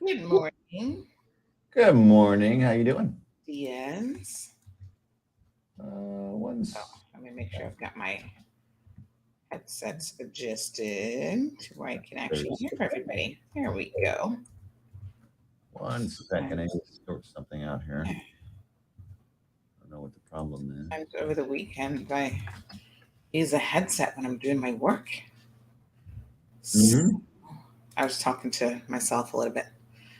Good morning. Good morning. How you doing? Yes. One Oh, let me make sure I've got my headsets adjusted to where I can actually hear everybody. There we go. one second. I need to sort something out here. Yeah. I don't know what the problem is. And over the weekend, I use a headset when I'm doing my work. So Mm-hmm. I was talking to myself a little bit,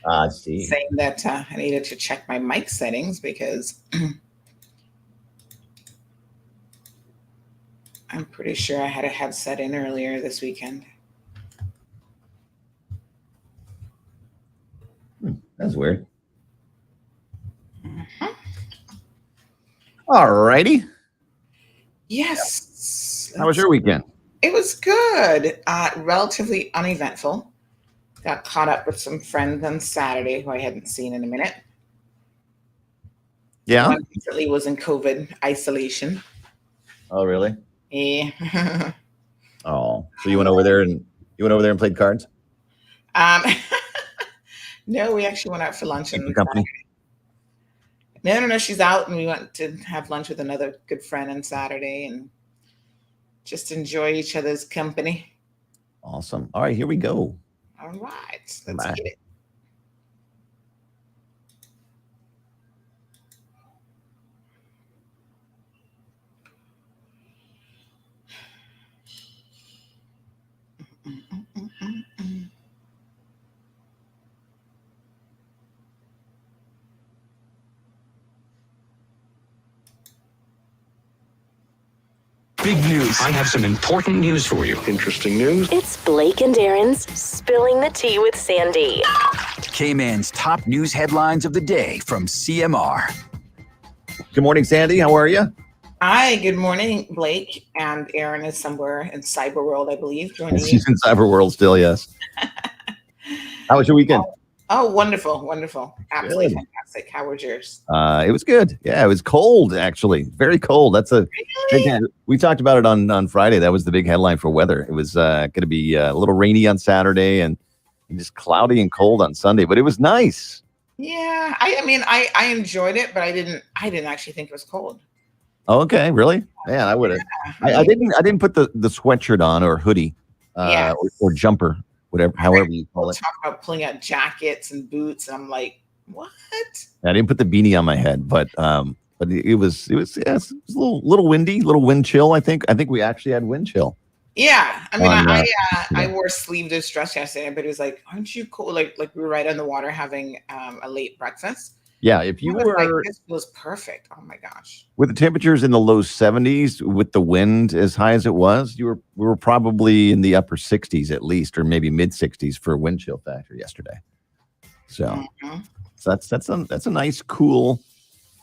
I see. saying that I needed to check my mic settings because I'm pretty sure I had a headset in earlier this weekend. That's weird. Mhm. All righty. Yes. How was your weekend? It was good. Relatively uneventful. Got caught up with some friends on Saturday who I hadn't seen in a minute. Yeah. One recently was in COVID isolation. Oh, really? Yeah. Oh, so you went over there and played cards? um, no, we actually went out for lunch Keep the on company. Saturday. No. She's out, and we went to have lunch with another good friend on Saturday, and just enjoy each other's company. Awesome. All right, here we go. All right, let's Bye. get it. Big news. I have some important news for you. Interesting news. It's Blake and Aaron's Spilling the Tea with Sandy. K-Man's top news headlines of the day from CMR. Good morning, Sandy. How are you? Hi, good morning, Blake. And Aaron is somewhere in cyber world, I believe, joining you. She's in cyber world still. Yes. How was your weekend? Oh, wonderful, wonderful. Absolutely Good. fantastic. How was yours? It was good. Yeah, it was cold actually. Very cold. That's a big. We talked about it on Friday. That was the big headline for weather. It was going to be a little rainy on Saturday and just cloudy and cold on Sunday, but it was nice. Yeah, I mean, I enjoyed it, but I didn't actually think it was cold. Oh, okay, really? Man, I would have. I I mean, didn't put the sweatshirt on or hoodie, yes. or jumper, whatever, however you call We'll it. talk about pulling out jackets and boots, and I'm like, what? I didn't put the beanie on my head, but it was yes, it was a little windy, little wind chill. I think we actually had wind chill. Yeah, I mean, On, I wore sleeveless dress yesterday, but it was like, aren't you cool? Like we were right on the water having a late breakfast. Yeah, if I you was like, were this was perfect. Oh my gosh. with the temperatures in the low 70s, with the wind as high as it was, we were probably in the upper 60s at least, or maybe mid 60s for wind chill factor yesterday. So, Mhm. so that's a nice, cool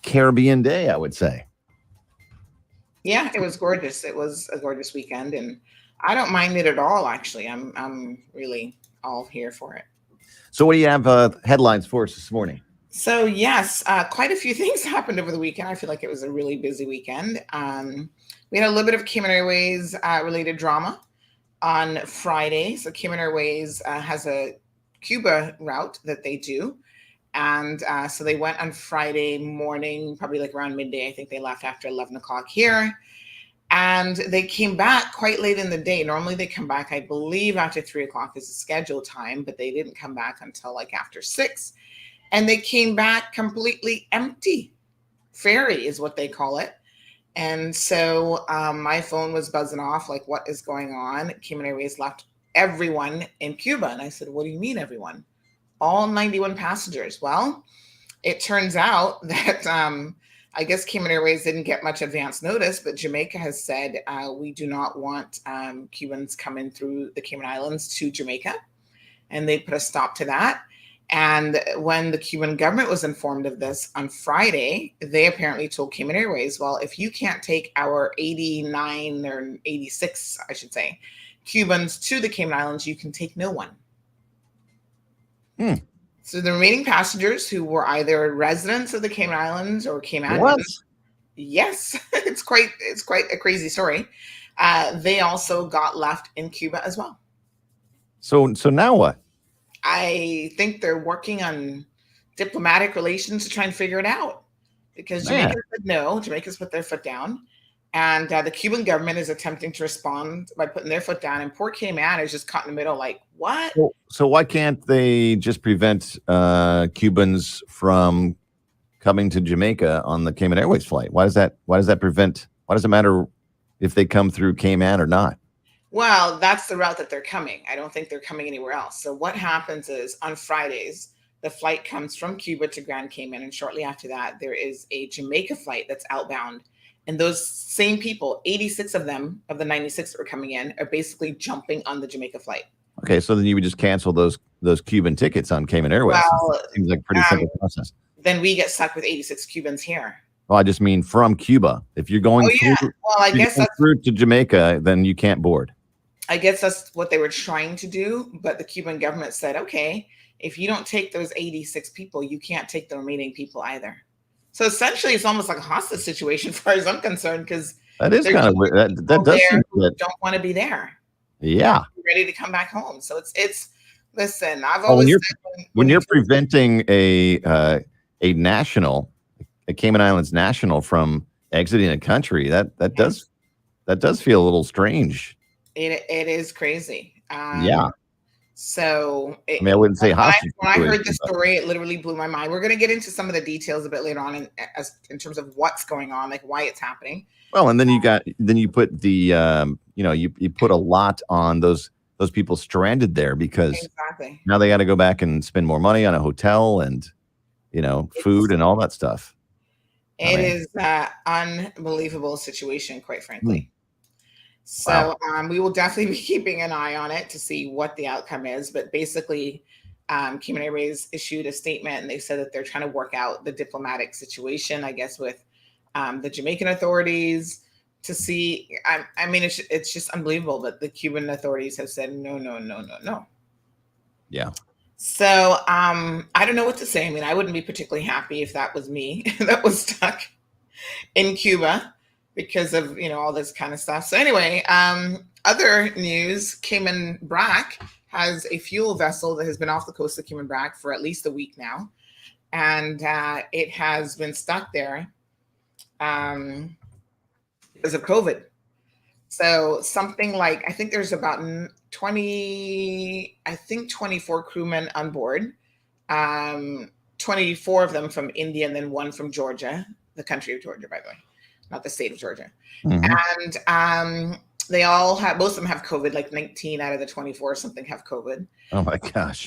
Caribbean day, I would say. Yeah, it was gorgeous. It was a gorgeous weekend, and I don't mind it at all. Actually, I'm really all here for it. So, what do you have headlines for us this morning? So yes, quite a few things happened over the weekend. I feel like it was a really busy weekend. We had a little bit of Cayman Airways related drama on Friday. So Cayman Airways has a Cuba route that they do. And so they went on Friday morning, probably like around midday. I think they left after 11 o'clock here. And they came back quite late in the day. Normally they come back, I believe, after 3 o'clock is the scheduled time, but they didn't come back until like after 6. And they came back completely empty. Ferry is what they call it. And so my phone was buzzing off like, what is going on? Cayman Airways left everyone in Cuba. And I said, what do you mean everyone? All 91 passengers. Well, it turns out that I guess Cayman Airways didn't get much advance notice, but Jamaica has said we do not want Cubans coming through the Cayman Islands to Jamaica. And they put a stop to that. And when the Cuban government was informed of this on Friday, they apparently told Cayman Airways, well, if you can't take our 89 or 86, I should say, Cubans to the Cayman Islands, you can take no one. So the remaining passengers who were either residents of the Cayman Islands or Caymanians, yes, it's quite a crazy story. They also got left in Cuba as well. So now what? I think they're working on diplomatic relations to try and figure it out, because Man, Jamaica said no. Jamaica's put their foot down, and the Cuban government is attempting to respond by putting their foot down. And poor Cayman is just caught in the middle, like, what? so why can't they just prevent Cubans from coming to Jamaica on the Cayman Airways flight? Why does that prevent? Why does it matter if they come through Cayman or not? Well, that's the route that they're coming. I don't think they're coming anywhere else. So what happens is on Fridays, the flight comes from Cuba to Grand Cayman, and shortly after that, there is a Jamaica flight that's outbound. And those same people, 86 of them, of the 96 that were coming in, are basically jumping on the Jamaica flight. Okay, so then you would just cancel those Cuban tickets on Cayman Airways. Well, Seems like a pretty simple process. Then we get stuck with 86 Cubans here. Well, I just mean from Cuba. If you're going through, well, I guess that's through to Jamaica, then you can't board. I guess that's what they were trying to do, but the Cuban government said, okay, if you don't take those 86 people, you can't take the remaining people either. So essentially, it's almost like a hostage situation, as far as I'm concerned, because that is kind of weird. That does seem good. Don't want to be there. Yeah, ready to come back home. So it's. Listen, I've always said when you're preventing a national, a Cayman Islands national from exiting a country, that does feel a little strange. It is crazy. Yeah. So I wouldn't say hostage. When I heard the story, it literally blew my mind. We're going to get into some of the details a bit later on in terms of what's going on, like why it's happening. Well, and then you put the you put a lot on those people stranded there, because now they got to go back and spend more money on a hotel and food and all that stuff. It is an unbelievable situation, quite frankly. So we will definitely be keeping an eye on it to see what the outcome is. But basically, Cayman Airways issued a statement, and they said that they're trying to work out the diplomatic situation, I guess, with the Jamaican authorities to see. I mean, it's just unbelievable. But the Cuban authorities have said no. Yeah. So I don't know what to say. I mean, I wouldn't be particularly happy if that was me that was stuck in Cuba because of all this kind of stuff. So anyway, other news: Cayman Brac has a fuel vessel that has been off the coast of Cayman Brac for at least a week now, and it has been stuck there because of COVID. So something like, I think there's about 24 crewmen on board, 24 of them from India, and then one from Georgia, the country of Georgia, by the way, not the state of Georgia. Mm-hmm. And they all have, most of them have COVID, like 19 out of the 24 or something have COVID. Oh my gosh.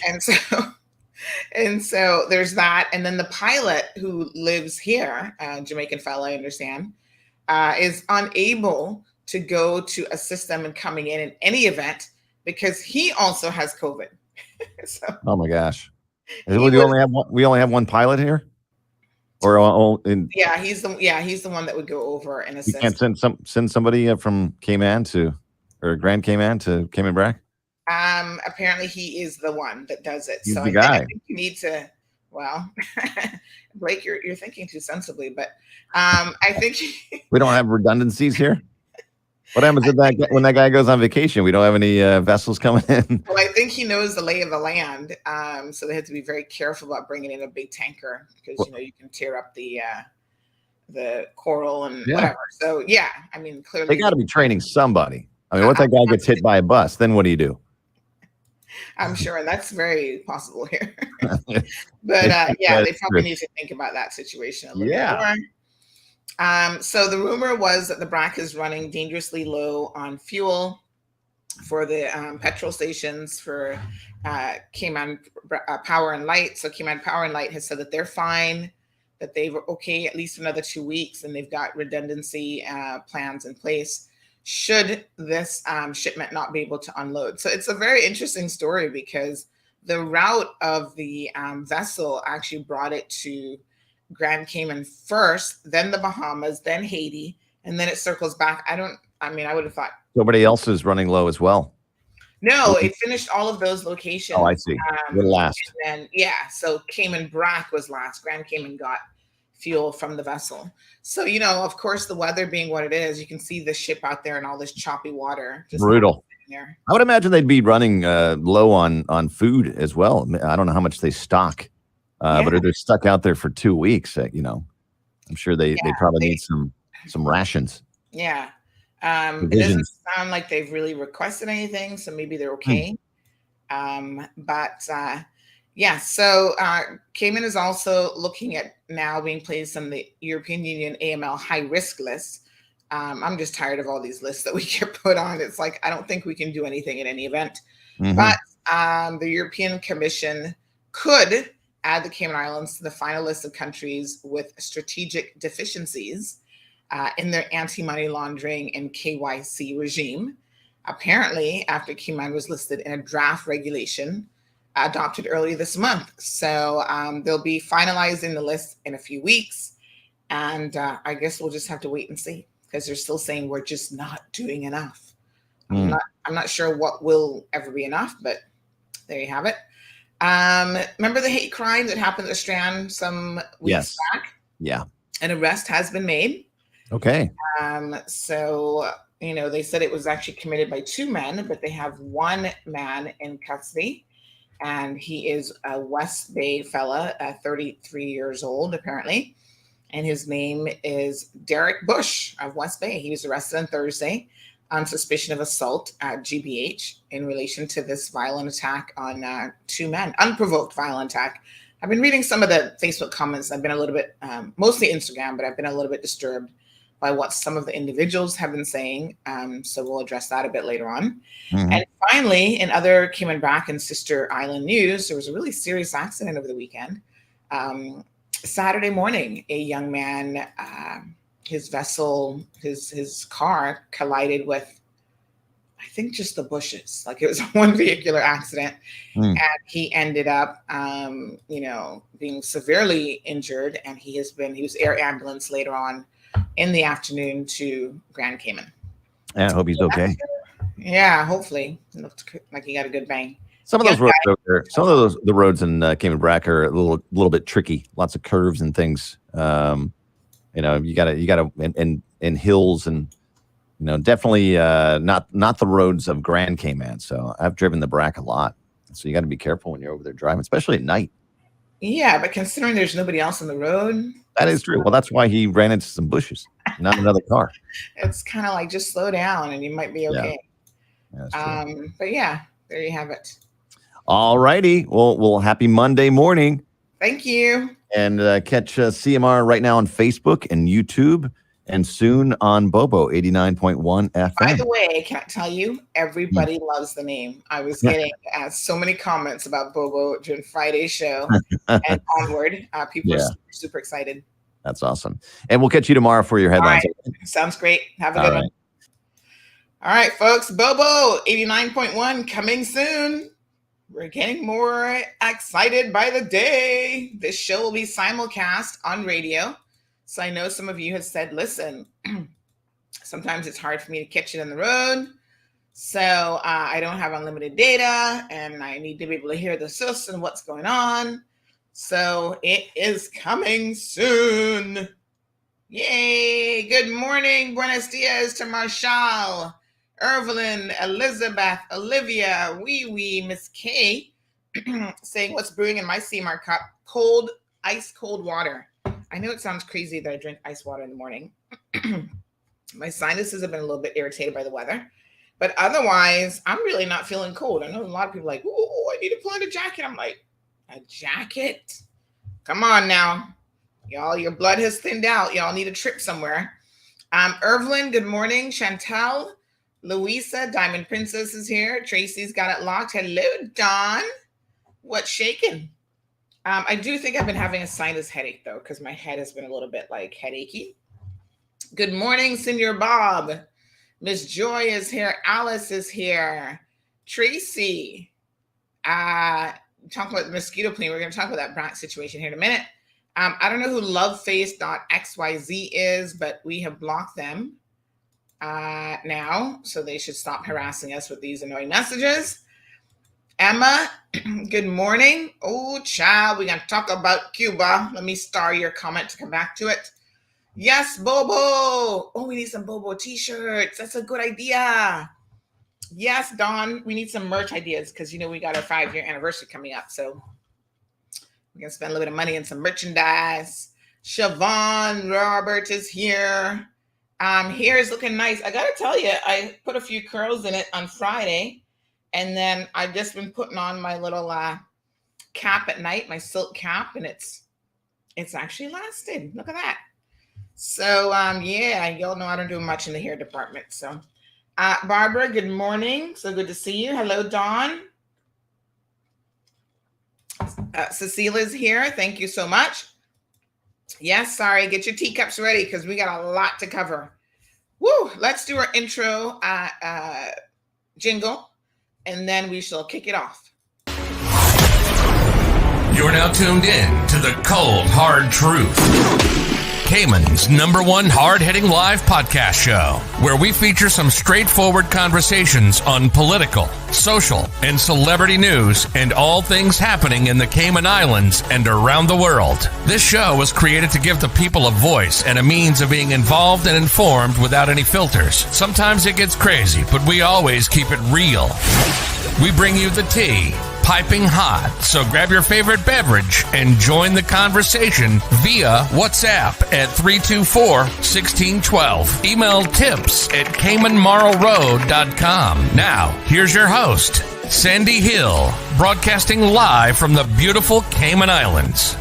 And so there's that. And then the pilot who lives here, Jamaican fellow, I understand, is unable to go to assist them in coming in any event because he also has COVID. So, oh my gosh. We only have one pilot here? He's the one that would go over and assist. You can't send somebody from Cayman or Grand Cayman to Cayman Brac? Apparently he is the one that does it. He's the guy. I think you need to, Blake, you're thinking too sensibly, but I think we don't have redundancies here. What happens when that guy goes on vacation? We don't have any vessels coming in. Well, I think he knows the lay of the land, so they have to be very careful about bringing in a big tanker because you can tear up the coral and whatever. So I mean, clearly they got to be training somebody. I mean, what if that guy gets hit by a bus? Then what do you do? I'm sure, and that's very possible here. But they probably need to think about that situation a little bit more. So the rumor was that the Brac is running dangerously low on fuel for the petrol stations for Cayman Power and Light. So Cayman Power and Light has said that they're fine, that they were okay at least another 2 weeks, and they've got redundancy plans in place should this shipment not be able to unload. So it's a very interesting story because the route of the vessel actually brought it to Grand Cayman first, then the Bahamas, then Haiti, and then it circles back. I would have thought nobody else is running low as well. No, it finished all of those locations. Oh, I see. The last. And then, so Cayman Brac was last. Grand Cayman got fuel from the vessel. So, of course, the weather being what it is, you can see the ship out there and all this choppy water. Just brutal. there. I would imagine they'd be running low on food as well. I don't know how much they stock, but if they're stuck out there for 2 weeks, I'm sure they probably need some rations. Yeah. It doesn't sound like they've really requested anything, so maybe they're okay. So Cayman is also looking at now being placed on the European Union AML high risk list. I'm just tired of all these lists that we get put on. It's like, I don't think we can do anything in any event. But the European Commission could add the Cayman Islands to the final list of countries with strategic deficiencies in their anti-money laundering and KYC regime. Apparently, after Cayman was listed in a draft regulation adopted early this month. So they'll be finalizing the list in a few weeks. And I guess we'll just have to wait and see, because they're still saying we're just not doing enough. I'm not sure what will ever be enough, but there you have it. Remember the hate crime that happened at Strand some weeks back? Yeah. An arrest has been made. Okay. So, they said it was actually committed by 2 men, but they have 1 man in custody. And he is a West Bay fella, 33 years old, apparently. And his name is Derek Bush of West Bay. He was arrested on Thursday on suspicion of assault at GBH in relation to this violent attack on 2 men, unprovoked violent attack. I've been reading some of the Facebook comments. I've been a little bit, mostly Instagram, but I've been a little bit disturbed by what some of the individuals have been saying. So we'll address that a bit later on. And finally, in other Cayman Brac and Sister Island news, there was a really serious accident over the weekend. Saturday morning, a young man, his vessel, his car collided with, I think, just the bushes. Like, it was one vehicular accident. And he ended up, being severely injured. And he was air ambulance later on in the afternoon to Grand Cayman. Yeah, I hope he's okay. Yeah, hopefully. It looked like he got a good bang. Some of those roads over there, the roads in Cayman Brac are a little bit tricky. Lots of curves and things. You gotta and hills and definitely not the roads of Grand Cayman. So I've driven the Brac a lot. So you got to be careful when you're over there driving, especially at night. Yeah, but considering there's nobody else on the road. That is true. Well, that's why he ran into some bushes, not another car. It's kind of like, just slow down and you might be okay. Yeah, but yeah, there you have it. All righty. Well, happy Monday morning. Thank you. And catch CMR right now on Facebook and YouTube, and soon on Bobo 89.1 FM. By the way, can I tell you, everybody loves the name. I was getting so many comments about Bobo during Friday's show and onward. People are super excited. That's awesome. And we'll catch you tomorrow for your headlines. Right. Sounds great. Have a good one. All right, folks. Bobo 89.1 coming soon. We're getting more excited by the day. This show will be simulcast on radio. So I know some of you have said, listen, sometimes it's hard for me to catch it on the road. So I don't have unlimited data and I need to be able to hear the sus and what's going on. So it is coming soon. Yay. Good morning. Buenos dias to Marshall, Evelyn, Elizabeth, Olivia, Miss K, saying what's brewing in my CMAR cup, ice cold water. I know it sounds crazy that I drink ice water in the morning. My sinuses have been a little bit irritated by the weather, but otherwise I'm really not feeling cold. I know a lot of people are like, oh, I need to put on a jacket. I'm like, a jacket? Come on now. Y'all, your blood has thinned out. Y'all need a trip somewhere. Evelyn, good morning. Chantel, Louisa, Diamond Princess is here. Tracy's got it locked. Hello, Dawn. What's shaking? I do think I've been having a sinus headache, though, because my head has been a little bit like headachy. Good morning, Senior Bob. Miss Joy is here. Alice is here. Tracy. Talking about the mosquito plane. We're going to talk about that Brac situation here in a minute. I don't know who loveface.xyz is, but we have blocked them now, so they should stop harassing us with these annoying messages. Emma, good morning. Oh, child, we're going to talk about Cuba. Let me star your comment to come back to it. Yes, Bobo. Oh, we need some Bobo t-shirts. That's a good idea. Yes, Dawn, we need some merch ideas because, we got our 5-year anniversary coming up. So we're going to spend a little bit of money on some merchandise. Siobhan Robert is here. Hair is looking nice. I got to tell you, I put a few curls in it on Friday. And then I've just been putting on my little cap at night, my silk cap. And it's actually lasted. Look at that. So, yeah, y'all know I don't do much in the hair department. So, Barbara, good morning. So good to see you. Hello, Dawn. Cecila's here. Thank you so much. Yes, sorry. Get your teacups ready because we got a lot to cover. Woo! Let's do our intro jingle, and then we shall kick it off. You're now tuned in to the Cold Hard Truth, Cayman's #1 hard-hitting live podcast show, where we feature some straightforward conversations on political, social, and celebrity news and all things happening in the Cayman Islands and around the world. This show was created to give the people a voice and a means of being involved and informed without any filters. Sometimes it gets crazy, but we always keep it real. We bring you the tea, piping hot, so grab your favorite beverage and join the conversation via WhatsApp at 324-1612. Email tips at CaymanMarlRoad.com. Now, here's your host, Sandy Hill, broadcasting live from the beautiful Cayman Islands.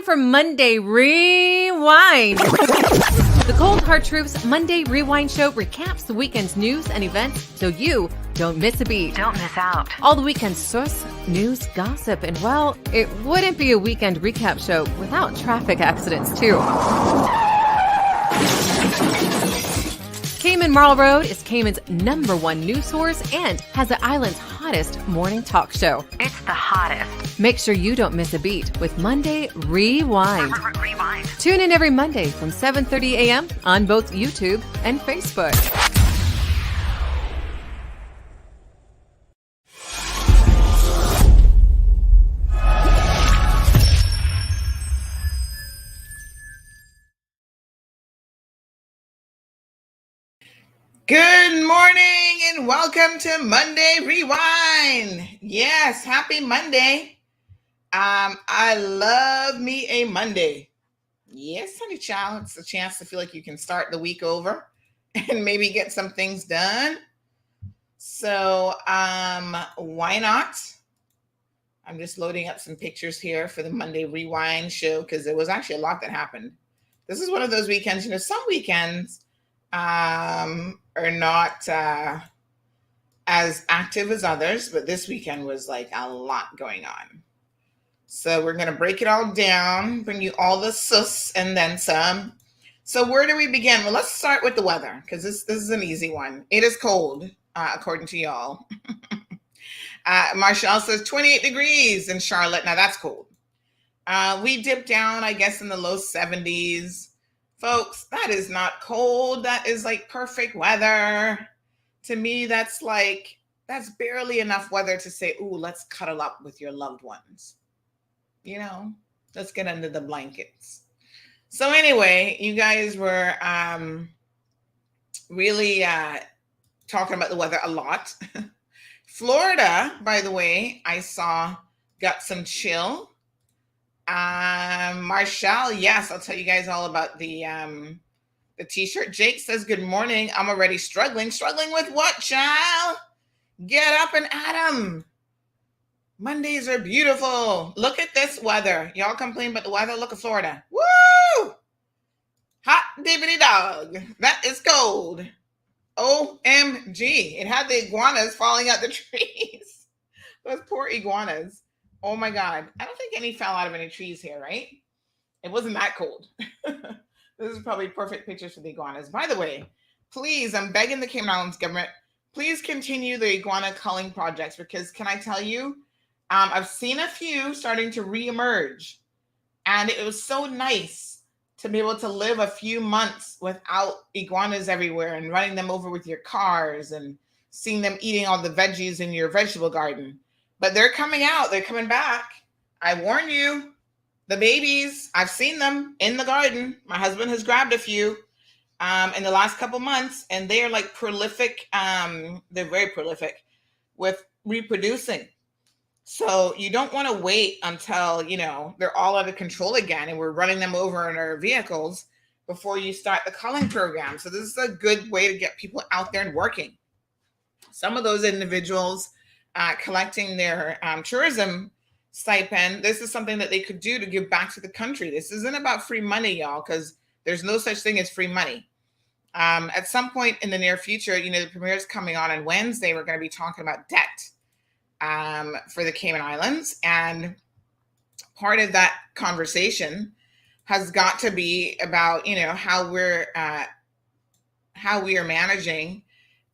For Monday Rewind. The Cold Hard Truth's Monday Rewind show recaps the weekend's news and events so you don't miss a beat. Don't miss out. All the weekend's source, news, gossip, and well, it wouldn't be a weekend recap show without traffic accidents too. Cayman Marl Road is Cayman's #1 news source and has the island's hottest morning talk show. It's the hottest. Make sure you don't miss a beat with Monday Rewind. Rewind. Tune in every Monday from 7:30 a.m. on both YouTube and Facebook. Good morning and welcome to Monday Rewind. Yes, happy Monday. I love me a Monday. Yes, honey child. It's a chance to feel like you can start the week over and maybe get some things done. So, why not? I'm just loading up some pictures here for the Monday Rewind show because there was actually a lot that happened. This is one of those weekends, some weekends are not as active as others, but this weekend was like a lot going on. So we're going to break it all down, bring you all the sus and then some. So where do we begin? Well, let's start with the weather because this is an easy one. It is cold, according to y'all. Marshall says 28 degrees in Charlotte. Now that's cold. We dipped down, I guess, in the low 70s. Folks, that is not cold. That is like perfect weather. To me, that's barely enough weather to say, ooh, let's cuddle up with your loved ones. Let's get under the blankets. So anyway, you guys were really talking about the weather a lot. Florida, by the way, I saw got some chill. Marshall, yes, I'll tell you guys all about the t-shirt. Jake says, good morning. I'm already struggling. Struggling with what, child? Get up and at 'em. Mondays are beautiful. Look at this weather. Y'all complain about the weather. Look at Florida. Woo! Hot dibbity dog. That is cold. OMG. It had the iguanas falling out the trees. Those poor iguanas. Oh my God. I don't think any fell out of any trees here, right? It wasn't that cold. This is probably perfect pictures for the iguanas. By the way, please, I'm begging the Cayman Islands government, please continue the iguana culling projects because can I tell you, I've seen a few starting to reemerge and it was so nice to be able to live a few months without iguanas everywhere and running them over with your cars and seen them eating all the veggies in your vegetable garden. But they're coming out. They're coming back. I warn you, the babies, I've seen them in the garden. My husband has grabbed a few in the last couple months, and they are like prolific. They're very prolific with reproducing. So you don't want to wait until, they're all out of control again and we're running them over in our vehicles before you start the culling program. So this is a good way to get people out there and working. Some of those individuals collecting their tourism stipend, this is something that they could do to give back to the country. This isn't about free money, y'all, because there's no such thing as free money. At some point in the near future, the premier is coming on Wednesday. We're going to be talking about debt for the Cayman Islands. And part of that conversation has got to be about, how we are managing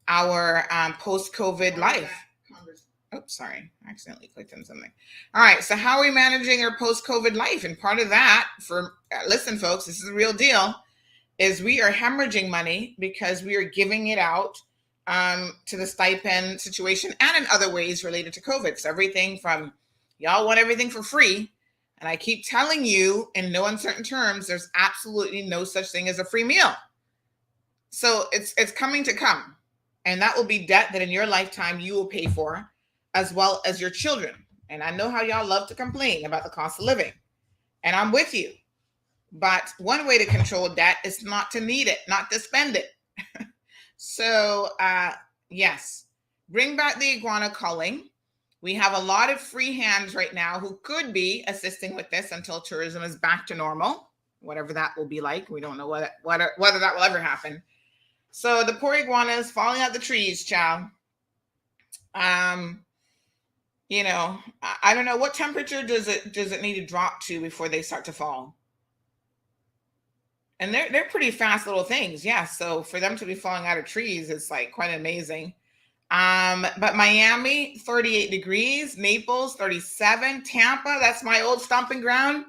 our post-COVID life. Oops, sorry, I accidentally clicked on something. All right, so how are we managing our post-COVID life? And part of that, listen, folks, this is a real deal, is we are hemorrhaging money because we are giving it out to the stipend situation and in other ways related to COVID. So everything from, y'all want everything for free. And I keep telling you in no uncertain terms, there's absolutely no such thing as a free meal. So it's coming to come. And that will be debt that in your lifetime you will pay for, as well as your children. And I know how y'all love to complain about the cost of living. And I'm with you. But one way to control debt is not to need it, not to spend it. So, yes, bring back the iguana culling. We have a lot of free hands right now who could be assisting with this until tourism is back to normal, whatever that will be like. We don't know whether that will ever happen. So the poor iguanas falling out the trees, child. I don't know, what temperature does it need to drop to before they start to fall? And they're pretty fast little things, yeah. So for them to be falling out of trees, it's like quite amazing. But Miami, 38 degrees, Naples, 37, Tampa, that's my old stomping ground,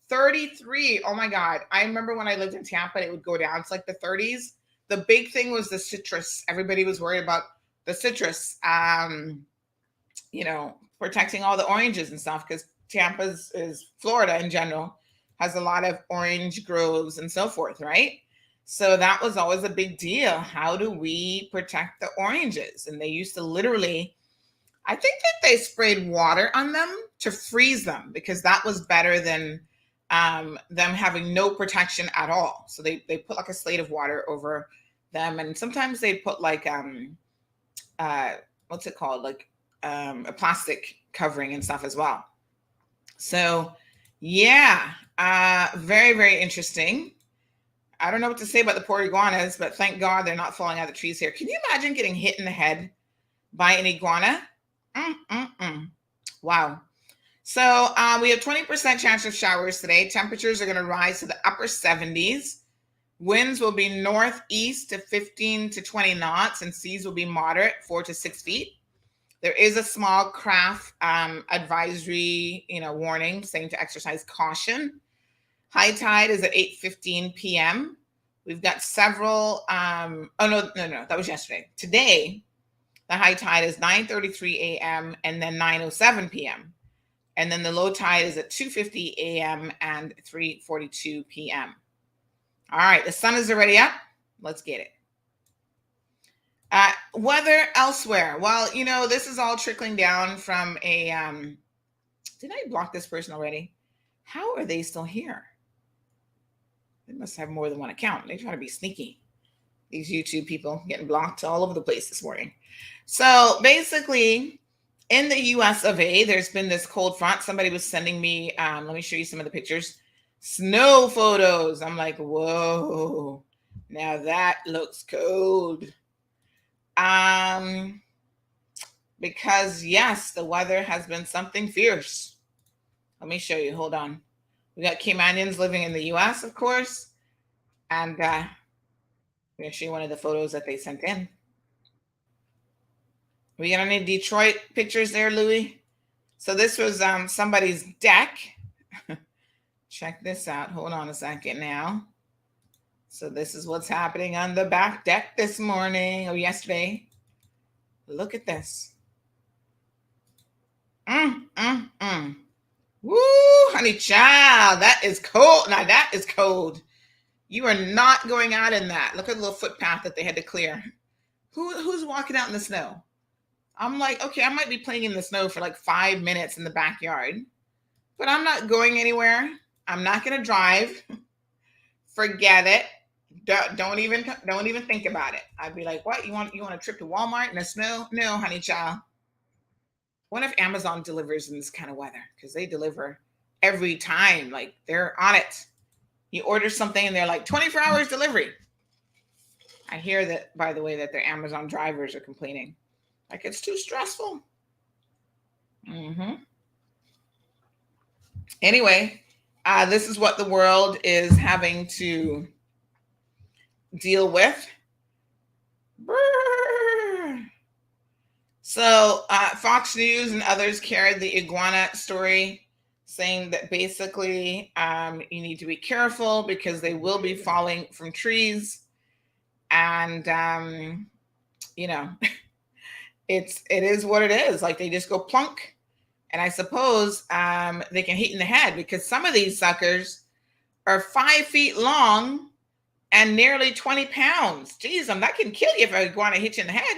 33. Oh my God. I remember when I lived in Tampa, it would go down to like the 30s. The big thing was the citrus. Everybody was worried about the citrus, protecting all the oranges and stuff, because Tampa is Florida in general, has a lot of orange groves and so forth, right? So that was always a big deal. How do we protect the oranges? And they used to literally, I think that they sprayed water on them to freeze them, because that was better than them having no protection at all. So they put like a slate of water over them. And sometimes they put like, what's it called? Like a plastic covering and stuff as well. So yeah, very, very interesting. I don't know what to say about the poor iguanas, but thank God they're not falling out of the trees here. Can you imagine getting hit in the head by an iguana? Wow. So we have 20% chance of showers today. Temperatures are going to rise to the upper 70s. Winds will be northeast to 15 to 20 knots, and seas will be moderate, 4 to 6 feet. There is a small craft advisory, warning saying to exercise caution. High tide is at 8:15 p.m. We've got several. No, that was yesterday. Today, the high tide is 9:33 a.m. and then 9:07 p.m. And then the low tide is at 2:50 a.m. and 3:42 p.m. All right, the sun is already up. Let's get it. Weather elsewhere. Well, this is all trickling down from a. Did I block this person already? How are they still here? They must have more than one account. They try to be sneaky. These YouTube people getting blocked all over the place this morning. So basically, in the US of A, there's been this cold front. Somebody was sending me, let me show you some of the pictures. Snow photos. I'm like, whoa, now that looks cold. Because yes, the weather has been something fierce. Let me show you. Hold on. We got Caymanians living in the US, of course. And I'm going to show you one of the photos that they sent in. We got any Detroit pictures there, Louis? So this was somebody's deck. Check this out. Hold on a second now. So this is what's happening on the back deck this morning or yesterday. Look at this. Woo, honey child, that is cold. Now that is cold. You are not going out in that. Look at the little footpath that they had to clear. Who's walking out in the snow? I'm like, okay, I might be playing in the snow for like 5 minutes in the backyard, but I'm not going anywhere. I'm not going to drive. Forget it. Don't even think about it. I'd be like, what? You want a trip to Walmart in the snow? No, honey child. What if Amazon delivers in this kind of weather? Because they deliver every time. Like, they're on it. You order something and they're like 24 hours delivery. I hear that, by the way, that their Amazon drivers are complaining. Like, it's too stressful. Anyway, this is what the world is having to deal with. So Fox News and others carried the iguana story, saying that basically you need to be careful because they will be falling from trees. And, it is what it is. Like, they just go plunk. And I suppose they can hit in the head because some of these suckers are 5 feet long and nearly 20 pounds. Jeez, that can kill you if an iguana hits you in the head.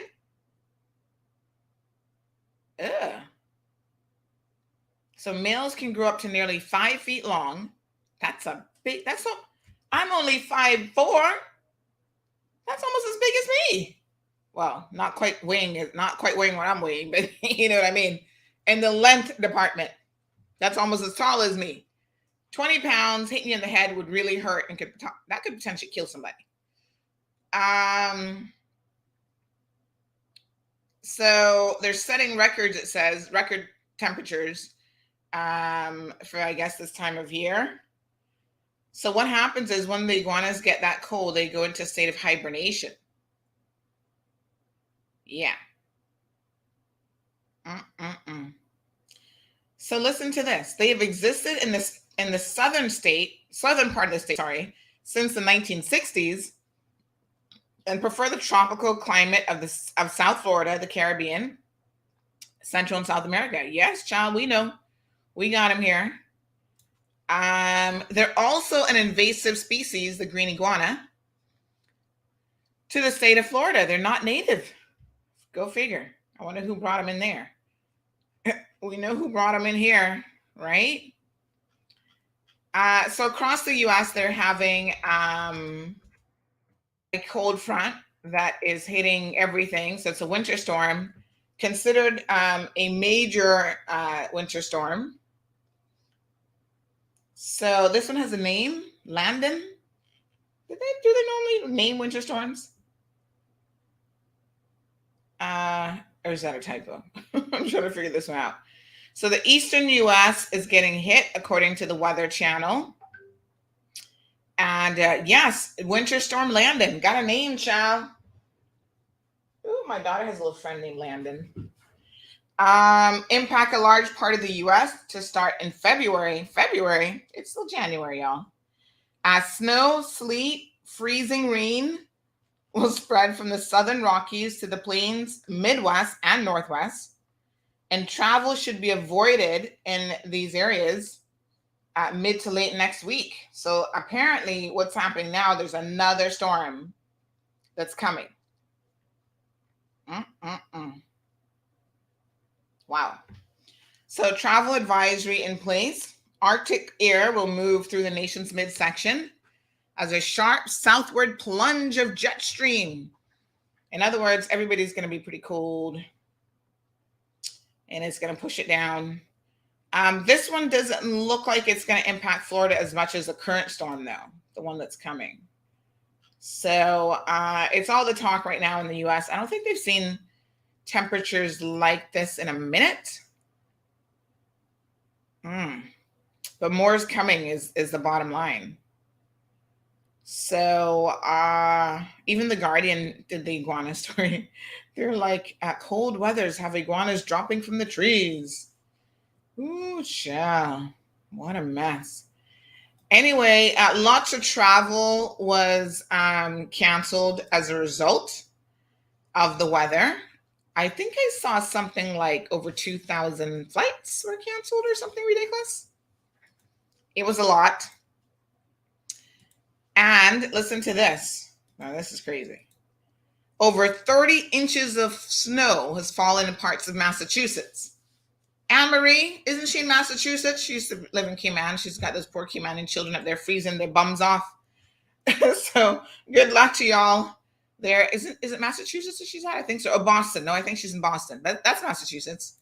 Ugh. So males can grow up to nearly 5 feet long. I'm only 5'4". That's almost as big as me. Well, not quite weighing what I'm weighing, but you know what I mean. In the length department, that's almost as tall as me. 20 pounds hitting you in the head would really hurt and that could potentially kill somebody. So they're setting records, it says, record temperatures for, I guess, this time of year. So what happens is when the iguanas get that cold, they go into a state of hibernation. Yeah. So listen to this. They have existed in the southern part of the state, since the 1960s, and prefer the tropical climate of South Florida, the Caribbean, Central and South America. Yes, child, we know. We got them here. They're also an invasive species, the green iguana, to the state of Florida. They're not native. Go figure. I wonder who brought them in there. We know who brought them in here, right? So across the U.S., they're having a cold front that is hitting everything. So it's a winter storm, considered a major winter storm. So this one has a name, Landon. Do they normally name winter storms? Or is that a typo? I'm trying to figure this one out. So the eastern U.S. is getting hit, according to the Weather Channel. And yes, Winter Storm Landon. Got a name, child. Ooh, my daughter has a little friend named Landon. Impact a large part of the U.S. to start in February. It's still January, y'all. Snow, sleet, freezing rain will spread from the southern Rockies to the plains, Midwest, and Northwest. And travel should be avoided in these areas mid to late next week. So apparently what's happening now, there's another storm that's coming. Wow. So travel advisory in place. Arctic air will move through the nation's midsection as a sharp southward plunge of jet stream. In other words, everybody's going to be pretty cold and it's going to push it down. This one doesn't look like it's going to impact Florida as much as the current storm, though, the one that's coming. So it's all the talk right now in the U.S. I don't think they've seen temperatures like this in a minute. But more is coming is the bottom line. So even The Guardian did the iguana story. They're like, at cold weathers have iguanas dropping from the trees. Ooh, child. What a mess. Anyway, lots of travel was canceled as a result of the weather. I think I saw something like over 2,000 flights were canceled or something ridiculous. It was a lot. And listen to this. Now, this is crazy. Over 30 inches of snow has fallen in parts of Massachusetts. Anne-Marie, isn't she in Massachusetts? She used to live in Cayman. She's got those poor Cayman children up there freezing their bums off. So good luck to y'all there. Is it Massachusetts that she's at? I think so. Or Boston. No, I think she's in Boston. That's Massachusetts.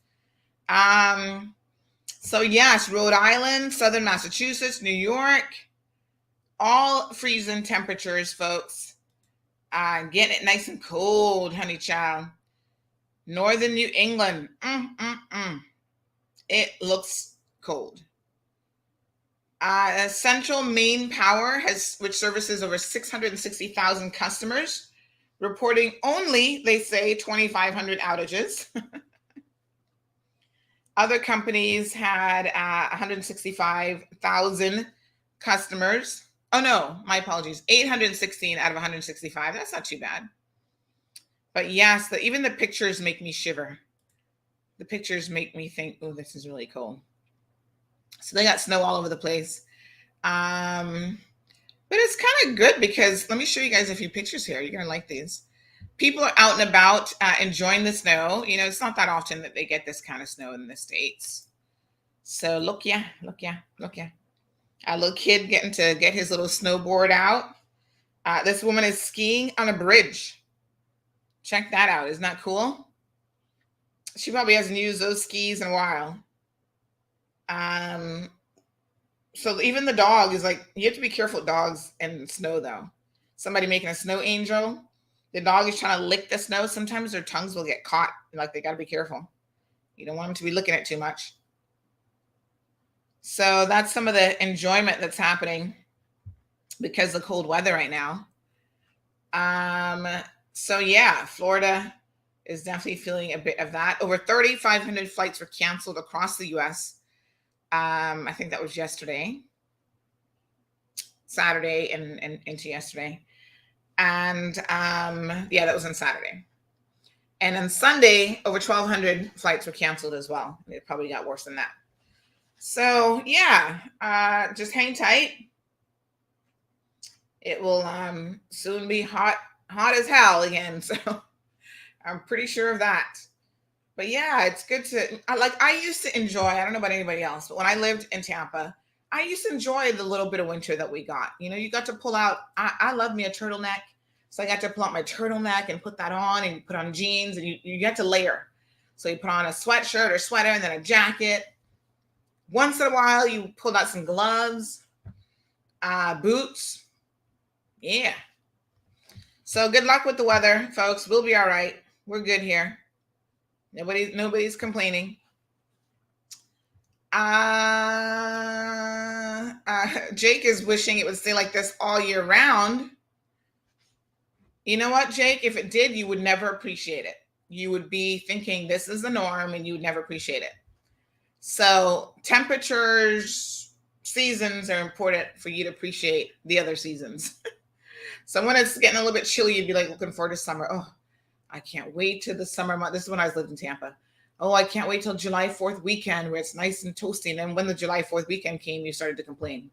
So yes, Rhode Island, Southern Massachusetts, New York, all freezing temperatures, folks. Getting it nice and cold, honey child. Northern New England. It looks cold. Central Maine Power which services over 660,000 customers, reporting only, they say, 2,500 outages. Other companies had 165,000 customers. Oh no, my apologies. 816 out of 165. That's not too bad. But yes, even the pictures make me shiver. The pictures make me think, oh, this is really cold. So they got snow all over the place. But it's kind of good because let me show you guys a few pictures here. You're going to like these. People are out and about enjoying the snow. You know, it's not that often that they get this kind of snow in the States. So look, yeah. A little kid getting to get his little snowboard out. This woman is skiing on a bridge. Check that out. Isn't that cool? She probably hasn't used those skis in a while. So even the dog is like, you have to be careful with dogs and snow though. Somebody making a snow angel. The dog is trying to lick the snow. Sometimes their tongues will get caught. Like they got to be careful. You don't want them to be licking it too much. So that's some of the enjoyment that's happening because of the cold weather right now. So yeah, Florida is definitely feeling a bit of that. Over 3,500 flights were canceled across the U.S. I think that was Saturday and into yesterday. And yeah, that was on Saturday. And on Sunday, over 1,200 flights were canceled as well. It probably got worse than that. So yeah, just hang tight. It will soon be hot as hell again. So I'm pretty sure of that. But yeah, it's good to, I used to enjoy, I don't know about anybody else, but when I lived in Tampa, I used to enjoy the little bit of winter that we got. You know, you got to pull out, I love me a turtleneck. So I got to pull out my turtleneck and put that on and put on jeans and you get to layer. So you put on a sweatshirt or sweater and then a jacket. Once in a while, you pulled out some gloves, boots. Yeah. So good luck with the weather, folks. We'll be all right. We're good here. Nobody's complaining. Jake is wishing it would stay like this all year round. You know what, Jake? If it did, you would never appreciate it. You would be thinking this is the norm and you would never appreciate it. So temperatures, seasons are important for you to appreciate the other seasons. So when it's getting a little bit chilly, you'd be like looking forward to summer. Oh, I can't wait till the summer month. This is when I lived in Tampa. Oh, I can't wait till July 4th weekend where it's nice and toasty. And then when the July 4th weekend came, you started to complain.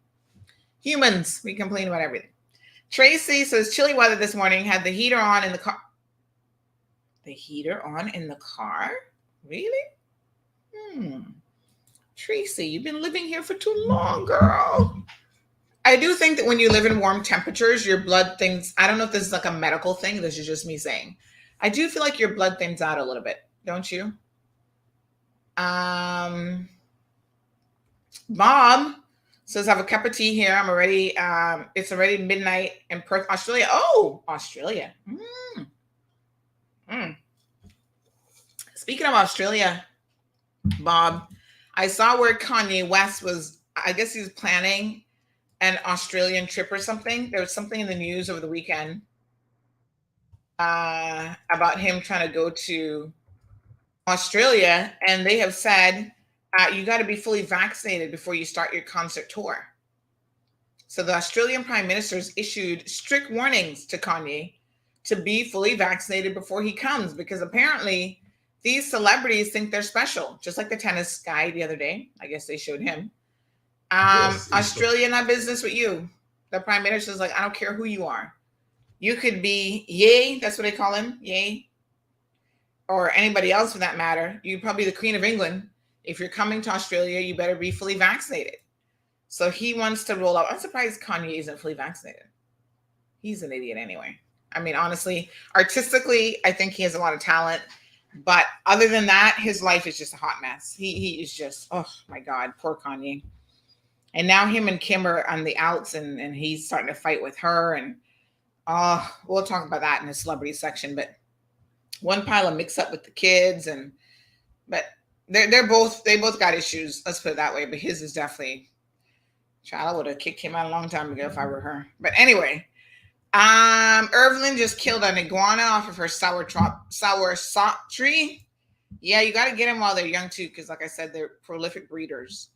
Humans, we complain about everything. Tracy says chilly weather this morning, had the heater on in the car. The heater on in the car? Really? Tracy, you've been living here for too long, girl. I do think that when you live in warm temperatures, your blood thins. I don't know if this is like a medical thing. This is just me saying. I do feel like your blood thins out a little bit, don't you? Bob says, I have a cup of tea here. I'm already, it's already midnight in Perth, Australia. Oh, Australia. Speaking of Australia, Bob, I saw where Kanye West was, I guess he's planning an Australian trip or something. There was something in the news over the weekend about him trying to go to Australia. And they have said, you got to be fully vaccinated before you start your concert tour. So the Australian Prime Minister has issued strict warnings to Kanye to be fully vaccinated before he comes, because apparently these celebrities think they're special, just like the tennis guy the other day. I guess they showed him. Yes, Australia not business with you. The prime minister's like, I don't care who you are. You could be Yay, that's what they call him, Yay, or anybody else for that matter. You're probably the Queen of England. If you're coming to Australia, you better be fully vaccinated. So he wants to roll out. I'm surprised Kanye isn't fully vaccinated. He's an idiot anyway. I mean, honestly, artistically, I think he has a lot of talent. But other than that, his life is just a hot mess. He is just, oh my God, poor Kanye. And now him and Kim are on the outs, and he's starting to fight with her. And we'll talk about that in the celebrity section. But one pile of mix up with the kids, but they both got issues. Let's put it that way. But his is definitely, child, I would have kicked him out a long time ago if I were her. But anyway, Irvlyn just killed an iguana off of her sour sop tree. Yeah, you got to get them while they're young too, because like I said, they're prolific breeders.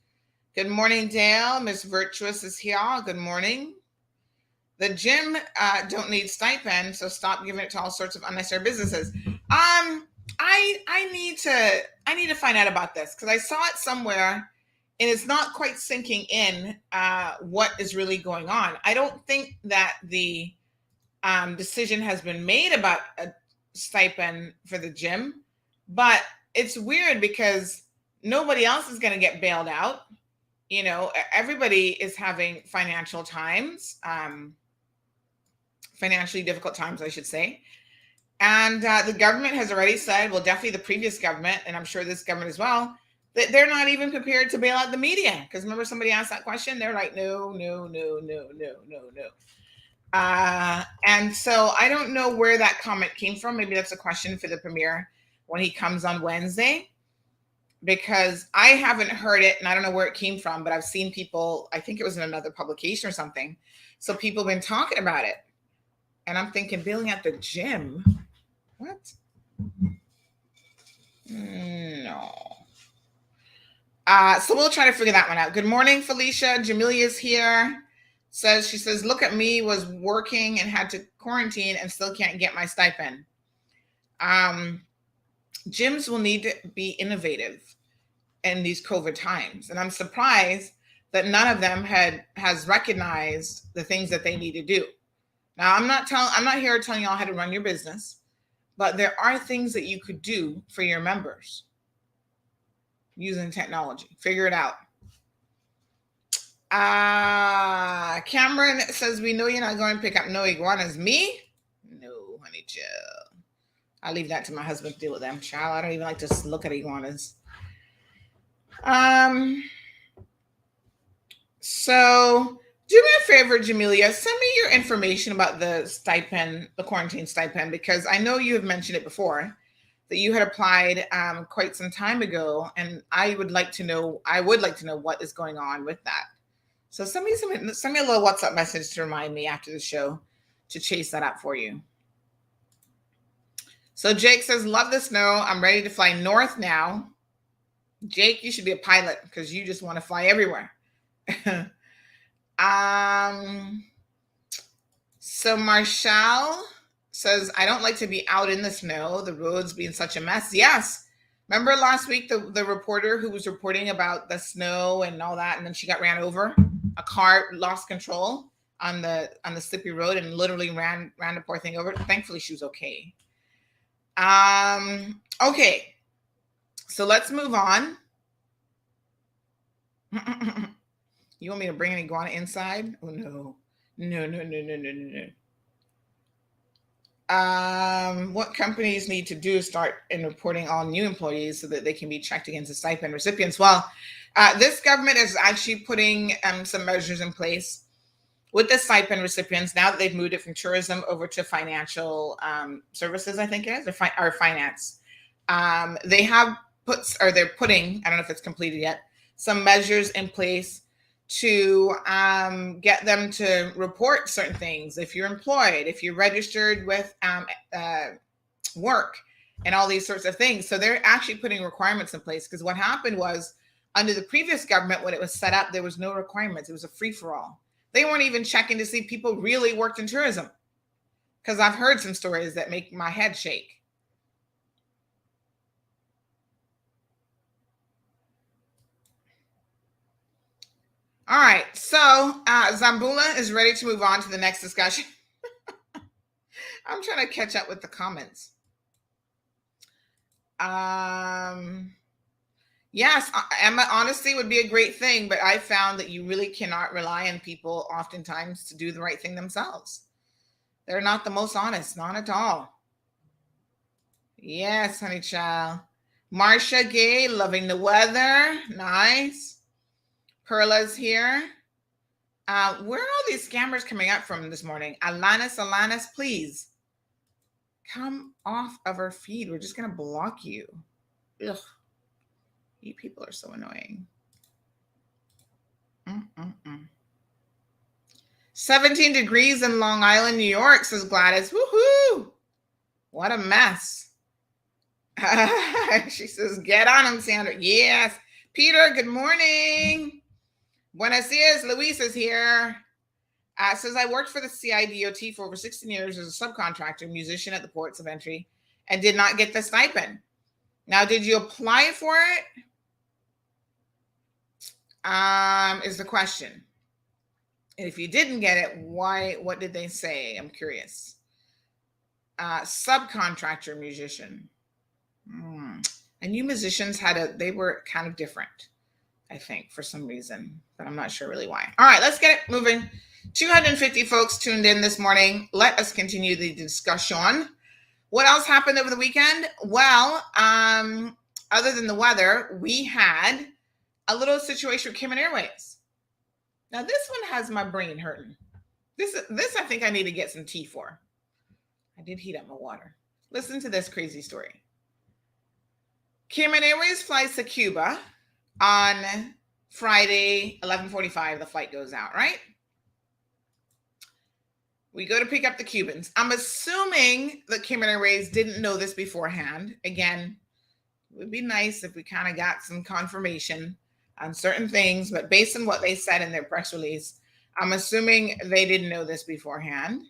Good morning, Dale. Miss Virtuous is here. Good morning. The gym don't need stipend, so stop giving it to all sorts of unnecessary businesses. I need to find out about this because I saw it somewhere, and it's not quite sinking in what is really going on. I don't think that the decision has been made about a stipend for the gym, but it's weird because nobody else is going to get bailed out. You know, everybody is having financially difficult times, I should say. And the government has already said, well, definitely the previous government, and I'm sure this government as well, that they're not even prepared to bail out the media. Because remember, somebody asked that question. They're like, no. And so I don't know where that comment came from. Maybe that's a question for the premier when he comes on Wednesday, because I haven't heard it and I don't know where it came from, but I've seen people, I think it was in another publication or something. So people have been talking about it. And I'm thinking, bailing out the gym? What? No. So we'll try to figure that one out. Good morning, Felicia. Jamilia's here. She says, look at me, was working and had to quarantine and still can't get my stipend. Gyms will need to be innovative in these COVID times. And I'm surprised that none of them has recognized the things that they need to do. Now, I'm not here telling y'all how to run your business, but there are things that you could do for your members using technology. Figure it out. Cameron says, we know you're not going to pick up no iguanas. Me? No, honey chill. I'll leave that to my husband to deal with them. Child, I don't even like to look at iguanas. So do me a favor, Jamelia, send me your information about the stipend, the quarantine stipend, because I know you have mentioned it before that you had applied quite some time ago, and I would like to know what is going on with that. So send me a little WhatsApp message to remind me after the show to chase that up for you. So Jake says, love the snow. I'm ready to fly north now. Jake, you should be a pilot because you just want to fly everywhere. So Marshall says, I don't like to be out in the snow, the roads being such a mess. Yes. Remember last week, the reporter who was reporting about the snow and all that, and then she got ran over? A car lost control on the slippery road and literally ran the poor thing over. Thankfully, she was okay. Okay. So let's move on. You want me to bring an iguana inside? Oh, no. No. What companies need to do is start in reporting all new employees so that they can be checked against the stipend recipients. Well, this government is actually putting some measures in place with the stipend recipients now that they've moved it from tourism over to financial services, I think it is, or finance. They're putting, I don't know if it's completed yet, some measures in place to get them to report certain things. If you're employed, if you're registered with work and all these sorts of things. So they're actually putting requirements in place, because what happened was under the previous government, when it was set up, there was no requirements. It was a free-for-all. They weren't even checking to see people really worked in tourism, because I've heard some stories that make my head shake. All right. So Zambula is ready to move on to the next discussion. I'm trying to catch up with the comments. Yes, Emma, honesty would be a great thing, but I found that you really cannot rely on people oftentimes to do the right thing themselves. They're not the most honest, not at all. Yes, honey child. Marcia Gay, loving the weather. Nice. Perla's here. Where are all these scammers coming up from this morning? Alanis, please come off of our feed. We're just going to block you. Ugh. You people are so annoying. 17 degrees in Long Island, New York, says Gladys. Woohoo! What a mess. She says, get on him, Sandra. Yes. Peter, good morning. Buenos dias. Luis is here. Says, I worked for the CIDOT for over 16 years as a subcontractor, musician at the ports of entry, and did not get the stipend. Now, did you apply for it? Is the question. And if you didn't get it, why? What did they say? I'm curious. Subcontractor musician. I knew musicians they were kind of different, I think, for some reason, but I'm not sure really why. All right, let's get it moving. 250 folks tuned in this morning. Let us continue the discussion. What else happened over the weekend? Well, other than the weather, we had a little situation with Cayman Airways. Now, this one has my brain hurting. This I think I need to get some tea for. I did heat up my water. Listen to this crazy story. Cayman Airways flies to Cuba on Friday, 11:45. The flight goes out, right? We go to pick up the Cubans. I'm assuming that Cayman Airways didn't know this beforehand. Again, it would be nice if we kind of got some confirmation on certain things, but based on what they said in their press release, I'm assuming they didn't know this beforehand.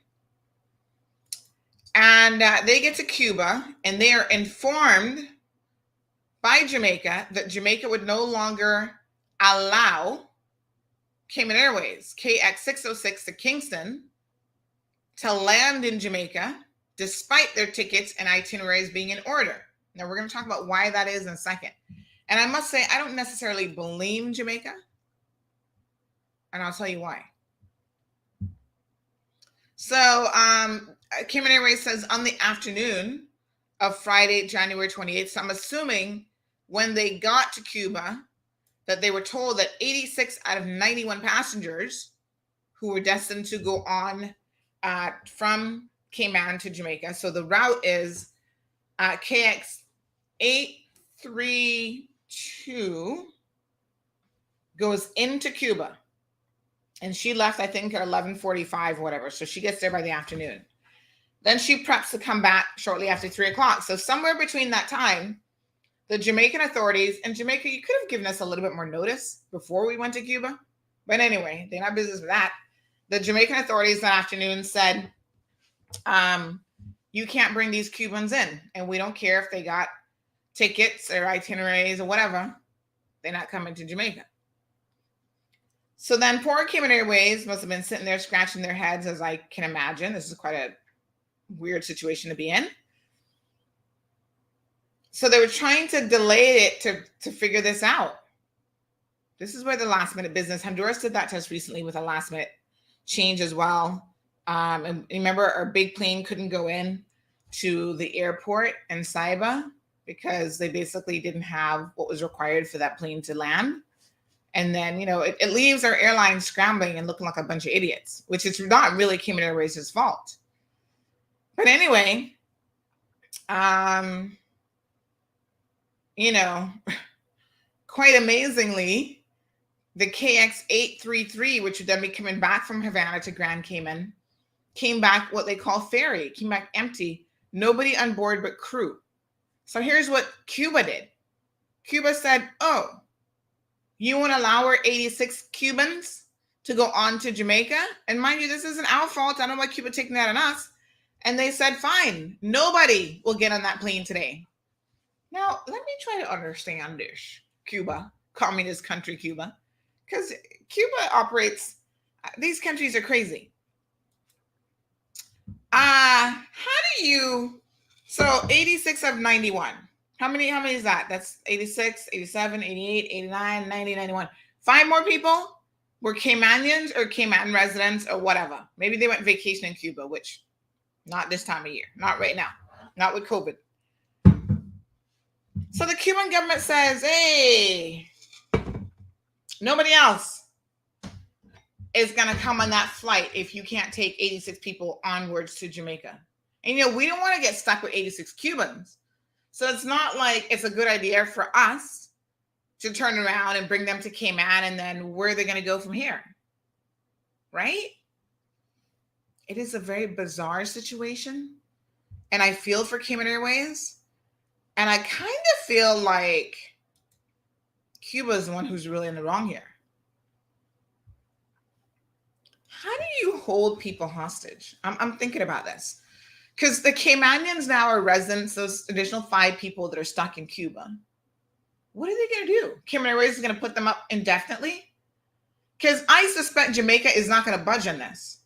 And they get to Cuba, and they are informed by Jamaica that Jamaica would no longer allow Cayman Airways, KX606 to Kingston, to land in Jamaica, despite their tickets and itineraries being in order. Now, we're going to talk about why that is in a second. And I must say, I don't necessarily blame Jamaica. And I'll tell you why. So, Cayman Airways says on the afternoon of Friday, January 28th, so I'm assuming when they got to Cuba, that they were told that 86 out of 91 passengers who were destined to go on from Cayman to Jamaica. So the route is KX 832 goes into Cuba. And she left, I think, at 11:45 or whatever. So she gets there by the afternoon. Then she preps to come back shortly after 3 o'clock. So somewhere between that time, the Jamaican authorities, and Jamaica, you could have given us a little bit more notice before we went to Cuba. But anyway, they're not business with that. The Jamaican authorities that afternoon said, you can't bring these Cubans in. And we don't care if they got tickets or itineraries or whatever. They're not coming to Jamaica. So then poor Cayman Airways must have been sitting there scratching their heads, as I can imagine. This is quite a weird situation to be in. So they were trying to delay it to figure this out. This is where the last minute business, Honduras did that test recently with a last minute change as well. And remember, our big plane couldn't go in to the airport in CYB because they basically didn't have what was required for that plane to land. And then, it leaves our airline scrambling and looking like a bunch of idiots, which is not really Cayman Airways' fault. But anyway, quite amazingly, the KX833, which would then be coming back from Havana to Grand Cayman, came back what they call ferry, came back empty, nobody on board but crew. So here's what Cuba did. Cuba said, oh, you want to allow our 86 Cubans to go on to Jamaica? And mind you, this isn't our fault. I don't know why Cuba taking that on us. And they said, fine, nobody will get on that plane today. Now, let me try to understand this, Cuba, communist country Cuba. Because Cuba operates, these countries are crazy. How do you, so 86 of 91. How many is that? That's 86, 87, 88, 89, 90, 91. 5 more people were Caymanians or Cayman residents or whatever. Maybe they went vacation in Cuba, which not this time of year, not right now, not with COVID. So the Cuban government says, hey, nobody else is going to come on that flight if you can't take 86 people onwards to Jamaica. And, we don't want to get stuck with 86 Cubans. So it's not like it's a good idea for us to turn around and bring them to Cayman, and then where are they going to go from here? Right? It is a very bizarre situation. And I feel for Cayman Airways. And I kind of feel like Cuba is the one who's really in the wrong here. How do you hold people hostage? I'm thinking about this. Because the Caymanians now are residents, those additional 5 people that are stuck in Cuba. What are they going to do? Cayman Airways is going to put them up indefinitely? Because I suspect Jamaica is not going to budge on this.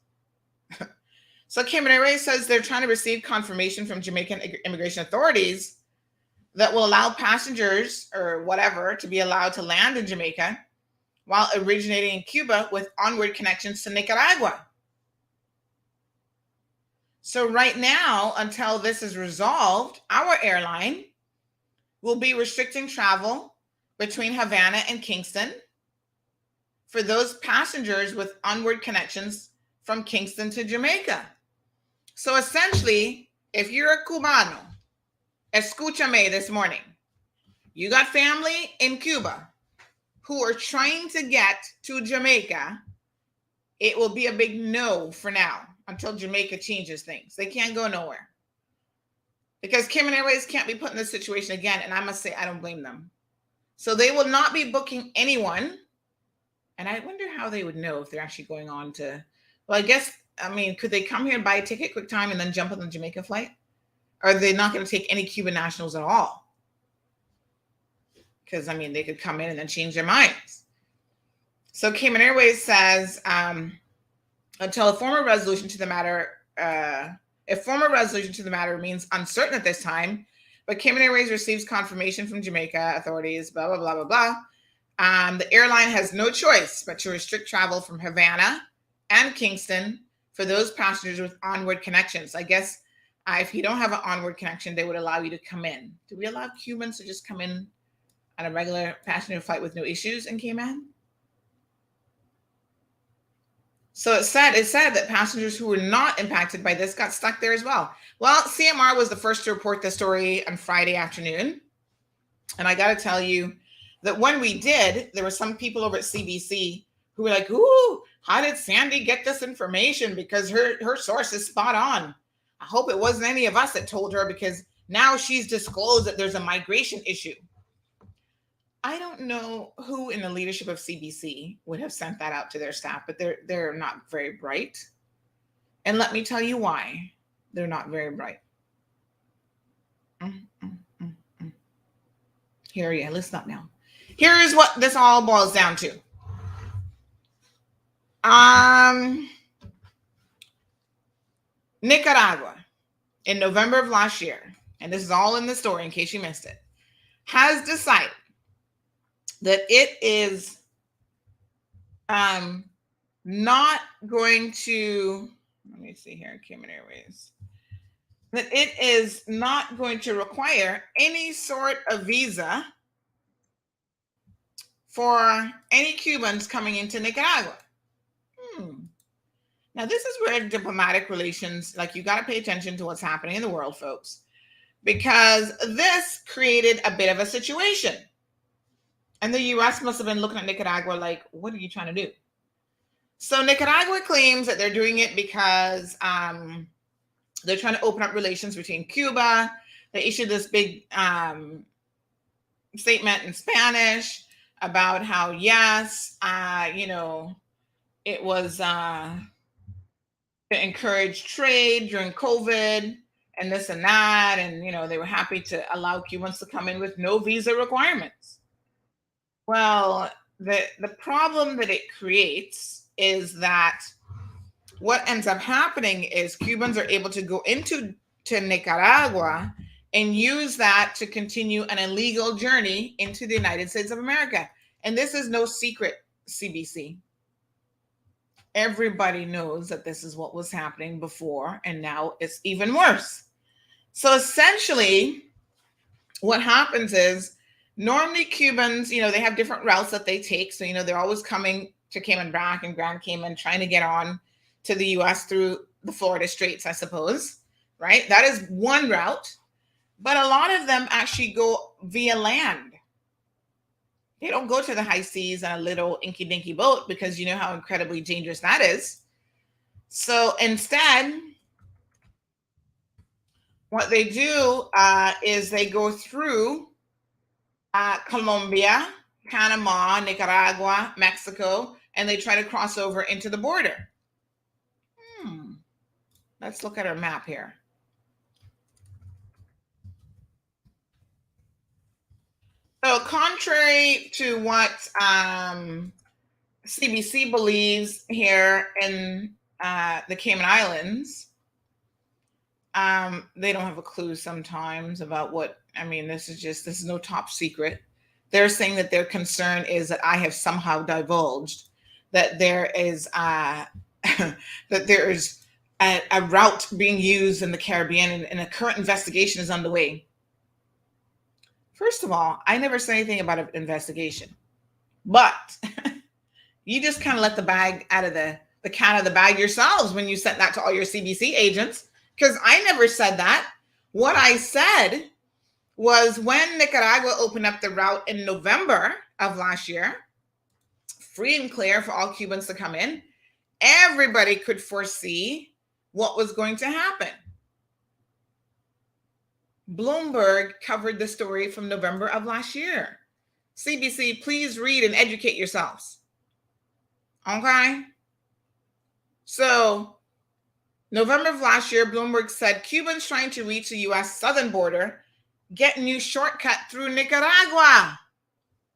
So Cayman Airways says they're trying to receive confirmation from Jamaican immigration authorities that will allow passengers or whatever to be allowed to land in Jamaica while originating in Cuba with onward connections to Nicaragua. So right now, until this is resolved, our airline will be restricting travel between Havana and Kingston for those passengers with onward connections from Kingston to Jamaica. So essentially, if you're a Cubano, escúchame this morning, you got family in Cuba who are trying to get to Jamaica, it will be a big no for now until Jamaica changes things. They can't go nowhere. Because Cayman Airways can't be put in this situation again, and I must say, I don't blame them. So they will not be booking anyone. And I wonder how they would know if they're actually going on to, well, could they come here and buy a ticket quick time and then jump on the Jamaica flight? Or are they not going to take any Cuban nationals at all? Because, they could come in and then change their minds. So Cayman Airways says, until a formal resolution to the matter remains uncertain at this time, but Cayman Airways receives confirmation from Jamaica authorities, blah, blah, blah, blah, blah. The airline has no choice but to restrict travel from Havana and Kingston for those passengers with onward connections. I guess if you don't have an onward connection, they would allow you to come in. Do we allow Cubans to just come in on a regular passenger flight with no issues in Cayman? So it said that passengers who were not impacted by this got stuck there as well. Well, CMR was the first to report the story on Friday afternoon. And I got to tell you that when we did, there were some people over at CBC who were like, ooh, how did Sandy get this information? Because her source is spot on. I hope it wasn't any of us that told her, because now she's disclosed that there's a migration issue. I don't know who in the leadership of CBC would have sent that out to their staff, but they're not very bright. And let me tell you why they're not very bright. Listen up now. Here is what this all boils down to. Nicaragua, in November of last year, and this is all in the story in case you missed it, has decided that it is not going to, let me see here, Cayman Airways, that it is not going to require any sort of visa for any Cubans coming into Nicaragua. Now, this is where diplomatic relations, you got to pay attention to what's happening in the world, folks, because this created a bit of a situation. And the U.S. must have been looking at Nicaragua like, what are you trying to do? So Nicaragua claims that they're doing it because they're trying to open up relations between Cuba. They issued this big statement in Spanish about how, yes, it was to encourage trade during COVID and this and that. And, they were happy to allow Cubans to come in with no visa requirements. Well, the problem that it creates is that what ends up happening is Cubans are able to go into Nicaragua and use that to continue an illegal journey into the United States of America. And this is no secret, CBC. Everybody knows that this is what was happening before, and now it's even worse. So essentially, what happens is normally Cubans, they have different routes that they take. So, they're always coming to Cayman Brac and Grand Cayman, trying to get on to the US through the Florida Straits, I suppose, right? That is one route. But a lot of them actually go via land. They don't go to the high seas on a little inky-dinky boat, because you know how incredibly dangerous that is. So instead, what they do is they go through Colombia, Panama, Nicaragua, Mexico, and they try to cross over into the border. Let's look at our map here. So contrary to what CBC believes here in the Cayman Islands, they don't have a clue sometimes about this is no top secret. They're saying that their concern is that I have somehow divulged that there is that there is a route being used in the Caribbean, and a current investigation is underway. First of all, I never said anything about an investigation, but you just kind of let the bag out of the cat out of the bag yourselves when you sent that to all your CBC agents, because I never said that. What I said was when Nicaragua opened up the route in November of last year, free and clear for all Cubans to come in, everybody could foresee what was going to happen. Bloomberg covered the story from November of last year. CBC, please read and educate yourselves. Okay? So, November of last year, Bloomberg said Cubans trying to reach the U.S. southern border get a new shortcut through Nicaragua.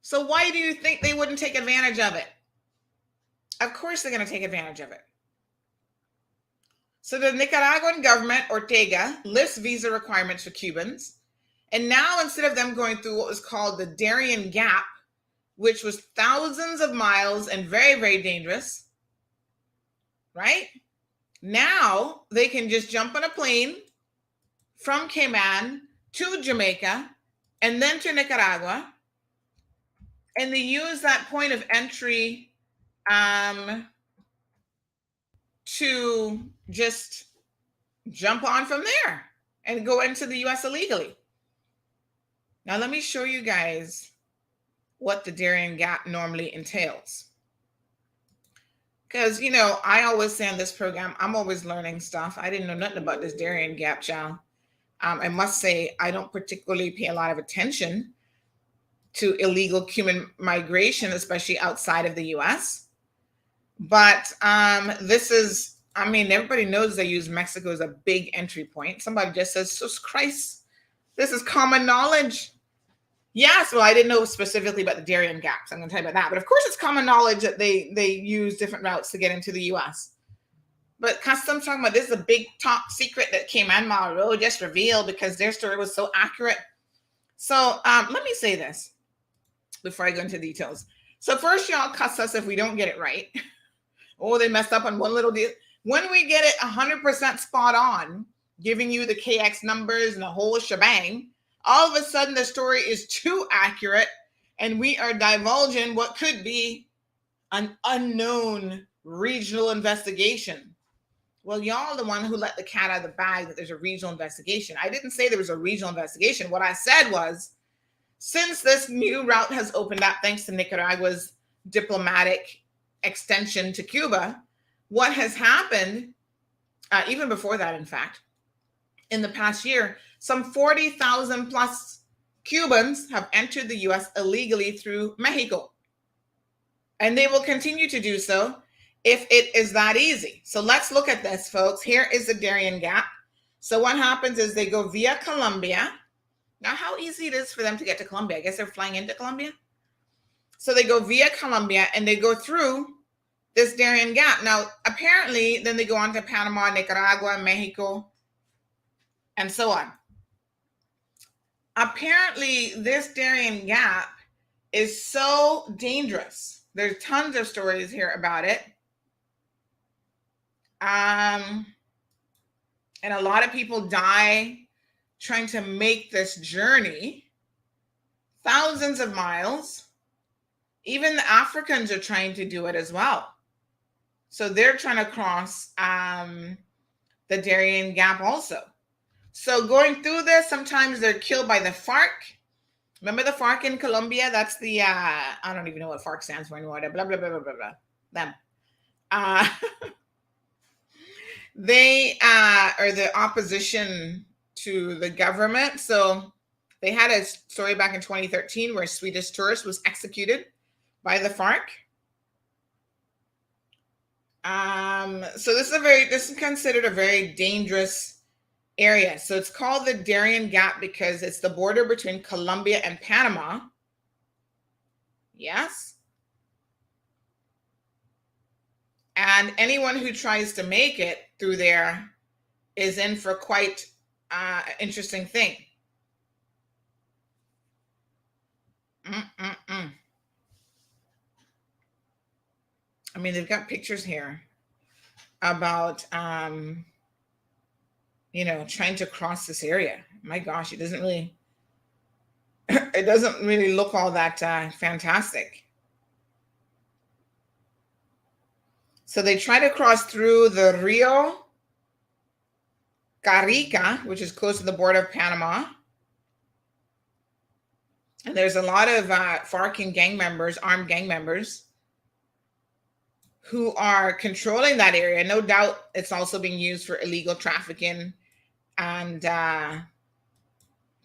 So why do you think they wouldn't take advantage of it? Of course they're going to take advantage of it. So the Nicaraguan government, Ortega, lifts visa requirements for Cubans. And now, instead of them going through what was called the Darien Gap, which was thousands of miles and very, very dangerous, right? Now they can just jump on a plane from Cayman to Jamaica and then to Nicaragua. And they use that point of entry to just jump on from there and go into the US illegally. Now, let me show you guys what the Darien Gap normally entails. Because, I always say on this program, I'm always learning stuff. I didn't know nothing about this Darien Gap, child. I must say, I don't particularly pay a lot of attention to illegal Cuban migration, especially outside of the US. But this is, everybody knows they use Mexico as a big entry point. Somebody just says, "So Christ, this is common knowledge." Yes, well, I didn't know specifically about the Darien Gaps. I'm going to tell you about that. But of course, it's common knowledge that they use different routes to get into the U.S. But Customs talking about this is a big top secret that Cayman Monroe just revealed because their story was so accurate. So let me say this before I go into details. So first, y'all cuss us if we don't get it right. Oh, they messed up on one little deal. When we get it 100% spot on, giving you the KX numbers and the whole shebang, all of a sudden the story is too accurate and we are divulging what could be an unknown regional investigation. Well, y'all are the one who let the cat out of the bag that there's a regional investigation. I didn't say there was a regional investigation. What I said was, since this new route has opened up thanks to Nicaragua's diplomatic extension to Cuba, what has happened, even before that, in fact, in the past year, some 40,000 plus Cubans have entered the U.S. illegally through Mexico. And they will continue to do so if it is that easy. So let's look at this, folks. Here is the Darien Gap. So what happens is they go via Colombia. Now, how easy it is for them to get to Colombia? I guess they're flying into Colombia. So they go via Colombia and they go through this Darien Gap. Now, apparently, then they go on to Panama, Nicaragua, Mexico, and so on. Apparently, this Darien Gap is so dangerous. There's tons of stories here about it. And a lot of people die trying to make this journey, thousands of miles. Even the Africans are trying to do it as well. So they're trying to cross the Darien Gap also. So going through this, sometimes they're killed by the FARC. Remember the FARC in Colombia? That's the, I don't even know what FARC stands for anymore. Blah, blah, blah, blah, blah, blah. Them. They are the opposition to the government. So they had a story back in 2013 where a Swedish tourist was executed by the FARC. So this is considered a very dangerous area. So it's called the Darien Gap because it's the border between Colombia and Panama. Yes. And anyone who tries to make it through there is in for quite an interesting thing. I mean, they've got pictures here about, trying to cross this area. My gosh, it doesn't really look all that fantastic. So they try to cross through the Rio Carica, which is close to the border of Panama. And there's a lot of FARC and armed gang members, who are controlling that area. No doubt it's also being used for illegal trafficking and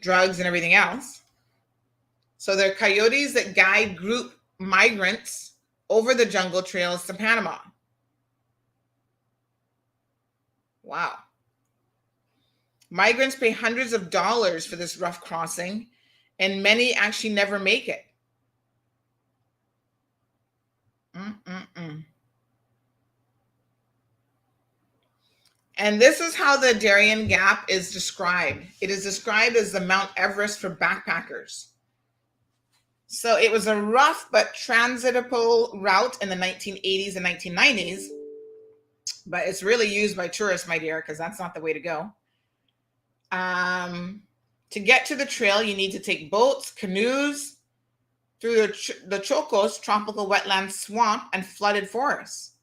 drugs and everything else. So they're coyotes that guide group migrants over the jungle trails to Panama. Wow. Migrants pay hundreds of dollars for this rough crossing, and many actually never make it. And this is how the Darien Gap is described. It is described as the Mount Everest for backpackers. So it was a rough but transitable route in the 1980s and 1990s, but it's really used by tourists, my dear, because that's not the way to go. To get to the trail, you need to take boats, canoes through the Chocos tropical wetland swamp and flooded forests.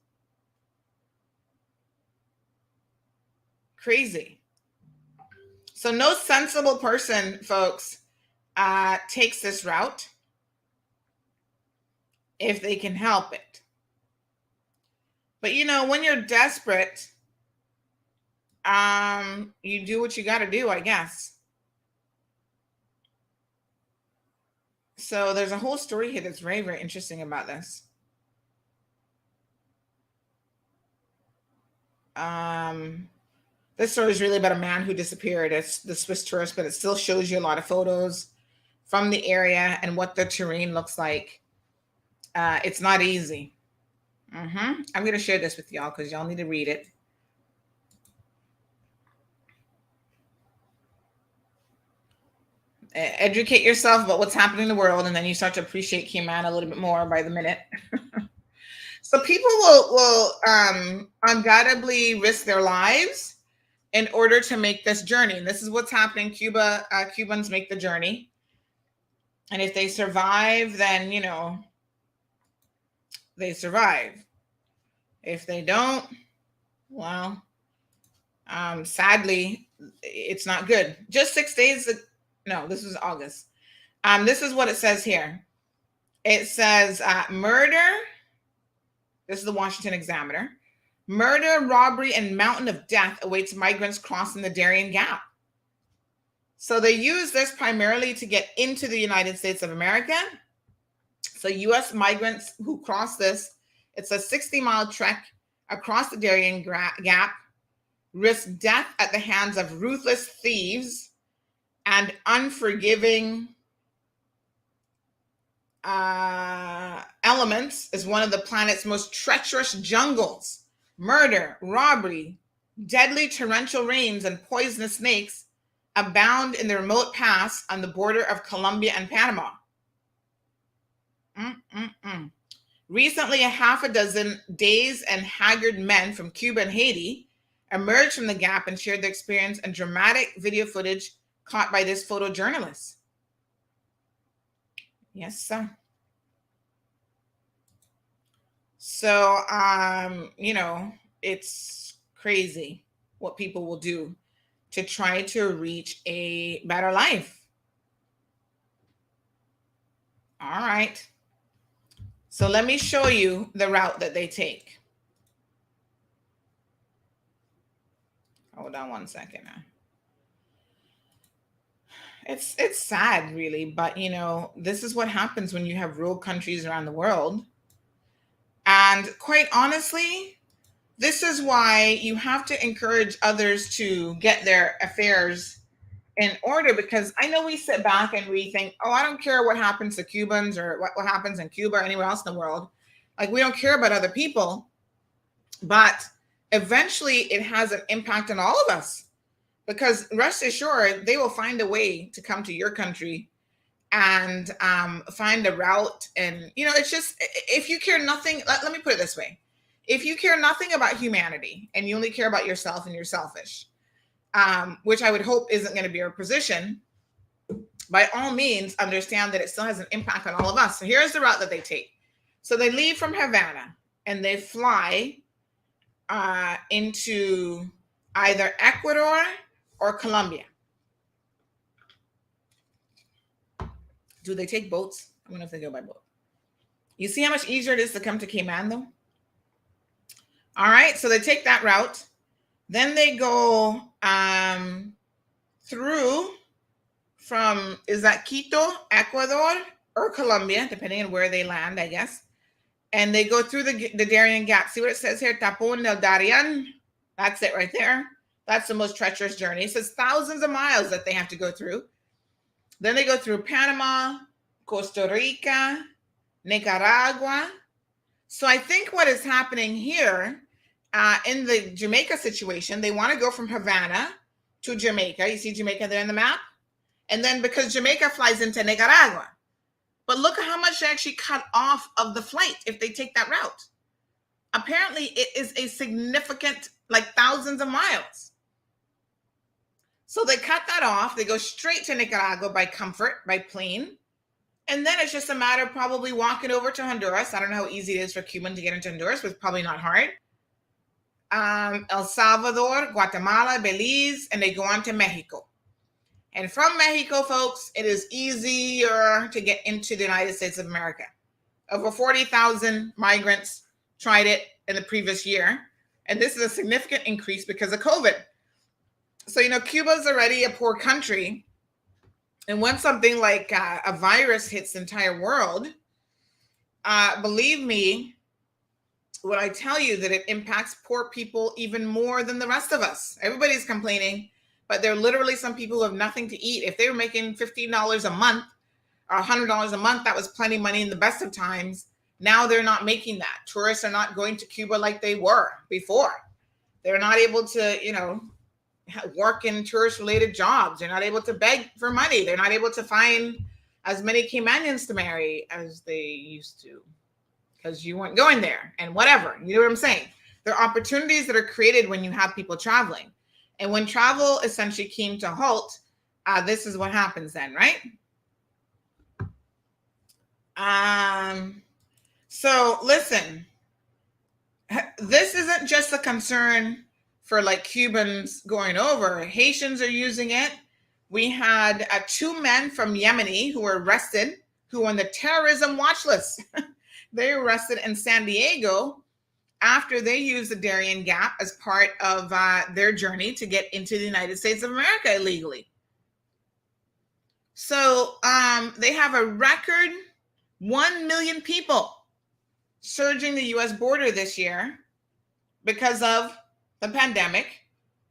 Crazy. So no sensible person, folks, takes this route if they can help it. But when you're desperate, you do what you got to do, I guess. So there's a whole story here that's very, very interesting about this. This story is really about a man who disappeared. It's the Swiss tourist, but it still shows you a lot of photos from the area and what the terrain looks like. It's not easy. I'm going to share this with y'all because y'all need to read it. Educate yourself about what's happening in the world, and then you start to appreciate Cayman a little bit more by the minute. So people will undoubtedly risk their lives in order to make this journey. And this is what's happening. Cubans make the journey. And if they survive, then, they survive. If they don't, well, sadly, it's not good. Just 6 days. No, this was August. This is what it says here. It says murder. This is the Washington Examiner. Murder, robbery, and mountain of death awaits migrants crossing the Darien Gap. So they use this primarily to get into the United States of America. So U.S. migrants who cross this, it's a 60-mile trek across the Darien Gap, risk death at the hands of ruthless thieves and unforgiving elements is one of the planet's most treacherous jungles. Murder, robbery, deadly torrential rains, and poisonous snakes abound in the remote pass on the border of Colombia and Panama. Recently, a half a dozen dazed and haggard men from Cuba and Haiti emerged from the gap and shared their experience in dramatic video footage caught by this photojournalist. Yes, sir. So, it's crazy what people will do to try to reach a better life. All right. So let me show you the route that they take. Hold on one second now. It's sad, really, but this is what happens when you have rogue countries around the world. And quite honestly, this is why you have to encourage others to get their affairs in order, because I know we sit back and we think, oh, I don't care what happens to Cubans or what happens in Cuba or anywhere else in the world. Like, we don't care about other people, but eventually it has an impact on all of us, because rest assured, they will find a way to come to your country and find a route. And, it's just, if you care nothing, let me put it this way. If you care nothing about humanity and you only care about yourself and you're selfish, which I would hope isn't going to be our position, by all means, understand that it still has an impact on all of us. So here's the route that they take. So they leave from Havana and they fly into either Ecuador or Colombia. Do they take boats? I wonder if they go by boat. You see how much easier it is to come to Cayman, though? All right, so they take that route. Then they go through from, is that Quito, Ecuador, or Colombia, depending on where they land, I guess. And they go through the Darien Gap. See what it says here? Tapón del Darien. That's it right there. That's the most treacherous journey. It says thousands of miles that they have to go through. Then they go through Panama, Costa Rica, Nicaragua. So I think what is happening here in the Jamaica situation, they want to go from Havana to Jamaica. You see Jamaica there in the map? And then because Jamaica flies into Nicaragua. But look at how much they actually cut off of the flight if they take that route. Apparently, it is a significant, like thousands of miles. So they cut that off. They go straight to Nicaragua by comfort, by plane. And then it's just a matter of probably walking over to Honduras. I don't know how easy it is for Cuban to get into Honduras, but it's probably not hard. El Salvador, Guatemala, Belize, and they go on to Mexico. And from Mexico, folks, it is easier to get into the United States of America. Over 40,000 migrants tried it in the previous year. And this is a significant increase because of COVID. So, Cuba is already a poor country. And when something like a virus hits the entire world, believe me when I tell you that it impacts poor people even more than the rest of us. Everybody's complaining, but there are literally some people who have nothing to eat. If they were making $15 a month or $100 a month, that was plenty of money in the best of times. Now they're not making that. Tourists are not going to Cuba like they were before. They're not able to, work in tourist-related jobs. They're not able to beg for money. They're not able to find as many Caymanians to marry as they used to because you weren't going there and whatever. You know what I'm saying? There are opportunities that are created when you have people traveling. And when travel essentially came to halt, this is what happens then, right? So listen, this isn't just a concern for like Cubans going over. Haitians are using it. We had 2 men from Yemeni who were arrested, who were on the terrorism watch list. They were arrested in San Diego after they used the Darien Gap as part of their journey to get into the United States of America illegally. So they have a record 1 million people surging the U.S. border this year because of the pandemic,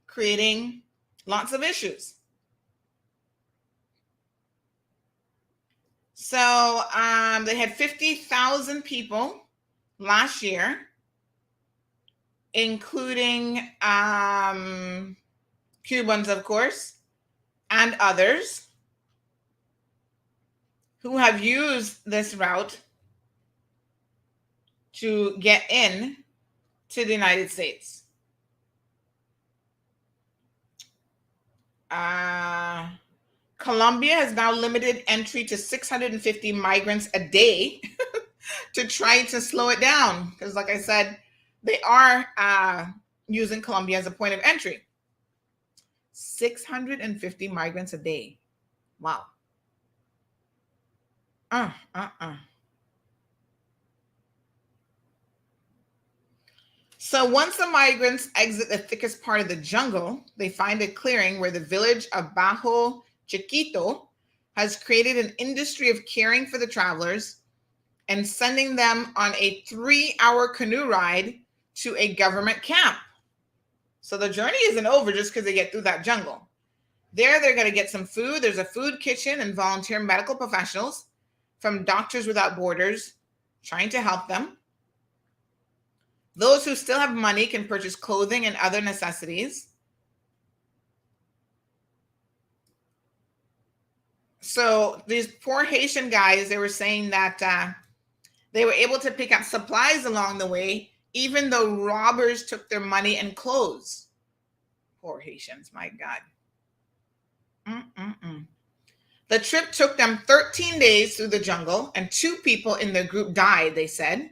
creating lots of issues. So they had 50,000 people last year, including Cubans, of course, and others who have used this route to get in to the United States. Colombia has now limited entry to 650 migrants a day to try to slow it down. Because like I said, they are using Colombia as a point of entry. 650 migrants a day. Wow. So once the migrants exit the thickest part of the jungle, they find a clearing where the village of Bajo Chiquito has created an industry of caring for the travelers and sending them on a 3-hour canoe ride to a government camp. So the journey isn't over just because they get through that jungle. There, they're going to get some food. There's a food kitchen and volunteer medical professionals from Doctors Without Borders trying to help them. Those who still have money can purchase clothing and other necessities. So these poor Haitian guys, they were saying that they were able to pick up supplies along the way, even though robbers took their money and clothes. Poor Haitians, my God. The trip took them 13 days through the jungle, and 2 people in their group died, they said.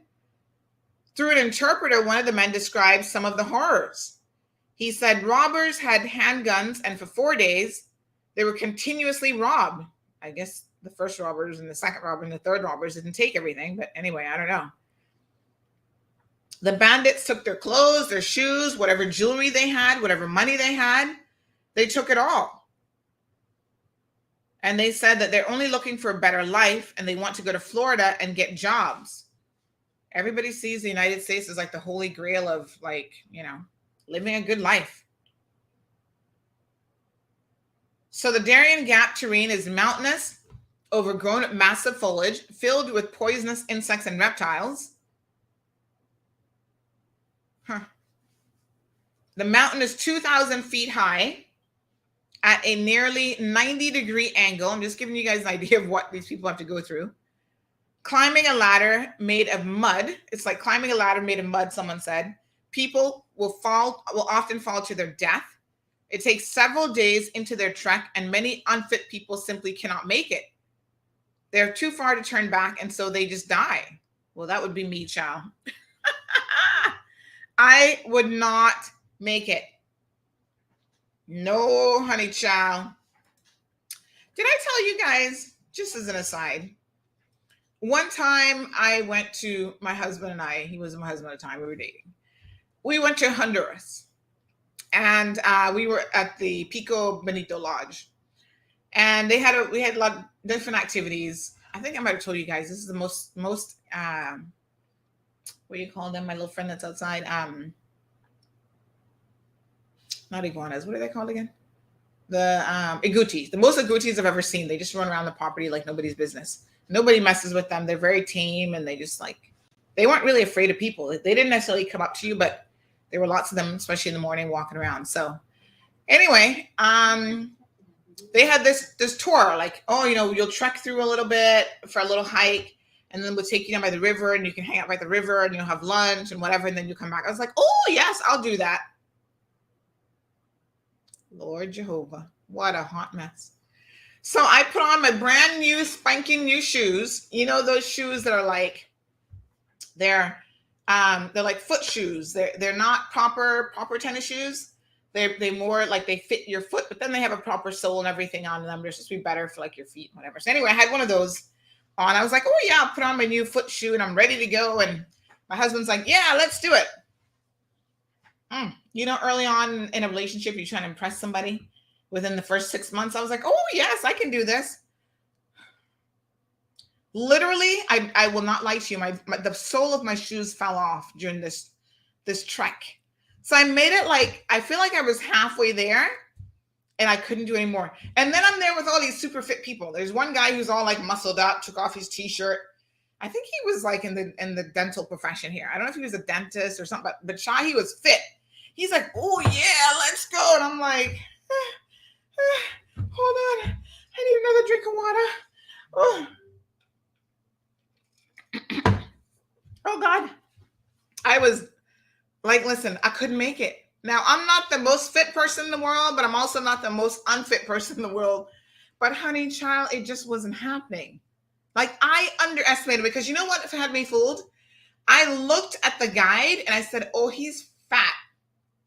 Through an interpreter, one of the men described some of the horrors. He said robbers had handguns, and for 4 days, they were continuously robbed. I guess the first robbers and the second robber and the third robbers didn't take everything, but anyway, I don't know. The bandits took their clothes, their shoes, whatever jewelry they had, whatever money they had, they took it all. And they said that they're only looking for a better life and they want to go to Florida and get jobs. Everybody sees the United States as like the holy grail of living a good life. So the Darien Gap terrain is mountainous, overgrown massive foliage filled with poisonous insects and reptiles. The mountain is 2,000 feet high at a nearly 90-degree angle. I'm just giving you guys an idea of what these people have to go through. Climbing a ladder made of mud. It's like climbing a ladder made of mud, someone said. People will often fall to their death. It takes several days into their trek, and many unfit people simply cannot make it. They're too far to turn back, and so they just die. Well, that would be me, child. I would not make it. No, honey, child. Did I tell you guys, just as an aside, one time I went to my husband and I, he was my husband at the time, we were dating. We went to Honduras, and we were at the Pico Benito Lodge, and we had a lot of different activities. I think I might have told you guys, this is the most what do you call them? My little friend that's outside. Not iguanas. What are they called again? The agoutis. The most agoutis I've ever seen. They just run around the property like nobody's business. Nobody messes with them. They're very tame, and they weren't really afraid of people. They didn't necessarily come up to you, but there were lots of them, especially in the morning, walking around. So anyway, they had this tour, like, you'll trek through a little bit for a little hike, and then we'll take you down by the river, and you can hang out by the river, and you'll have lunch and whatever, and then you come back. I was like, oh, yes, I'll do that. Lord Jehovah, what a hot mess. So I put on my brand new, spanking new shoes. You know, those shoes that are like, they're like foot shoes. They're not proper tennis shoes. They more like they fit your foot, but then they have a proper sole and everything on them. They're supposed to be better for like your feet, whatever. So anyway, I had one of those on. I was like, oh yeah, I'll put on my new foot shoe and I'm ready to go. And my husband's like, yeah, let's do it. Early on in a relationship, you're trying to impress somebody. Within the first 6 months, I was like, oh yes, I can do this. Literally, I will not lie to you. The sole of my shoes fell off during this trek. So I made it like, I feel like I was halfway there. and I couldn't do anymore. And then I'm there with all these super fit people. There's one guy who's all like muscled up, took off his t-shirt. I think he was like in the dental profession here. I don't know if he was a dentist or something, but he was fit. He's like, oh yeah, let's go. And I'm like, hold on. I need another drink of water. Oh God. I was like, listen, I couldn't make it. Now, I'm not the most fit person in the world, but I'm also not the most unfit person in the world. But honey, child, it just wasn't happening. Like, I underestimated, because you know what had me fooled? I looked at the guide and I said, oh, he's fat.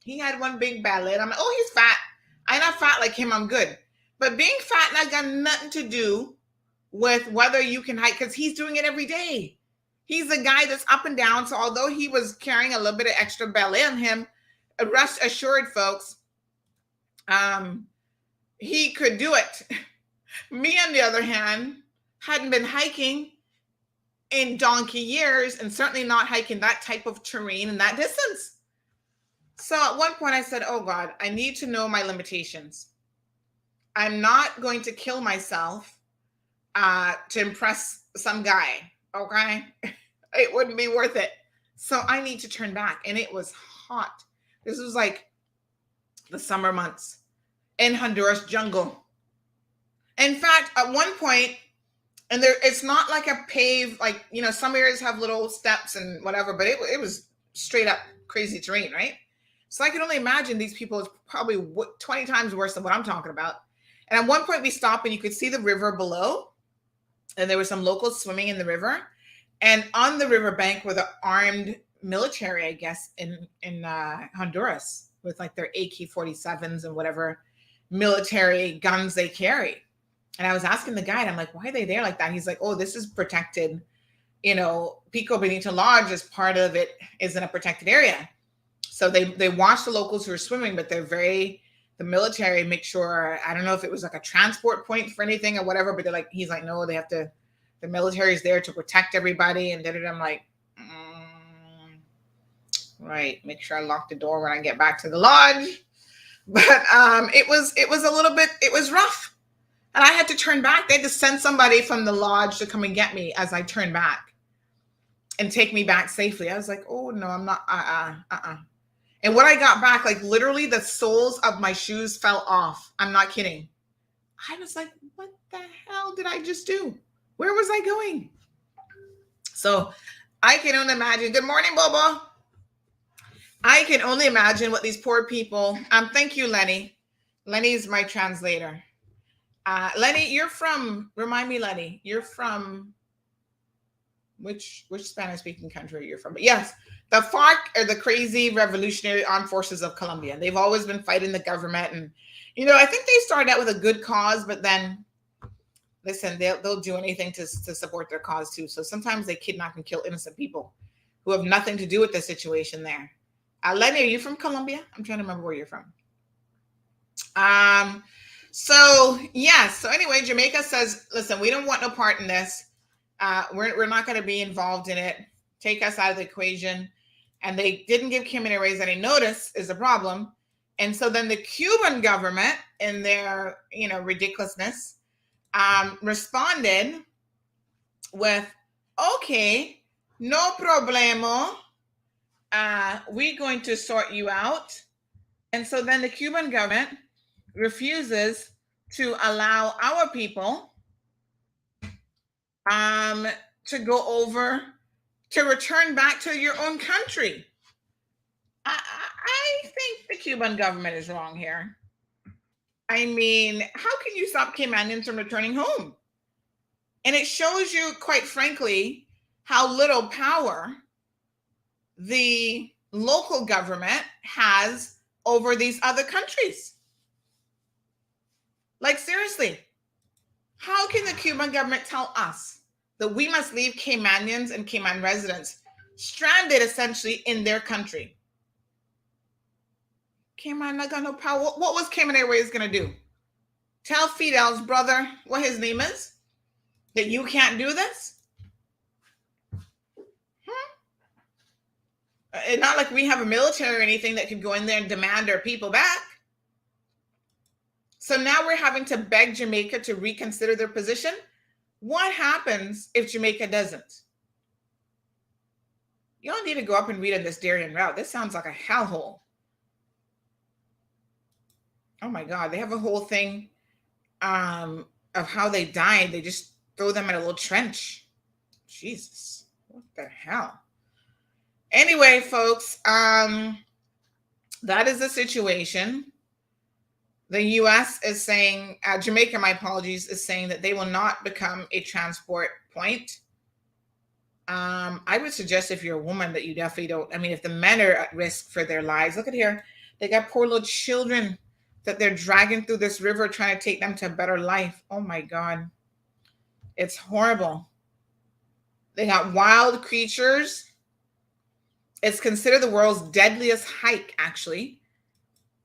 He had one big belly. And I'm like, oh, he's fat. I'm not fat like him. I'm good. But being fat not got nothing to do with whether you can hike, because he's doing it every day. He's a guy that's up and down. So although he was carrying a little bit of extra belly on him, rest assured, folks, he could do it. Me, on the other hand, hadn't been hiking in donkey years, and certainly not hiking that type of terrain in that distance. So at one point I said, oh God, I need to know my limitations. I'm not going to kill myself to impress some guy, okay? It wouldn't be worth it. So I need to turn back. And it was hot. This was like the summer months in Honduras jungle. In fact, at one point, and it's not like a paved, like, you know, some areas have little steps and whatever, but it was straight up crazy terrain, right? So I can only imagine these people is probably 20 times worse than what I'm talking about. And at one point we stopped and you could see the river below, and there were some locals swimming in the river. And on the riverbank were the armed military, I guess, in Honduras, with like their AK-47s and whatever military guns they carry. And I was asking the guide, I'm like, why are they there like that? He's like, oh, this is protected. You know, Pico Bonito Lodge, as part of it, is in a protected area. So they watch the locals who are swimming, but the military make sure, I don't know if it was like a transport point for anything or whatever, but he's like, no, they have to, the military is there to protect everybody. And then I'm like, right, make sure I lock the door when I get back to the lodge. But it was a little bit, it was rough. And I had to turn back. They had to send somebody from the lodge to come and get me as I turned back and take me back safely. I was like, oh no, I'm not, And when I got back, like literally the soles of my shoes fell off. I'm not kidding. I was like, what the hell did I just do? Where was I going? So I can only imagine. Good morning, Bobo. I can only imagine what these poor people, thank you, Lenny. Lenny's my translator. Lenny, you're from, remind me, Lenny, you're from which Spanish speaking country you're from? But yes, the FARC are the crazy revolutionary armed forces of Colombia. They've always been fighting the government. And, you know, I think they started out with a good cause, but then listen, they'll do anything to support their cause too. So sometimes they kidnap and kill innocent people who have nothing to do with the situation there. Lenny, are you from Colombia? I'm trying to remember where you're from. So yeah. So anyway, Jamaica says, listen, we don't want no part in this. We're not going to be involved in it. Take us out of the equation. And they didn't give Cayman Airways any notice is the problem. And so then the Cuban government, in their, you know, ridiculousness, responded with, okay, no problemo. We're going to sort you out. And so then the Cuban government refuses to allow our people to go over, to return back to your own country. I think the Cuban government is wrong here. I mean, how can you stop Caymanians from returning home? And it shows you, quite frankly, how little power the local government has over these other countries. Like, seriously, how can the Cuban government tell us that we must leave Caymanians and Cayman residents stranded essentially in their country? Cayman not got no power. What was Cayman Airways going to do? Tell Fidel's brother what his name is? That you can't do this? It's not like we have a military or anything that could go in there and demand our people back. So now we're having to beg Jamaica to reconsider their position. What happens if Jamaica doesn't? You don't need to go up and read on this Darien route. This sounds like a hellhole. Oh my God, they have a whole thing of how they died. They just throw them in a little trench. Jesus, what the hell? Anyway, folks, that is the situation. The U.S. is saying, Jamaica, my apologies, is saying that they will not become a transport point. I would suggest if you're a woman that you definitely don't. I mean, if the men are at risk for their lives, look at here. They got poor little children that they're dragging through this river trying to take them to a better life. Oh my God. It's horrible. They got wild creatures. It's considered the world's deadliest hike, actually.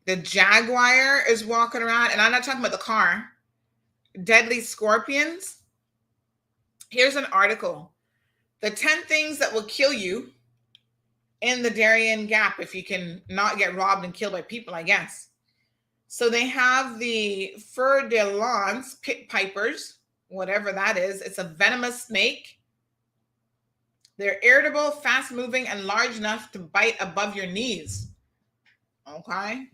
The jaguar is walking around, and I'm not talking about the car. Deadly scorpions. Here's an article. The 10 things that will kill you in the Darien Gap if you can not get robbed and killed by people, I guess. So they have the fer de lance pit pipers, whatever that is. It's a venomous snake. They're irritable, fast-moving, and large enough to bite above your knees. Okay.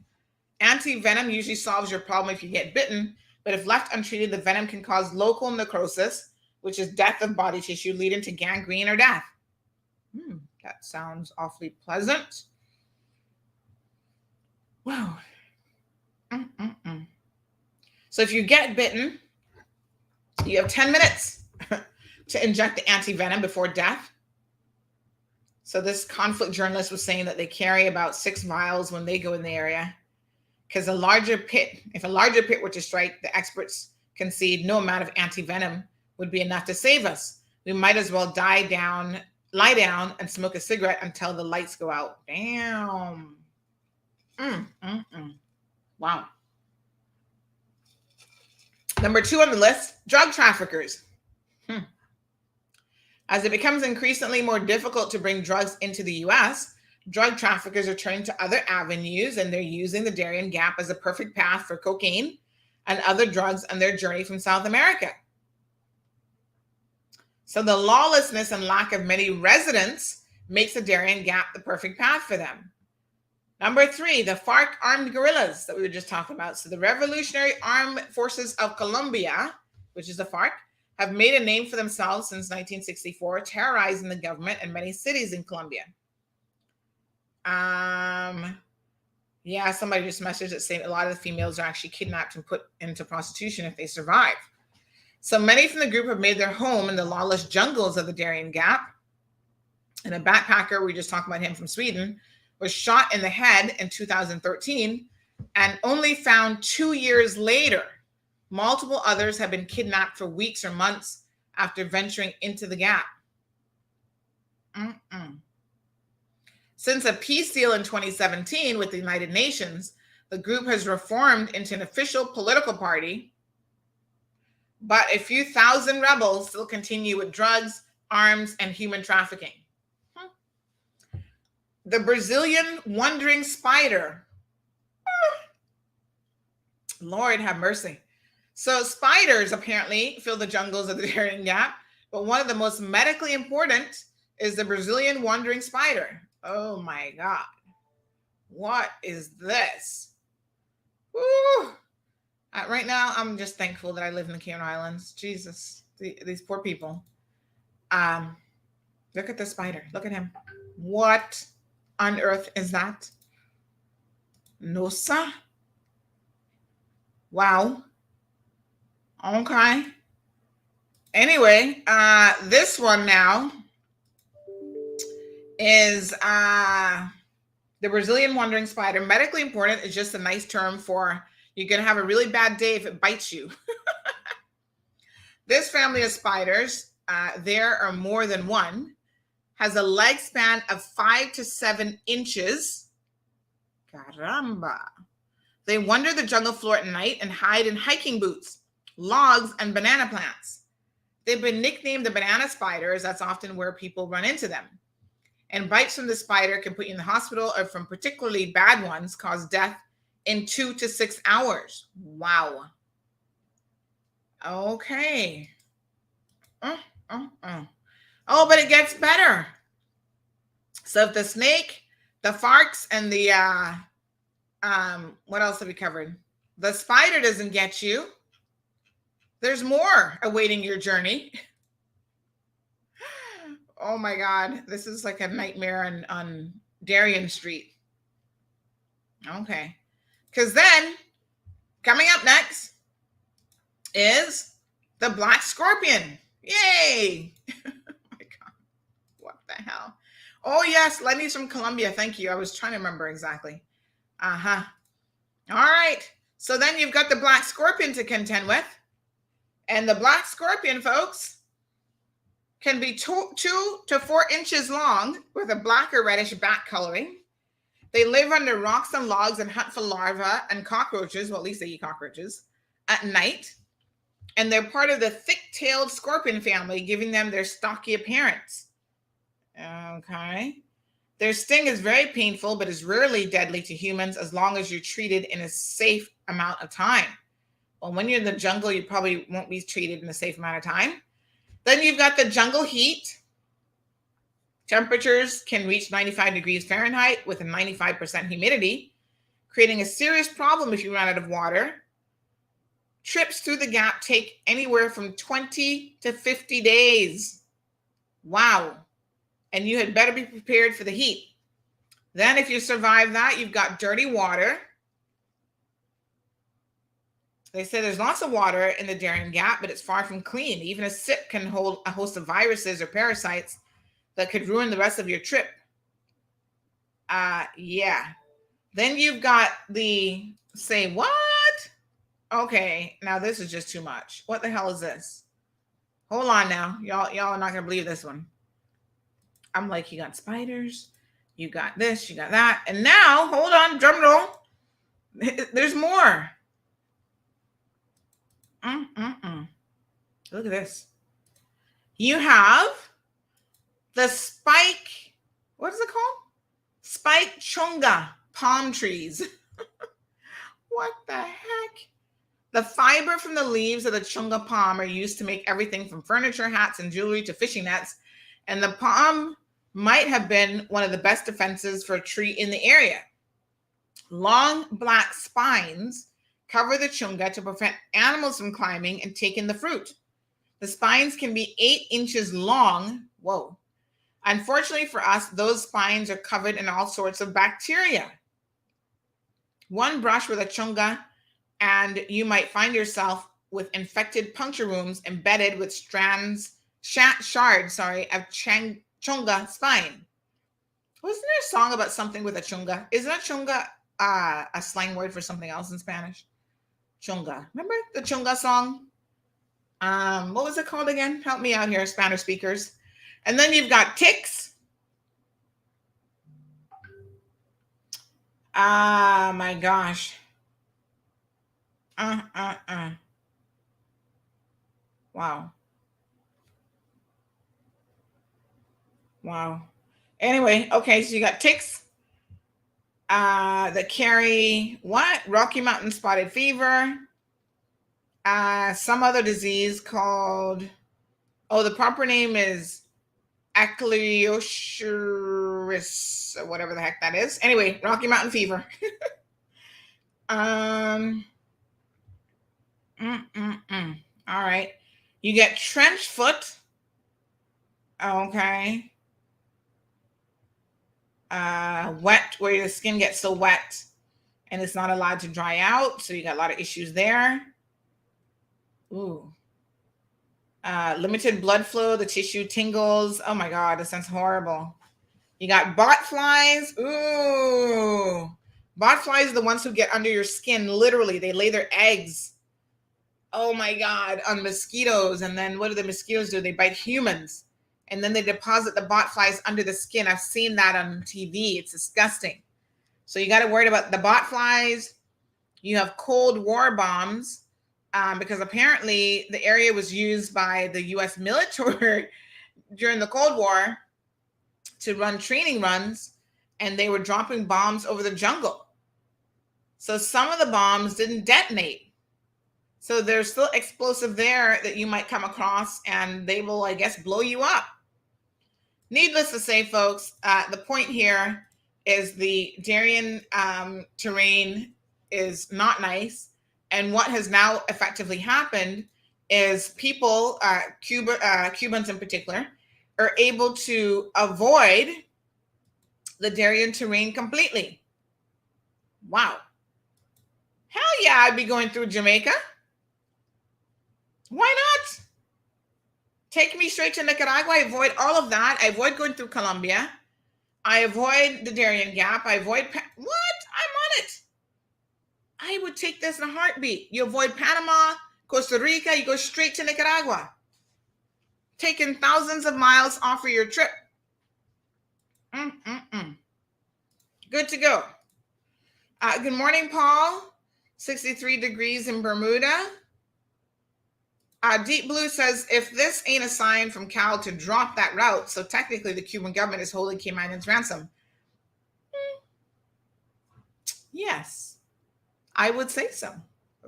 Anti-venom usually solves your problem if you get bitten, but if left untreated, the venom can cause local necrosis, which is death of body tissue, leading to gangrene or death. That sounds awfully pleasant. Wow. So if you get bitten, you have 10 minutes to inject the anti-venom before death. So this conflict journalist was saying that they carry about 6 vials when they go in the area. Because if a larger pit were to strike, the experts concede no amount of anti-venom would be enough to save us. We might as well lie down and smoke a cigarette until the lights go out. Damn. Wow. Number 2 on the list, drug traffickers. As it becomes increasingly more difficult to bring drugs into the U.S., drug traffickers are turning to other avenues, and they're using the Darien Gap as a perfect path for cocaine and other drugs on their journey from South America. So the lawlessness and lack of many residents makes the Darien Gap the perfect path for them. Number 3, the FARC armed guerrillas that we were just talking about. So the Revolutionary Armed Forces of Colombia, which is the FARC, have made a name for themselves since 1964, terrorizing the government in many cities in Colombia. Yeah, somebody just messaged that saying a lot of the females are actually kidnapped and put into prostitution if they survive. So many from the group have made their home in the lawless jungles of the Darien Gap. And a backpacker, we just talked about him from Sweden, was shot in the head in 2013 and only found 2 years later. Multiple others have been kidnapped for weeks or months after venturing into the gap. Since a peace deal in 2017 with the United Nations, the group has reformed into an official political party, but a few thousand rebels still continue with drugs, arms, and human trafficking. The Brazilian wandering spider. Lord have mercy. So spiders apparently fill the jungles of the Darien Gap, but one of the most medically important is the Brazilian wandering spider. Oh my God. What is this? Woo. Right now, I'm just thankful that I live in the Cayman Islands. Jesus, these poor people. Look at the spider. Look at him. What on earth is that? Nosa? Wow. Okay. Anyway, this one now is the Brazilian wandering spider. Medically important is just a nice term for you're going to have a really bad day if it bites you. This family of spiders, there are more than one, has a leg span of 5 to 7 inches. Caramba. They wander the jungle floor at night and hide in hiking boots, logs, and banana plants. They've been nicknamed the banana spider, as that's often where people run into them. And bites from the spider can put you in the hospital, or from particularly bad ones cause death in 2 to 6 hours. Wow. Okay. Oh, but it gets better. So if the snake, the farks, and the what else have we covered? The spider doesn't get you. There's more awaiting your journey. Oh my God, this is like a nightmare on Darien Street. Okay, because then coming up next is the black scorpion. Yay! Oh my God, what the hell? Oh yes, Lenny's from Colombia. Thank you. I was trying to remember exactly. All right. So then you've got the black scorpion to contend with. And the black scorpion, folks, can be 2 to 4 inches long with a black or reddish back coloring. They live under rocks and logs and hunt for larvae and cockroaches. Well, at least they eat cockroaches at night. And they're part of the thick-tailed scorpion family, giving them their stocky appearance. Okay. Their sting is very painful, but is rarely deadly to humans as long as you're treated in a safe amount of time. Well, when you're in the jungle, you probably won't be treated in a safe amount of time. Then you've got the jungle heat. Temperatures can reach 95 degrees Fahrenheit with a 95% humidity, creating a serious problem if you run out of water. Trips through the gap take anywhere from 20 to 50 days. Wow. And you had better be prepared for the heat. Then if you survive that, you've got dirty water. They say there's lots of water in the Darien Gap, but it's far from clean. Even a sip can hold a host of viruses or parasites that could ruin the rest of your trip. Yeah. Then you've got the, say what? Okay, now this is just too much. What the hell is this? Hold on now. Y'all are not going to believe this one. I'm like, you got spiders, you got this, you got that. And now, hold on, drum roll. There's more. Look at this. You have the spike, what is it called? Spike chunga palm trees. What the heck? The fiber from the leaves of the chunga palm are used to make everything from furniture, hats, and jewelry to fishing nets. And the palm might have been one of the best defenses for a tree in the area. Long black spines cover the chunga to prevent animals from climbing and taking the fruit. The spines can be 8 inches long. Whoa. Unfortunately for us, those spines are covered in all sorts of bacteria. One brush with a chunga and you might find yourself with infected puncture wounds embedded with shards of chunga spine. Wasn't there a song about something with a chunga? Isn't a chunga a slang word for something else in Spanish? Chunga. Remember the chunga song? What was it called again? Help me out here, Spanish speakers. And then you've got ticks. My gosh. Wow. Anyway, okay, so you got ticks that carry what? Rocky Mountain spotted fever. Some other disease called, the proper name is Acleoshurus, or whatever the heck that is. Anyway, Rocky Mountain fever. All right. You get trench foot. Okay. Wet, where your skin gets so wet and it's not allowed to dry out. So you got a lot of issues there. Ooh. Limited blood flow, the tissue tingles. Oh my God, this sounds horrible. You got bot flies. Ooh. Bot flies are the ones who get under your skin. Literally, they lay their eggs. Oh my God, on mosquitoes. And then what do the mosquitoes do? They bite humans. And then they deposit the bot flies under the skin. I've seen that on TV. It's disgusting. So you got to worry about the bot flies. You have Cold War bombs. Because apparently the area was used by the U.S. military during the Cold War to run training runs, and they were dropping bombs over the jungle. So some of the bombs didn't detonate. So there's still explosive there that you might come across, and they will, I guess, blow you up. Needless to say, folks, the point here is the Darien terrain is not nice. And what has now effectively happened is people, Cubans in particular, are able to avoid the Darien terrain completely. Wow. Hell yeah, I'd be going through Jamaica. Why not? Take me straight to Nicaragua. I avoid all of that. I avoid going through Colombia. I avoid the Darien Gap. I avoid... what? I'm on it. I would take this in a heartbeat. You avoid Panama, Costa Rica, you go straight to Nicaragua. Taking thousands of miles off of your trip. Good to go. Good morning, Paul. 63 degrees in Bermuda. Deep Blue says, if this ain't a sign from Cal to drop that route, so technically the Cuban government is holding Caymanians ransom. Yes, I would say so.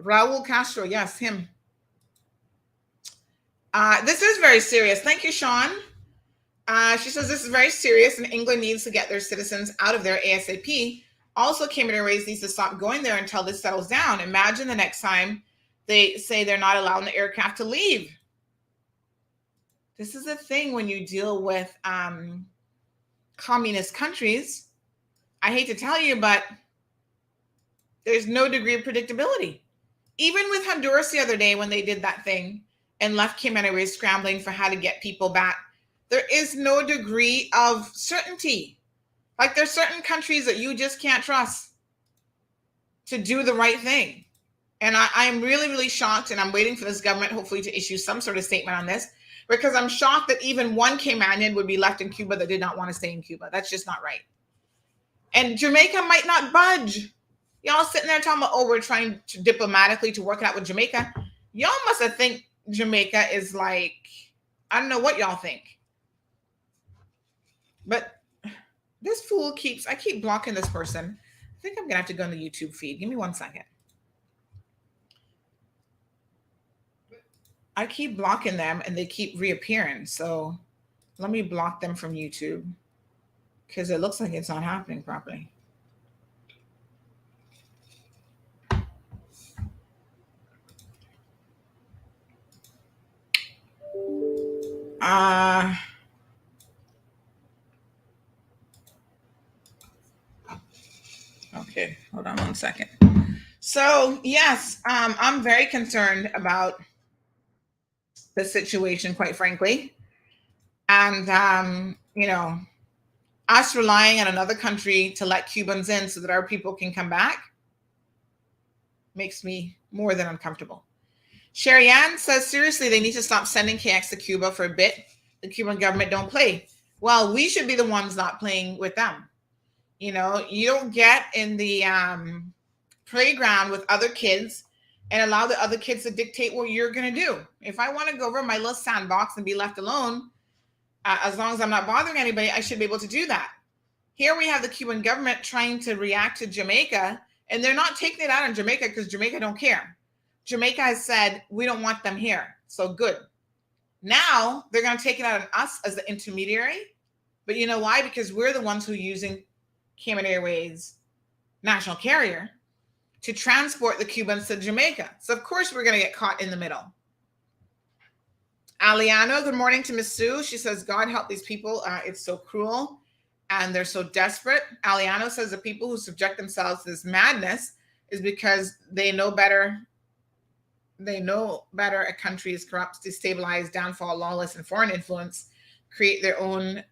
Raul Castro, yes, him. This is very serious. Thank you, Sean. She says this is very serious and England needs to get their citizens out of there ASAP. Also, Cayman Airways needs to stop going there until this settles down. Imagine the next time they say they're not allowing the aircraft to leave. This is a thing when you deal with communist countries. I hate to tell you, but there's no degree of predictability. Even with Honduras the other day when they did that thing and left Cayman Airways scrambling for how to get people back, there is no degree of certainty. Like there's certain countries that you just can't trust to do the right thing. And I'm really, really shocked, and I'm waiting for this government hopefully to issue some sort of statement on this, because I'm shocked that even one Caymanian would be left in Cuba that did not want to stay in Cuba. That's just not right. And Jamaica might not budge. Y'all sitting there talking about, oh, we're trying to diplomatically to work it out with Jamaica. Y'all must have think Jamaica is like, I don't know what y'all think. But this fool I keep blocking this person. I think I'm going to have to go on the YouTube feed. Give me 1 second. I keep blocking them and they keep reappearing. So let me block them from YouTube because it looks like it's not happening properly. Okay, hold on 1 second. So yes, I'm very concerned about the situation, quite frankly. And, us relying on another country to let Cubans in so that our people can come back makes me more than uncomfortable. Sherry Ann says, seriously, they need to stop sending KX to Cuba for a bit. The Cuban government don't play. Well, we should be the ones not playing with them. You don't get in the playground with other kids and allow the other kids to dictate what you're going to do. If I want to go over my little sandbox and be left alone, as long as I'm not bothering anybody, I should be able to do that. Here we have the Cuban government trying to react to Jamaica, and they're not taking it out on Jamaica because Jamaica don't care. Jamaica has said, we don't want them here. So good. Now they're going to take it out on us as the intermediary. But you know why? Because we're the ones who are using Cayman Airways national carrier to transport the Cubans to Jamaica. So of course we're going to get caught in the middle. Aliano, good morning to Miss Sue. She says, God help these people. It's so cruel and they're so desperate. Aliano says the people who subject themselves to this madness is because they know better. They know better a country is corrupt, destabilized, downfall, lawless, and foreign influence, create their own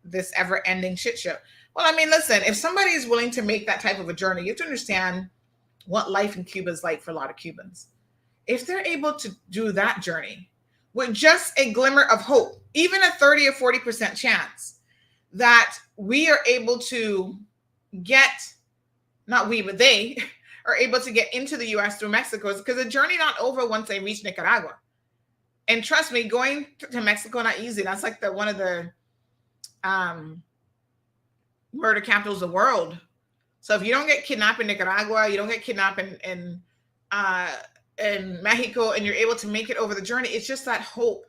this ever-ending shit show. Well, I mean, listen, if somebody is willing to make that type of a journey, you have to understand what life in Cuba is like for a lot of Cubans. If they're able to do that journey with just a glimmer of hope, even a 30 or 40% chance that we are able to get, not we, but they are able to get into the U.S. through Mexico, because the journey not over once they reach Nicaragua. And trust me, going to Mexico not easy. That's like one of the murder capitals of the world. So if you don't get kidnapped in Nicaragua, you don't get kidnapped in Mexico, and you're able to make it over the journey, it's just that hope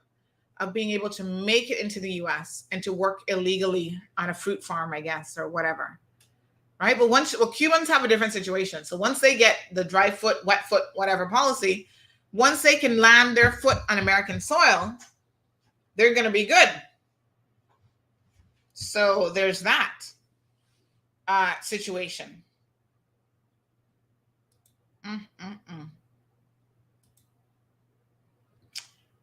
of being able to make it into the US and to work illegally on a fruit farm, I guess, or whatever. Right? But Cubans have a different situation. So once they get the dry foot, wet foot, whatever policy, once they can land their foot on American soil, they're going to be good. So there's that situation.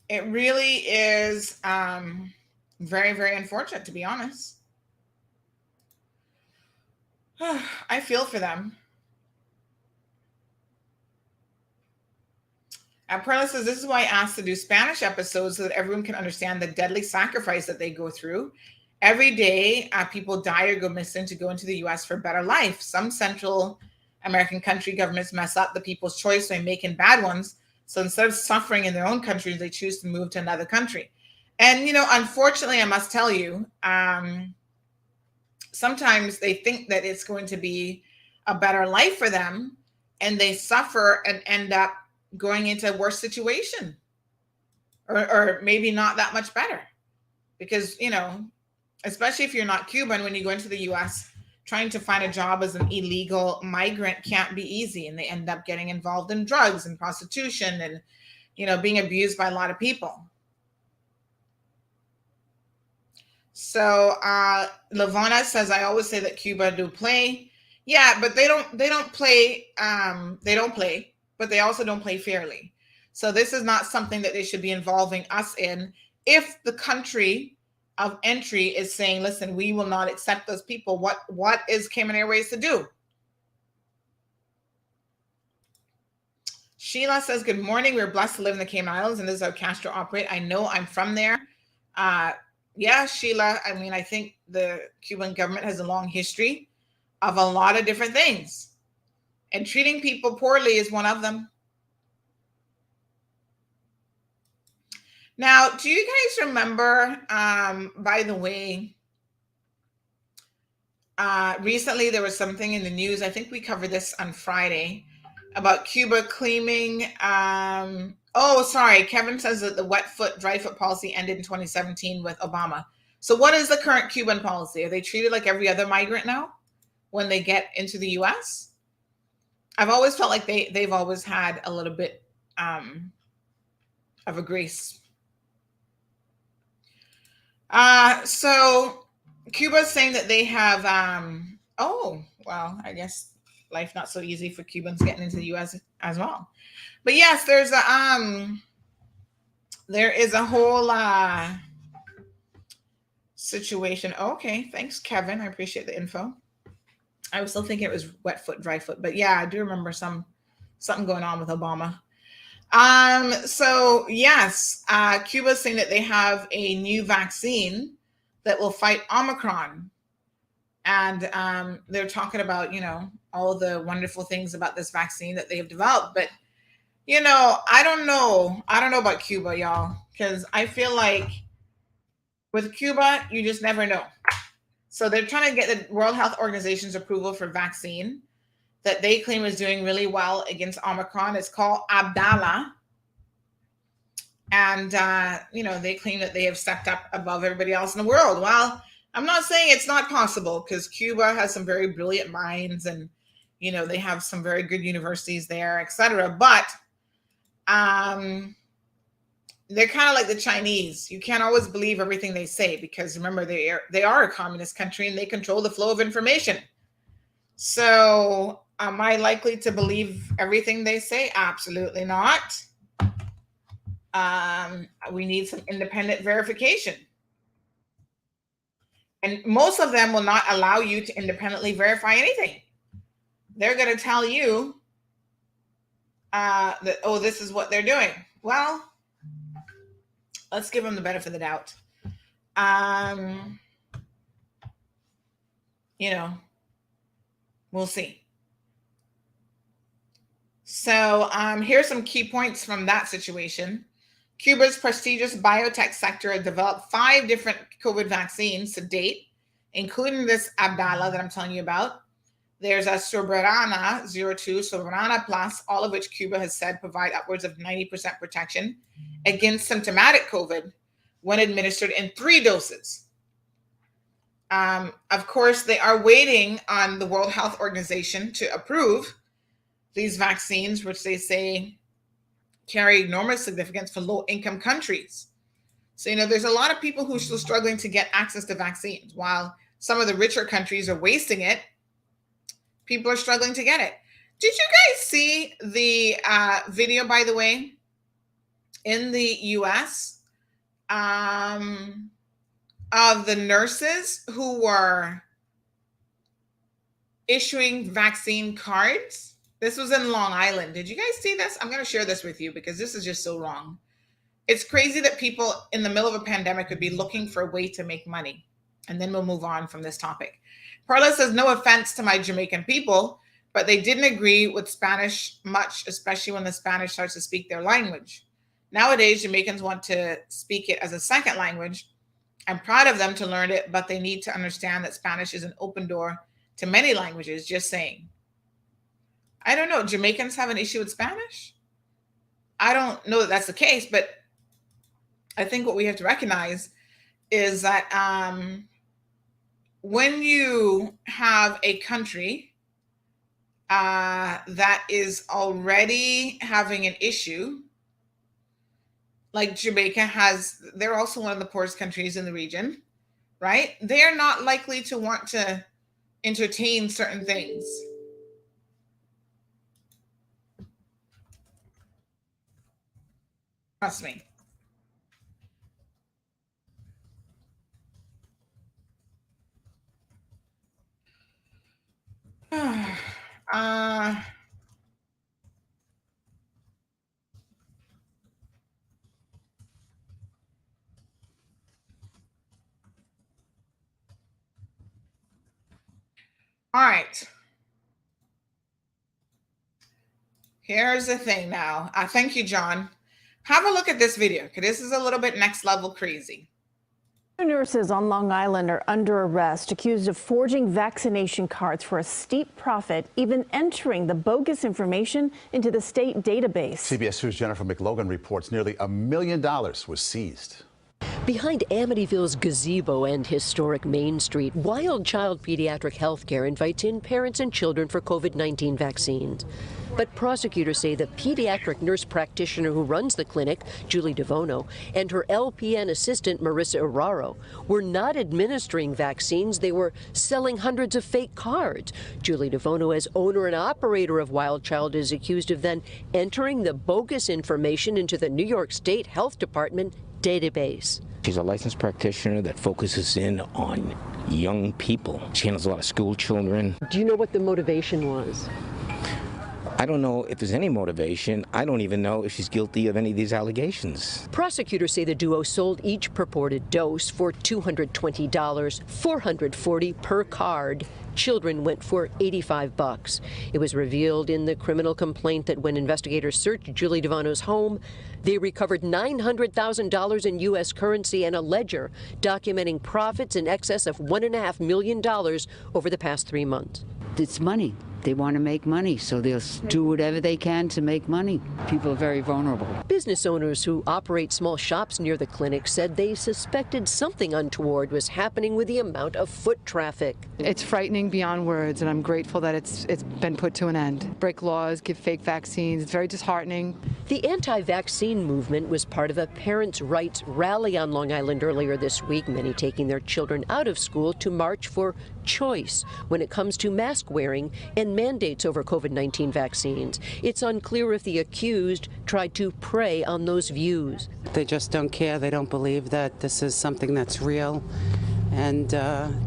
It really is very, very unfortunate, to be honest. I feel for them. Perla says, this is why I asked to do Spanish episodes so that everyone can understand the deadly sacrifice that they go through. Every day, people die or go missing to go into the U.S. for a better life. Some Central American country governments mess up the people's choice by making bad ones. So instead of suffering in their own countries, they choose to move to another country. And, unfortunately, I must tell you, sometimes they think that it's going to be a better life for them, and they suffer and end up going into a worse situation, or maybe not that much better, because, especially if you're not Cuban, when you go into the US, trying to find a job as an illegal migrant can't be easy, and they end up getting involved in drugs and prostitution and, being abused by a lot of people. So Lavana says, I always say that Cuba do play. Yeah, but they don't play, but they also don't play fairly. So this is not something that they should be involving us in. If the country of entry is saying, listen, we will not accept those people, what is Cayman Airways to do? Sheila says, good morning. We're blessed to live in the Cayman Islands, and this is how Castro operate. I know, I'm from there. Yeah, Sheila, I mean, I think the Cuban government has a long history of a lot of different things, and treating people poorly is one of them. Now, do you guys remember, by the way, recently there was something in the news, I think we covered this on Friday, about Cuba claiming, Kevin says that the wet foot, dry foot policy ended in 2017 with Obama. So what is the current Cuban policy? Are they treated like every other migrant now when they get into the US? I've always felt like they've always had a little bit of a grace. So Cuba's saying that they have, I guess life not so easy for Cubans getting into the US as well. But yes, there is a whole situation. Okay, thanks, Kevin. I appreciate the info. I was still thinking it was wet foot, dry foot, but yeah, I do remember something going on with Obama. So yes, Cuba's saying that they have a new vaccine that will fight Omicron. And they're talking about, all the wonderful things about this vaccine that they have developed. But, I don't know about Cuba, y'all, because I feel like with Cuba, you just never know. So they're trying to get the World Health Organization's approval for vaccine that they claim is doing really well against Omicron. It's called Abdala. And, they claim that they have stepped up above everybody else in the world. Well, I'm not saying it's not possible, because Cuba has some very brilliant minds, and, they have some very good universities there, etc. But they're kind of like the Chinese. You can't always believe everything they say, because remember, they are a communist country and they control the flow of information. So am I likely to believe everything they say? Absolutely not. We need some independent verification. And most of them will not allow you to independently verify anything. They're going to tell you that, this is what they're doing. Well, let's give them the benefit of the doubt. We'll see. So here's some key points from that situation. Cuba's prestigious biotech sector has developed 5 different COVID vaccines to date, including this Abdala that I'm telling you about. There's a Soberana 02, Soberana Plus, all of which Cuba has said provide upwards of 90% protection against symptomatic COVID when administered in 3 doses. Of course, they are waiting on the World Health Organization to approve these vaccines, which they say carry enormous significance for low-income countries. So, there's a lot of people who are still struggling to get access to vaccines. While some of the richer countries are wasting it, people are struggling to get it. Did you guys see the video, by the way, in the US of the nurses who were issuing vaccine cards? This was in Long Island. Did you guys see this? I'm going to share this with you because this is just so wrong. It's crazy that people in the middle of a pandemic could be looking for a way to make money. And then we'll move on from this topic. Perla says, no offense to my Jamaican people, but they didn't agree with Spanish much, especially when the Spanish starts to speak their language. Nowadays, Jamaicans want to speak it as a second language. I'm proud of them to learn it, but they need to understand that Spanish is an open door to many languages, just saying. I don't know. Jamaicans have an issue with Spanish? I don't know that that's the case, but I think what we have to recognize is that when you have a country that is already having an issue, like Jamaica has, they're also one of the poorest countries in the region, right? They're not likely to want to entertain certain things. Trust me. All right. Here's the thing now. Thank you, John. Have a look at this video because this is a little bit next level crazy. Nurses on Long Island are under arrest, accused of forging vaccination cards for a steep profit, even entering the bogus information into the state database. CBS 2's Jennifer McLogan reports nearly $1 million was seized. Behind Amityville's gazebo and historic Main Street, Wild Child Pediatric Healthcare invites in parents and children for COVID-19 vaccines. But prosecutors say the pediatric nurse practitioner who runs the clinic, Julie DeVono, and her LPN assistant, Marissa Arraro, were not administering vaccines. They were selling hundreds of fake cards. Julie DeVono, as owner and operator of Wild Child, is accused of then entering the bogus information into the New York State Health Department database. She's a licensed practitioner that focuses in on young people. She handles a lot of school children. Do you know what the motivation was? I don't know if there's any motivation. I don't even know if she's guilty of any of these allegations. Prosecutors say the duo sold each purported dose for $220, $440 per card. Children went for $85. It was revealed in the criminal complaint that when investigators searched Julie DeVono's home, they recovered $900,000 in U.S. currency and a ledger documenting profits in excess of $1.5 million over the past 3 months. It's money. They want to make money, so they'll do whatever they can to make money. People are very vulnerable. Business owners who operate small shops near the clinic said they suspected something untoward was happening with the amount of foot traffic. It's frightening beyond words, and I'm grateful that it's been put to an end. Break laws, give fake vaccines. It's very disheartening. The anti-vaccine movement was part of a parents' rights rally on Long Island earlier this week, many taking their children out of school to march for choice when it comes to mask wearing and mandates over COVID-19 vaccines. It's unclear if the accused tried to prey on those views. They just don't care. They don't believe that this is something that's real. And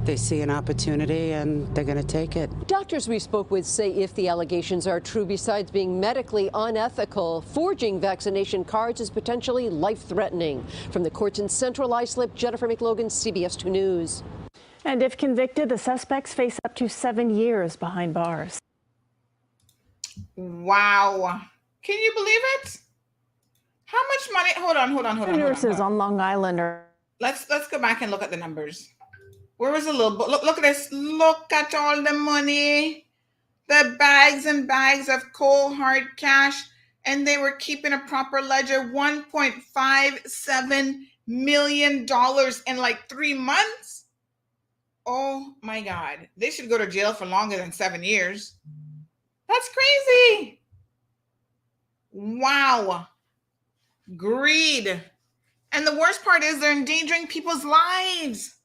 they see an opportunity and they're going to take it. Doctors we spoke with say if the allegations are true, besides being medically unethical, forging vaccination cards is potentially life-threatening. From the courts in Central Islip, Jennifer McLogan, CBS 2 News. And if convicted, the suspects face up to 7 years behind bars. Wow. Can you believe it? How much money? Hold on. Nurses on Long Island are... Let's go back and look at the numbers. Where was the little book? Look at this. Look at all the money. the bags and bags of cold hard cash, and they were keeping a proper ledger. $1.57 million in like 3 months. Oh my God. They should go to jail for longer than 7 years. That's crazy. Wow. Greed. And the worst part is they're endangering people's lives.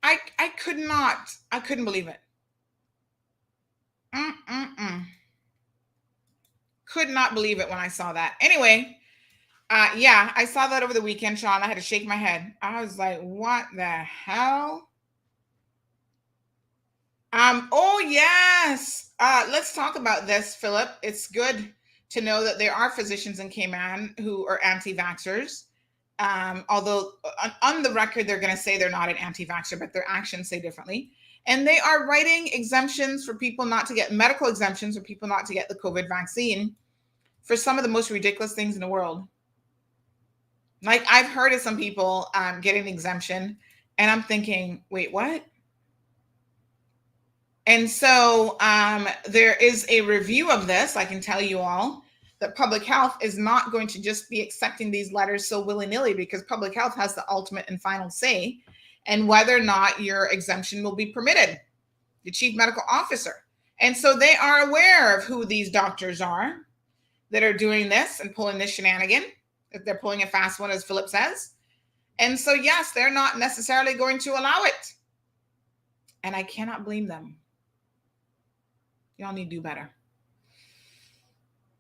I couldn't believe it. Could not believe it when I saw that. Anyway, yeah, I saw that over the weekend, Sean. I had to shake my head. I was like, what the hell? Oh yes. Let's talk about this, Philip. It's good to know that there are physicians in Cayman who are anti-vaxxers. Although on the record, they're going to say they're not an anti-vaxxer, but their actions say differently. And they are writing exemptions for people not to get medical exemptions for people not to get the COVID vaccine for some of the most ridiculous things in the world. Like I've heard of some people getting an exemption, and I'm thinking, wait, what? And so there is a review of this. I can tell you all that public health is not going to just be accepting these letters so willy-nilly, because public health has the ultimate and final say and whether or not your exemption will be permitted, the chief medical officer. And so they are aware of who these doctors are that are doing this and pulling this shenanigan. If they're pulling a fast one, as Philip says. And so, yes, they're not necessarily going to allow it. And I cannot blame them. Y'all need to do better.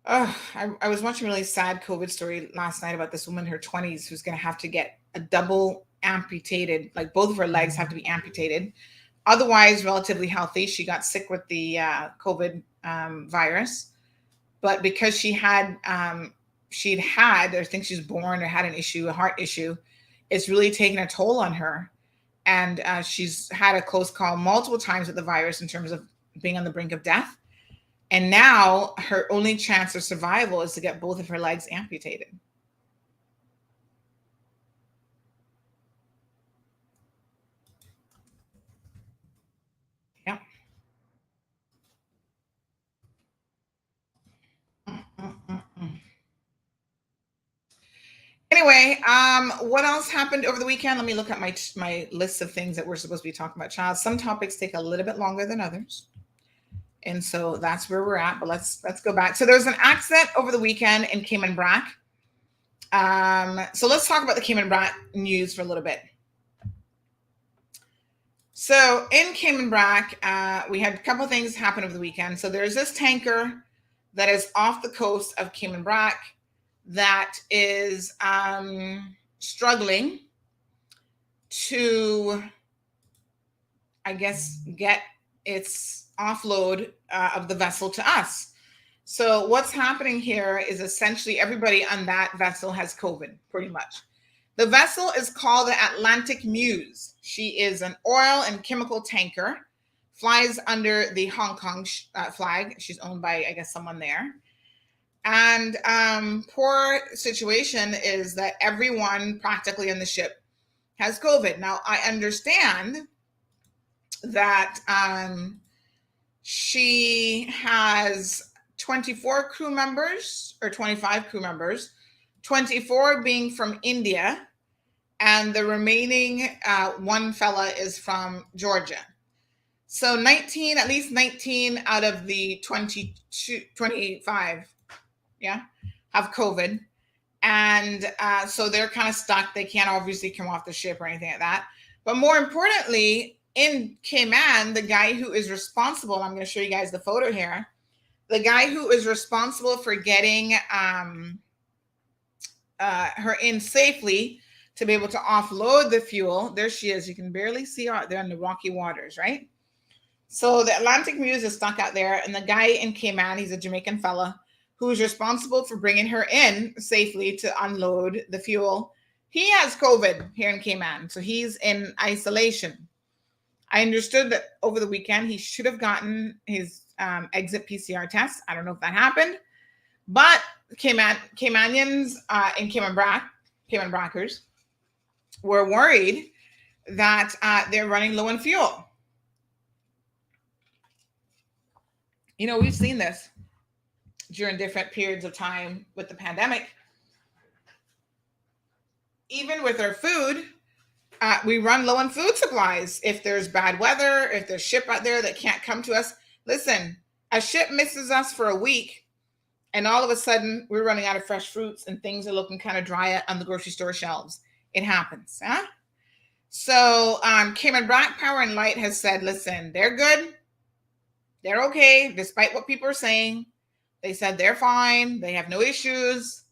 I was watching a really sad COVID story last night about this woman in her 20s who's going to have to get a double amputated, like both of her legs have to be amputated. Otherwise, relatively healthy. She got sick with the COVID virus. But because I think she's born or had an issue, a heart issue, it's really taken a toll on her. And she's had a close call multiple times with the virus in terms of being on the brink of death. And now her only chance of survival is to get both of her legs amputated. Yeah. Anyway, what else happened over the weekend? Let me look at my list of things that we're supposed to be talking about. Child, some topics take a little bit longer than others. And so that's where we're at. But let's go back. So there was an accident over the weekend in Cayman Brac. So let's talk about the Cayman Brac news for a little bit. So in Cayman Brac, we had a couple of things happen over the weekend. So there's this tanker that is off the coast of Cayman Brac that is struggling to, I guess, get its offload of the vessel to us. So what's happening here is essentially everybody on that vessel has COVID, pretty much. The vessel is called the Atlantic Muse. She is an oil and chemical tanker, flies under the Hong Kong flag. She's owned by, I guess, someone there. And poor situation is that everyone practically on the ship has COVID. Now, I understand that she has 24 crew members or 25 crew members, 24 being from India, and the remaining one fella is from Georgia. So at least 19 out of the 25, have COVID. And so they're kind of stuck. They can't obviously come off the ship or anything like that. But more importantly, in Cayman, the guy who is responsible, and I'm going to show you guys the photo here, the guy who is responsible for getting her in safely to be able to offload the fuel, there she is. You can barely see her out there in the rocky waters, right? So the Atlantic Muse is stuck out there, and the guy in Cayman, he's a Jamaican fella, who is responsible for bringing her in safely to unload the fuel. He has COVID here in Cayman, so he's in isolation. I understood that over the weekend, he should have gotten his exit PCR test. I don't know if that happened, but Caymanians in Cayman Bracers were worried that they're running low on fuel. we've seen this during different periods of time with the pandemic. Even with our food, we run low on food supplies. If there's bad weather, if there's ship out there that can't come to us, listen, a ship misses us for a week, and all of a sudden we're running out of fresh fruits and things are looking kind of dry on the grocery store shelves. It happens. Huh? So Cayman Black Power and Light has said, listen, they're good. They're okay, despite what people are saying. They said they're fine. They have no issues.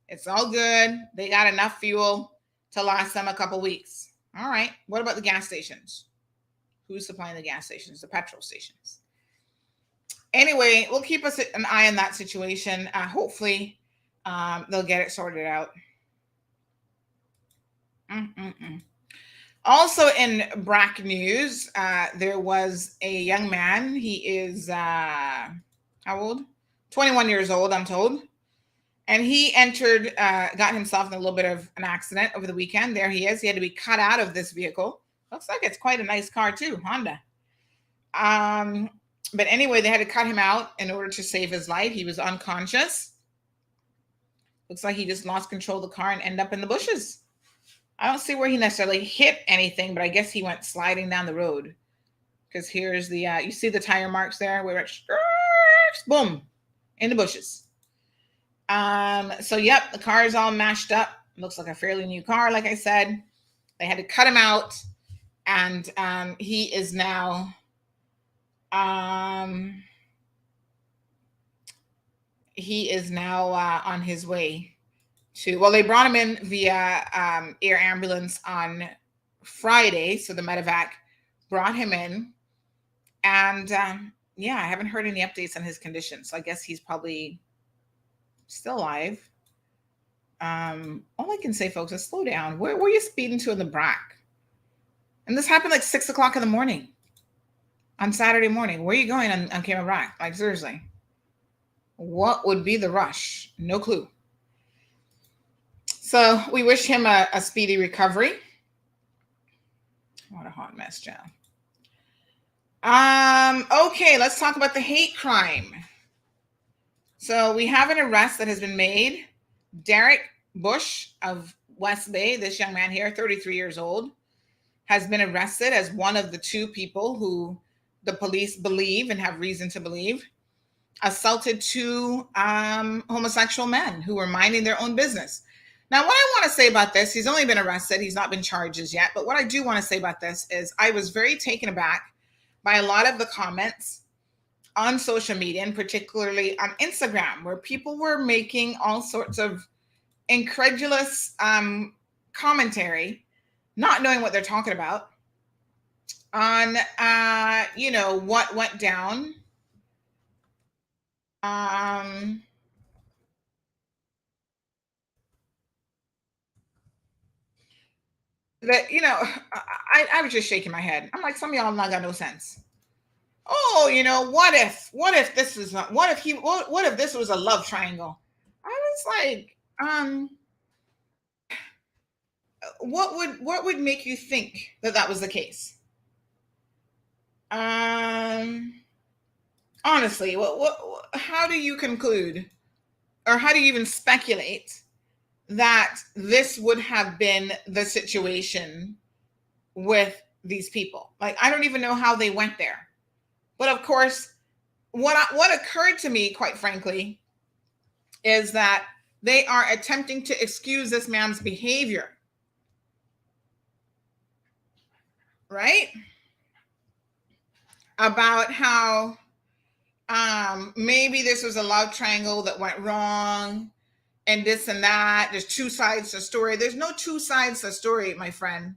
It's all good. They got enough fuel to last them a couple weeks. All right. What about the gas stations? Who's supplying the gas stations? The petrol stations. Anyway, we'll keep us an eye on that situation. Hopefully, they'll get it sorted out. Also in BRAC news, there was a young man. He is, how old? 21 years old, I'm told. And he got himself in a little bit of an accident over the weekend. There he is. He had to be cut out of this vehicle. Looks like it's quite a nice car too, Honda. But anyway, they had to cut him out in order to save his life. He was unconscious. Looks like he just lost control of the car and ended up in the bushes. I don't see where he necessarily hit anything, but I guess he went sliding down the road. Because here's the, you see the tire marks there? Where it's, boom, in the bushes. So yep, the car is all mashed up. Looks like a fairly new car, like I said. They had to cut him out, and he is now on his way to, well, they brought him in via air ambulance on Friday. So the medevac brought him in, and yeah, I haven't heard any updates on his condition. So I guess he's probably still alive. All I can say, folks, is slow down. Where were you speeding to in the BRAC? And this happened like 6 o'clock in the morning on Saturday morning. Where are you going on Cayman BRAC? Like, seriously, what would be the rush? No clue. So we wish him a speedy recovery. What a hot mess, Joe. Okay, let's talk about the hate crime. So we have an arrest that has been made. Derek Bush of West Bay, this young man here, 33 years old, has been arrested as one of the two people who the police believe and have reason to believe assaulted two homosexual men who were minding their own business. Now, what I want to say about this, he's only been arrested. He's not been charged as yet. But what I do want to say about this is I was very taken aback by a lot of the comments on social media, and particularly on Instagram, where people were making all sorts of incredulous commentary, not knowing what they're talking about, on, what went down. That, I was just shaking my head. I'm like, some of y'all not got no sense. Oh, what if this is not, what if this was a love triangle? I was like, what would make you think that was the case? Honestly, how do you conclude, or how do you even speculate that this would have been the situation with these people? Like, I don't even know how they went there. But of course, what occurred to me, quite frankly, is that they are attempting to excuse this man's behavior. Right? About how maybe this was a love triangle that went wrong, and this and that. There's two sides to the story. There's no two sides to the story, my friend.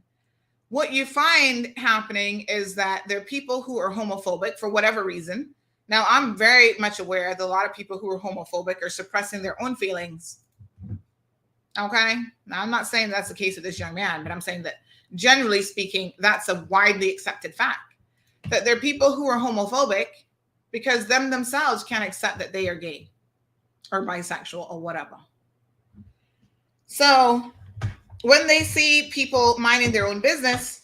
What you find happening is that there are people who are homophobic for whatever reason. Now, I'm very much aware that a lot of people who are homophobic are suppressing their own feelings. Okay? Now, I'm not saying that's the case with this young man, but I'm saying that generally speaking, that's a widely accepted fact. That there are people who are homophobic because themselves can't accept that they are gay or bisexual or whatever. So when they see people minding their own business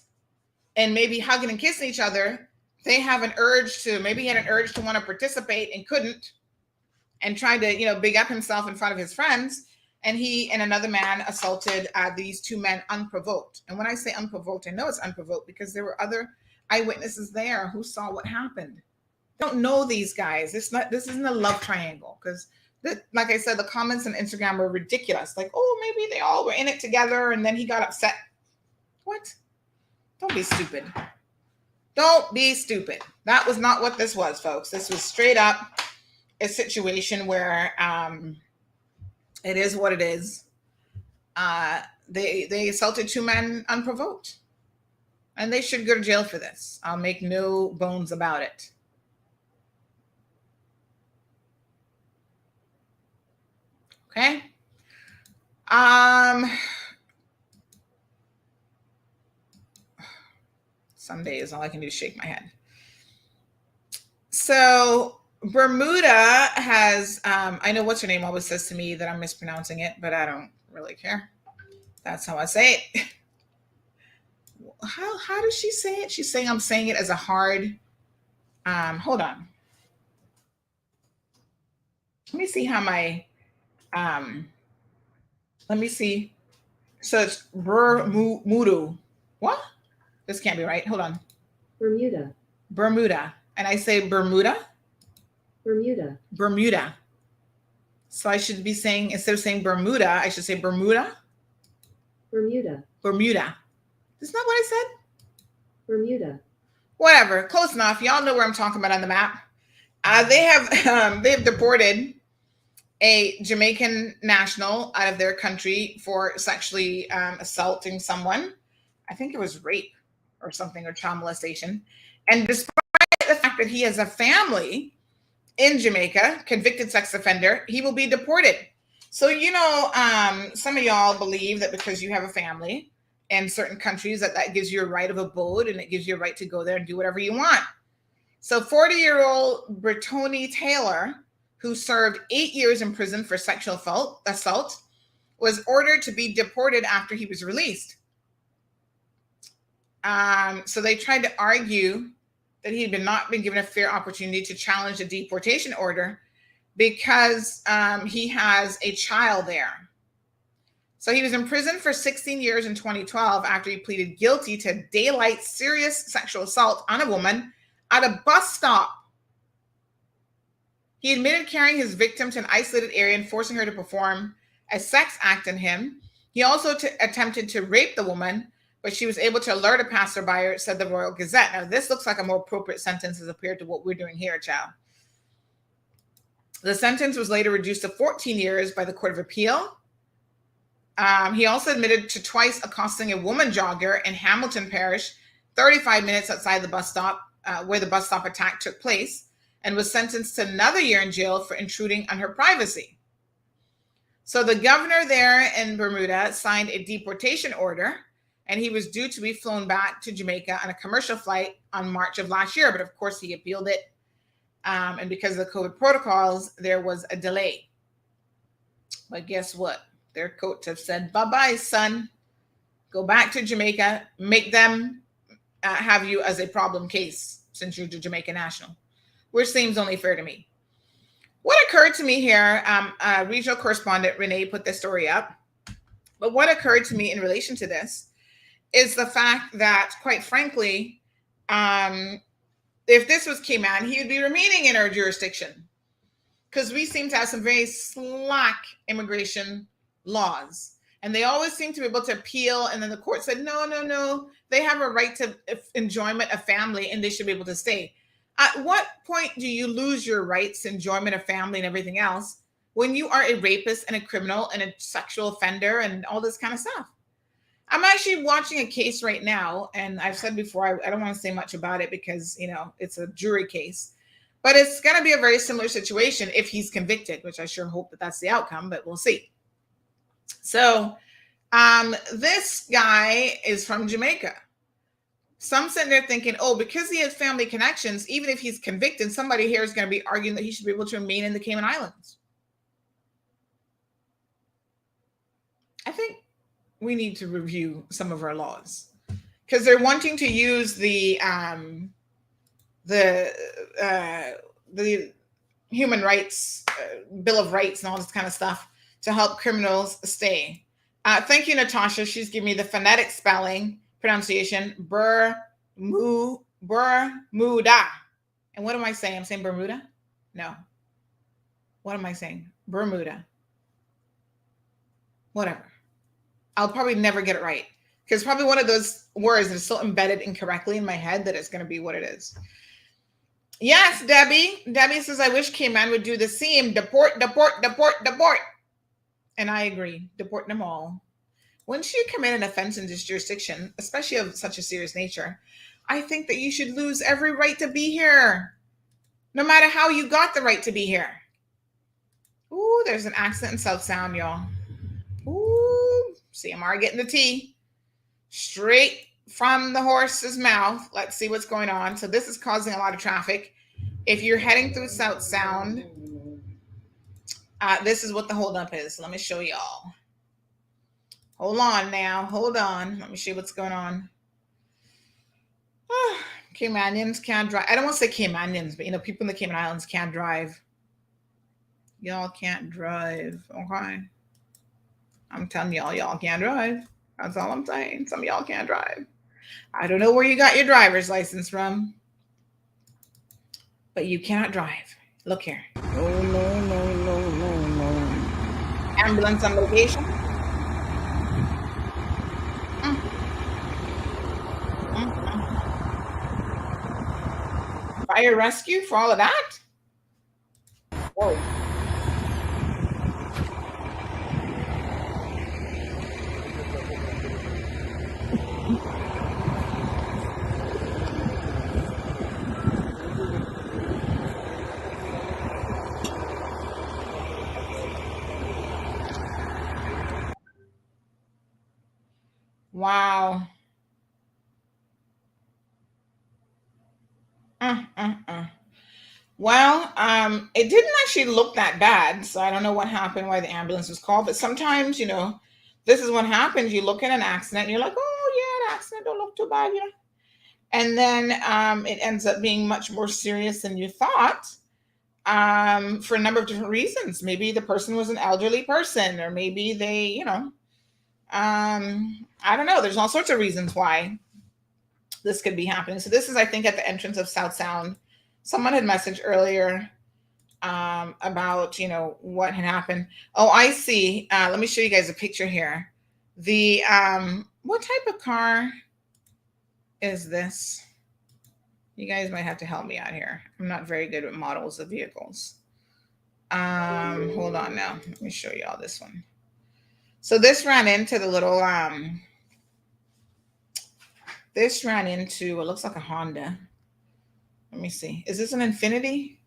and maybe hugging and kissing each other, they have an urge to, maybe he had an urge to want to participate and couldn't, and tried to, big up himself in front of his friends. And he and another man assaulted these two men unprovoked. And when I say unprovoked, I know it's unprovoked because there were other eyewitnesses there who saw what happened. Don't know these guys. This isn't a love triangle, because like I said, the comments on Instagram were ridiculous. Like, oh, maybe they all were in it together and then he got upset. What? Don't be stupid. Don't be stupid. That was not what this was, folks. This was straight up a situation where it is what it is. They assaulted two men unprovoked, and they should go to jail for this. I'll make no bones about it. Okay. Some days all I can do is shake my head. So Bermuda has, I know what's her name always says to me that I'm mispronouncing it, but I don't really care. That's how I say it. How does she say it? She's saying I'm saying it as a hard, hold on. Let me see how my, let me see. So it's Bermuda. What? This can't be right. Hold on. Bermuda. And I say Bermuda? Bermuda. So I should be saying, instead of saying Bermuda, I should say Bermuda? Bermuda. Isn't that what I said? Bermuda. Whatever. Close enough. Y'all know where I'm talking about on the map. They have deported a Jamaican national out of their country for sexually assaulting someone. I think it was rape or something, or child molestation. And despite the fact that he has a family in Jamaica, convicted sex offender, he will be deported. So, some of y'all believe that because you have a family in certain countries that gives you a right of abode and it gives you a right to go there and do whatever you want. So 40-year-old Brittany Taylor, who served 8 years in prison for sexual assault, was ordered to be deported after he was released. So they tried to argue that he had not been given a fair opportunity to challenge the deportation order because he has a child there. So he was in prison for 16 years in 2012 after he pleaded guilty to daylight serious sexual assault on a woman at a bus stop. He admitted carrying his victim to an isolated area and forcing her to perform a sex act on him. He also attempted to rape the woman, but she was able to alert a passerby, said the Royal Gazette. Now, this looks like a more appropriate sentence as compared to what we're doing here, child. The sentence was later reduced to 14 years by the Court of Appeal. He also admitted to twice accosting a woman jogger in Hamilton Parish, 35 minutes outside the bus stop, where the bus stop attack took place, and was sentenced to another year in jail for intruding on her privacy. So the governor there in Bermuda signed a deportation order, and he was due to be flown back to Jamaica on a commercial flight on March of last year. But of course, he appealed it. And because of the COVID protocols, there was a delay. But guess what? Their courts have said, bye-bye, son. Go back to Jamaica. Make them have you as a problem case since you're the Jamaican national, which seems only fair to me. What occurred to me here, regional correspondent Renee put this story up. But what occurred to me in relation to this is the fact that, quite frankly, if this was Cayman, he would be remaining in our jurisdiction because we seem to have some very slack immigration laws. And they always seem to be able to appeal. And then the court said, no, they have a right to enjoyment of family and they should be able to stay. At what point do you lose your rights, enjoyment of family and everything else when you are a rapist and a criminal and a sexual offender and all this kind of stuff? I'm actually watching a case right now, and I've said before, I don't want to say much about it because, it's a jury case, but it's going to be a very similar situation if he's convicted, which I sure hope that that's the outcome, but we'll see. So this guy is from Jamaica. Some sitting there thinking, because he has family connections, even if he's convicted, somebody here is going to be arguing that he should be able to remain in the Cayman Islands. I think we need to review some of our laws because they're wanting to use the the human rights, Bill of Rights and all this kind of stuff to help criminals stay. Thank you, Natasha. She's giving me the phonetic spelling, pronunciation, Bermuda. And what am I saying? I'm saying Bermuda? No. What am I saying? Bermuda. Whatever. I'll probably never get it right because it's probably one of those words that is so embedded incorrectly in my head that it's going to be what it is. Yes, Debbie. Debbie says, I wish Cayman would do the same. Deport, deport, deport, deport. And I agree. Deport them all. Once you commit an offense in this jurisdiction, especially of such a serious nature, I think that you should lose every right to be here, no matter how you got the right to be here. Ooh, there's an accident in South Sound, y'all. Ooh, CMR getting the tea straight from the horse's mouth. Let's see what's going on. So this is causing a lot of traffic. If you're heading through South Sound, this is what the holdup is. Let me show y'all. Hold on now. Hold on. Let me show you what's going on. Caymanians can't drive. I don't want to say Caymanians, but people in the Cayman Islands can't drive. Y'all can't drive. Okay. I'm telling y'all can't drive. That's all I'm saying. Some of y'all can't drive. I don't know where you got your driver's license from, but you cannot drive. Look here. No. Ambulance on location. Fire rescue for all of that? Whoa. Wow. Well, it didn't actually look that bad, so I don't know what happened, why the ambulance was called. But sometimes, this is what happens. You look at an accident, and you're like, oh yeah, an accident don't look too bad, and then it ends up being much more serious than you thought, for a number of different reasons. Maybe the person was an elderly person, or maybe they, I don't know. There's all sorts of reasons why this could be happening. So this is, I think, at the entrance of South Sound. Someone had messaged earlier about, what had happened. Oh, I see. Let me show you guys a picture here. The what type of car is this? You guys might have to help me out here. I'm not very good with models of vehicles. Hold on now. Let me show you all this one. So this ran into the little, this ran into what looks like a Honda. Let me see. Is this an Infinity?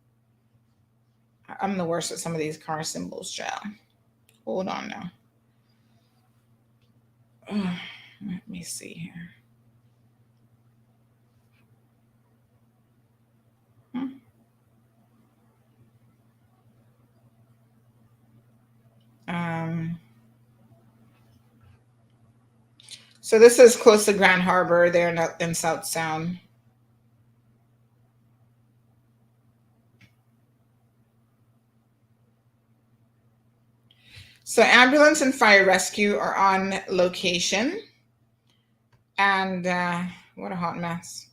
I'm the worst at some of these car symbols, child. Hold on now. Let me see here. So this is close to Grand Harbor there in South Sound. So ambulance and fire rescue are on location. And what a hot mess.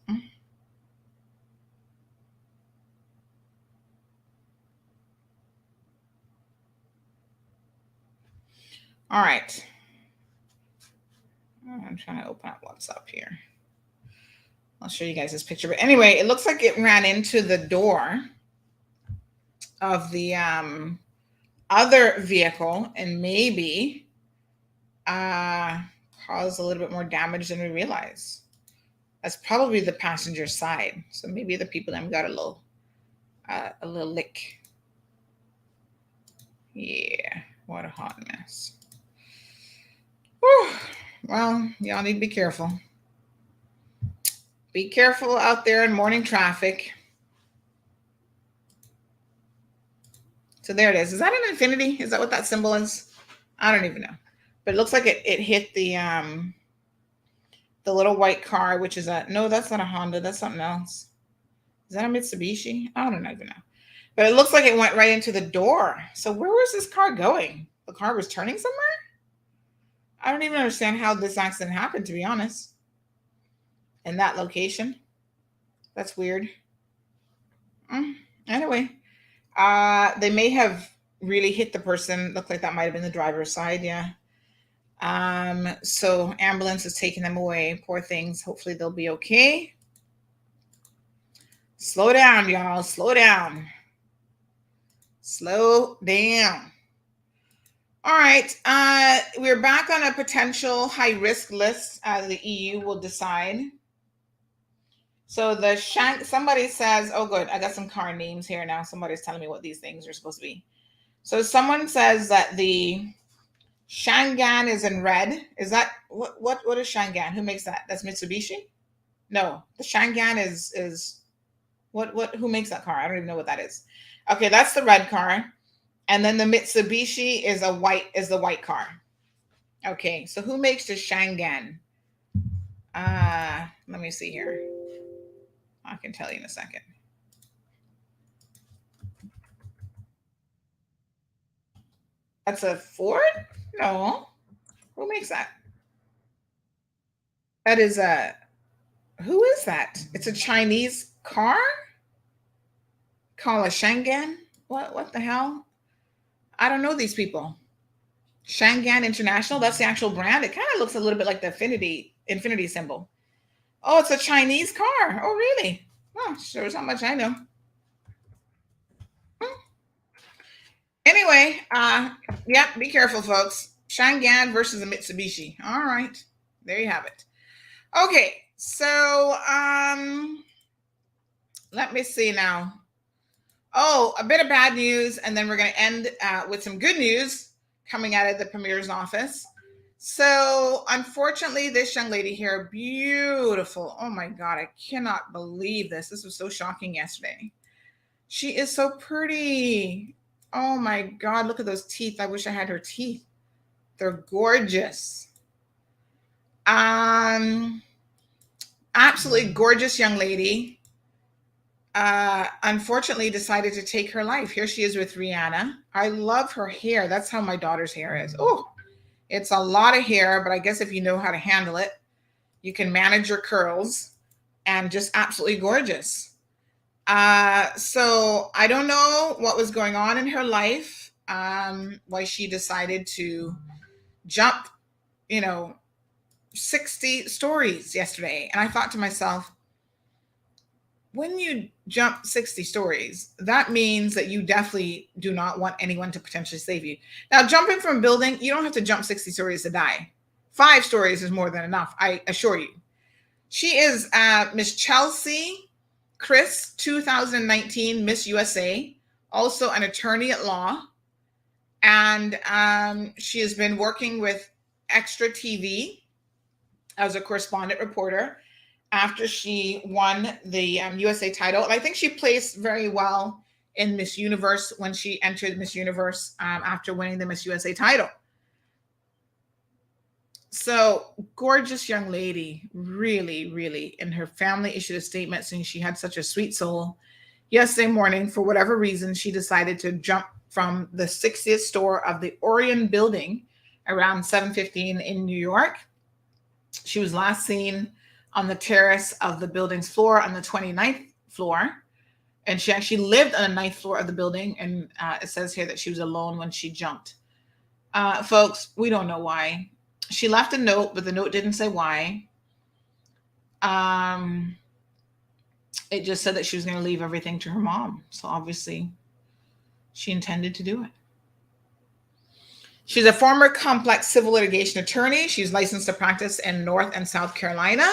All right. I'm trying to open up WhatsApp here. I'll show you guys this picture. But anyway, it looks like it ran into the door of the other vehicle and maybe caused a little bit more damage than we realize. That's probably the passenger side. So maybe the people them got a little lick. Yeah, what a hot mess. Whew. Well, y'all need to be careful. Be careful out there in morning traffic. So there it is. Is that an Infinity? Is that what that symbol is? I don't even know. But it looks like it hit the little white car, which is no, that's not a Honda. That's something else. Is that a Mitsubishi? I don't even know. But it looks like it went right into the door. So where was this car going? The car was turning somewhere? I don't even understand how this accident happened, to be honest. In that location. That's weird. Anyway, they may have really hit the person. Looked like that might have been the driver's side, yeah. So ambulance is taking them away. Poor things. Hopefully they'll be okay. Slow down, y'all. Slow down. Slow down. All right. We're back on a potential high-risk list. The EU will decide. So somebody says, oh, good. I got some car names here now. Somebody's telling me what these things are supposed to be. So someone says that the Shangan is in red. Is that what is Shangan? Who makes that? That's Mitsubishi? No, the Shangan is who makes that car? I don't even know what that is. Okay, that's the red car. And then the Mitsubishi is the white car. Okay, so who makes the Shangan? Let me see here. I can tell you in a second. That's a Ford? No. Who makes that? That is who is that? It's a Chinese car? Called a Shangan? What the hell? I don't know these people. Shangan International, that's the actual brand. It kind of looks a little bit like the infinity symbol. Oh, it's a Chinese car. Oh, really? Oh, sure, how much I know. Anyway, yeah, be careful, folks. Shangan versus a Mitsubishi. All right, there you have it. Okay, so let me see now. Oh, a bit of bad news, and then we're going to end with some good news coming out of the Premier's office. So, unfortunately, this young lady here, beautiful. Oh my God, I cannot believe this. This was so shocking yesterday. She is so pretty. Oh my God, look at those teeth. I wish I had her teeth. They're gorgeous. Absolutely gorgeous young lady. Unfortunately decided to take her life. Here she is with Rihanna. I love her hair. That's how my daughter's hair is. Oh, it's a lot of hair, but I guess if you know how to handle it, you can manage your curls, and just absolutely gorgeous. So I don't know what was going on in her life, why she decided to jump, 60 stories yesterday. And I thought to myself, when you jump 60 stories, that means that you definitely do not want anyone to potentially save you. Now, jumping from a building, you don't have to jump 60 stories to die. 5 stories is more than enough, I assure you. She is Miss Chelsea Chris, 2019 Miss USA, also an attorney at law. And she has been working with Extra TV as a correspondent reporter after she won the USA title. And I think she placed very well in Miss Universe when she entered Miss Universe after winning the Miss USA title. So gorgeous young lady, really, really. And her family issued a statement saying she had such a sweet soul. Yesterday morning, for whatever reason, she decided to jump from the 60th floor of the Orion building around 7:15 in New York. She was last seen on the terrace of the building's floor on the 29th floor. And she actually lived on the 9th floor of the building. And it says here that she was alone when she jumped. Folks, we don't know why. She left a note, but the note didn't say why. It just said that she was going to leave everything to her mom. So obviously she intended to do it. She's a former complex civil litigation attorney. She's licensed to practice in North and South Carolina.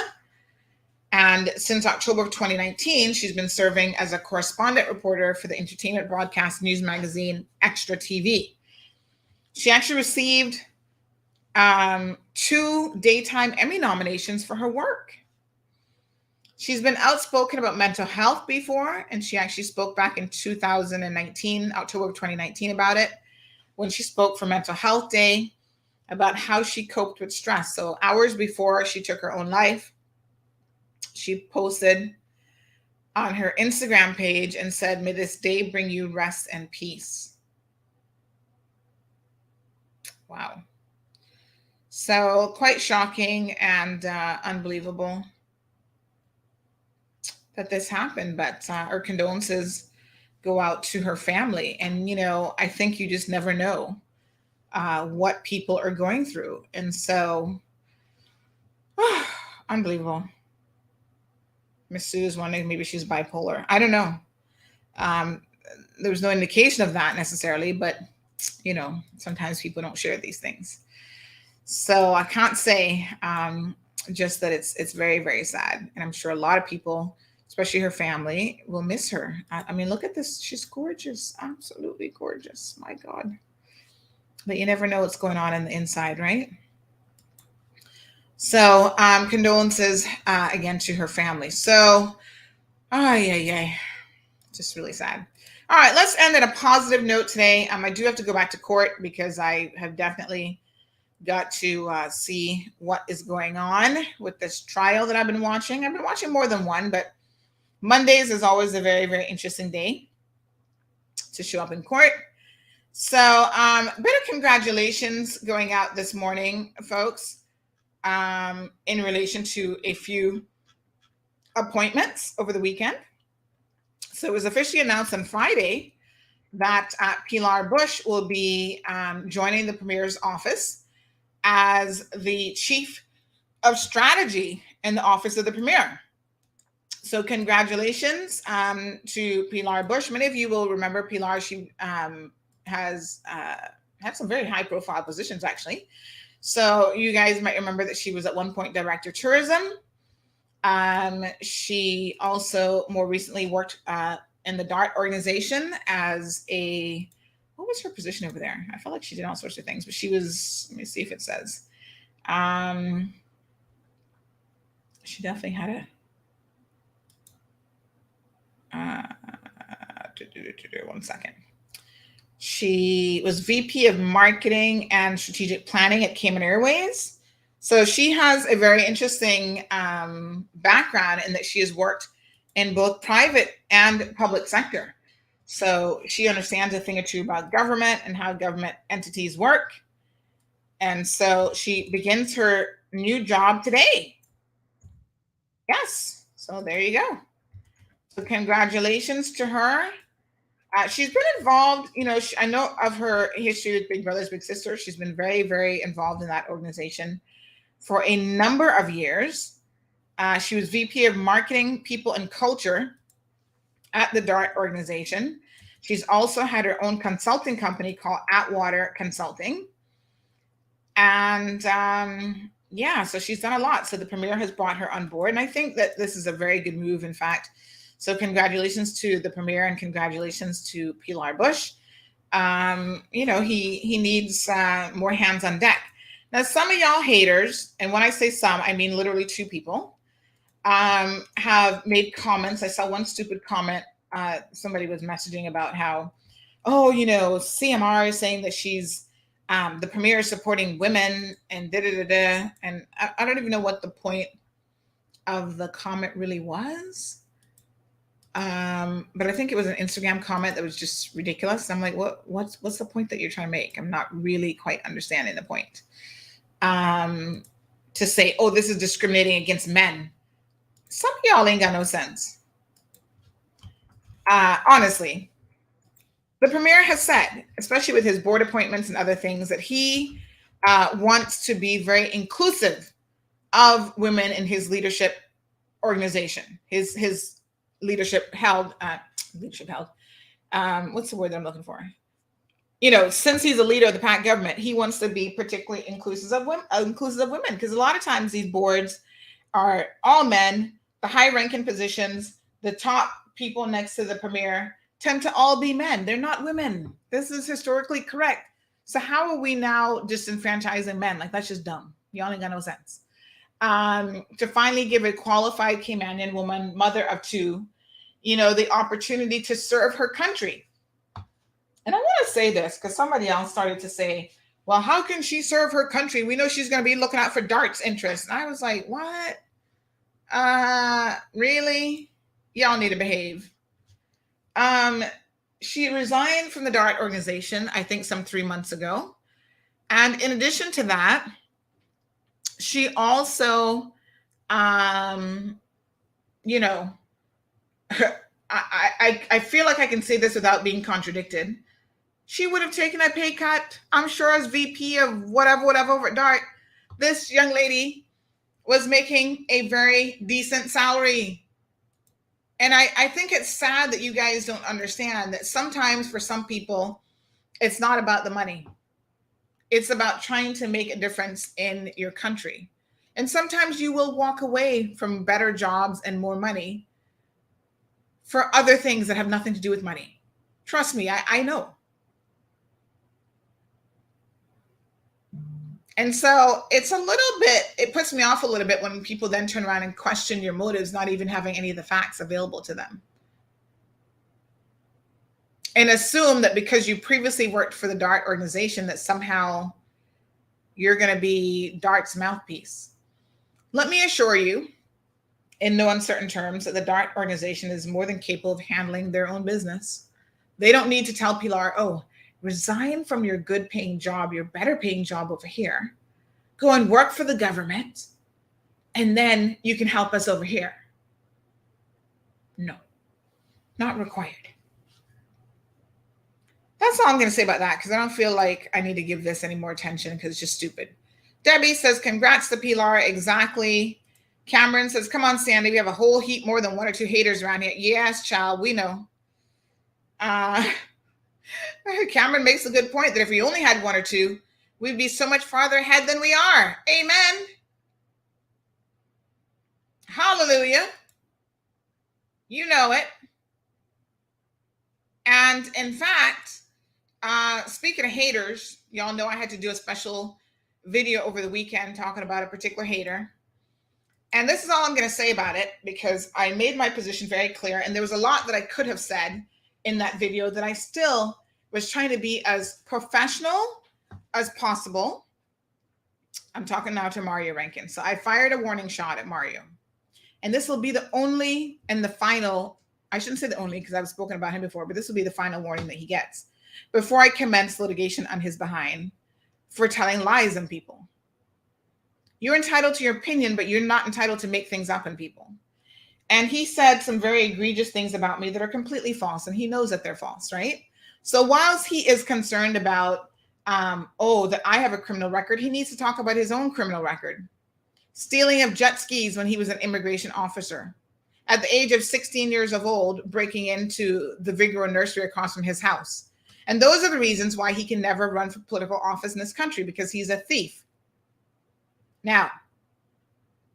And since October of 2019, she's been serving as a correspondent reporter for the entertainment broadcast news magazine Extra TV. She actually received 2 daytime Emmy nominations for her work. She's been outspoken about mental health before, and she actually spoke back in 2019, October of 2019 about it, when she spoke for Mental Health Day about how she coped with stress. So hours before she took her own life, she posted on her Instagram page and said, "May this day bring you rest and peace." Wow. So quite shocking and unbelievable that this happened, but our condolences go out to her family. And, I think you just never know what people are going through. And so, unbelievable. Miss Sue is wondering maybe she's bipolar. I don't know. There was no indication of that necessarily, but, sometimes people don't share these things. So I can't say just that it's very, very sad. And I'm sure a lot of people, especially her family, will miss her. I mean, look at this. She's gorgeous. Absolutely gorgeous. My God. But you never know what's going on in the inside, right? So condolences again to her family. So, just really sad. All right, let's end on a positive note today. I do have to go back to court because I have definitely got to see what is going on with this trial that I've been watching. I've been watching more than one, but Mondays is always a very, very interesting day to show up in court. So a bit of congratulations going out this morning, folks, in relation to a few appointments over the weekend. So it was officially announced on Friday that Pilar Bush will be joining the Premier's office as the Chief of Strategy in the Office of the Premier. So congratulations to Pilar Bush. Many of you will remember Pilar. She has had some very high profile positions, actually. So you guys might remember that she was at one point Director of Tourism. She also more recently worked in the DART organization as what was her position over there? I felt like she did all sorts of things, but she was, let me see if it says. She definitely had one second. She was VP of Marketing and Strategic Planning at Cayman Airways. So she has a very interesting background in that she has worked in both private and public sector. So she understands a thing or two about government and how government entities work. And so she begins her new job today. Yes. So there you go. So congratulations to her. She's been involved, I know of her history with Big Brothers Big Sisters. She's been very, very involved in that organization for a number of years. She was VP of Marketing, People, and Culture at the DART organization. She's also had her own consulting company called Atwater Consulting. And so she's done a lot. So the Premier has brought her on board. And I think that this is a very good move, in fact. So congratulations to the Premier and congratulations to Pilar Bush. He needs more hands on deck. Now, some of y'all haters, and when I say some, I mean literally two people, have made comments. I saw one stupid comment. Somebody was messaging about how, CMR is saying that she's the Premier is supporting women and da-da-da-da. And I don't even know what the point of the comment really was. But I think it was an Instagram comment that was just ridiculous. I'm like, what's the point that you're trying to make? I'm not really quite understanding the point. To say, this is discriminating against men. Some of y'all ain't got no sense. Honestly, the Premier has said, especially with his board appointments and other things, that he wants to be very inclusive of women in his leadership organization. His leadership held, what's the word that I'm looking for? Since he's a leader of the PAC government, he wants to be particularly inclusive of women, because a lot of times these boards are all men, the high-ranking positions, the top people next to the Premier tend to all be men. They're not women. This is historically correct. So how are we now disenfranchising men? Like, that's just dumb. Y'all ain't got no sense. To finally give a qualified Caymanian woman, mother of two, the opportunity to serve her country. And I want to say this because somebody else started to say, well, how can she serve her country? We know she's going to be looking out for DART's interests. And I was like, what? Really? Y'all need to behave. She resigned from the DART organization, I think some 3 months ago. And in addition to that, she also, you know, I feel like I can say this without being contradicted. She would have taken a pay cut, I'm sure, as VP of whatever over at DART. This young lady was making a very decent salary. And I think it's sad that you guys don't understand that sometimes for some people, it's not about the money. It's about trying to make a difference in your country. And sometimes you will walk away from better jobs and more money for other things that have nothing to do with money. Trust me, I know. And so it's a little bit, it puts me off a little bit when people then turn around and question your motives, not even having any of the facts available to them. And assume that because you previously worked for the DART organization that somehow you're going to be DART's mouthpiece. Let me assure you, in no uncertain terms, that the DART organization is more than capable of handling their own business. They don't need to tell Pilar, oh, resign from your good paying job, your better paying job over here. Go and work for the government, and then you can help us over here. No, not required. That's all I'm going to say about that, because I don't feel like I need to give this any more attention because it's just stupid. Debbie says, congrats to Pilar. Exactly. Cameron says, come on, Sandy. We have a whole heap more than 1 or 2 haters around here. Yes, child, we know. Cameron makes a good point that if we only had 1 or 2, we'd be so much farther ahead than we are. Amen. Hallelujah. You know it. And in fact, speaking of haters, y'all know I had to do a special video over the weekend talking about a particular hater. And this is all I'm going to say about it, because I made my position very clear. And there was a lot that I could have said in that video that I still was trying to be as professional as possible. I'm talking now to Mario Rankin. So I fired a warning shot at Mario. And this will be the only and the final, I shouldn't say the only because I've spoken about him before, but this will be the final warning that he gets before I commence litigation on his behind for telling lies on people. You're entitled to your opinion, but you're not entitled to make things up on people. And he said some very egregious things about me that are completely false, and he knows that they're false, right? So whilst he is concerned about, that I have a criminal record, he needs to talk about his own criminal record. Stealing of jet skis when he was an immigration officer. At the age of 16 years of old, breaking into the Vigoro nursery across from his house. And those are the reasons why he can never run for political office in this country, because he's a thief. Now,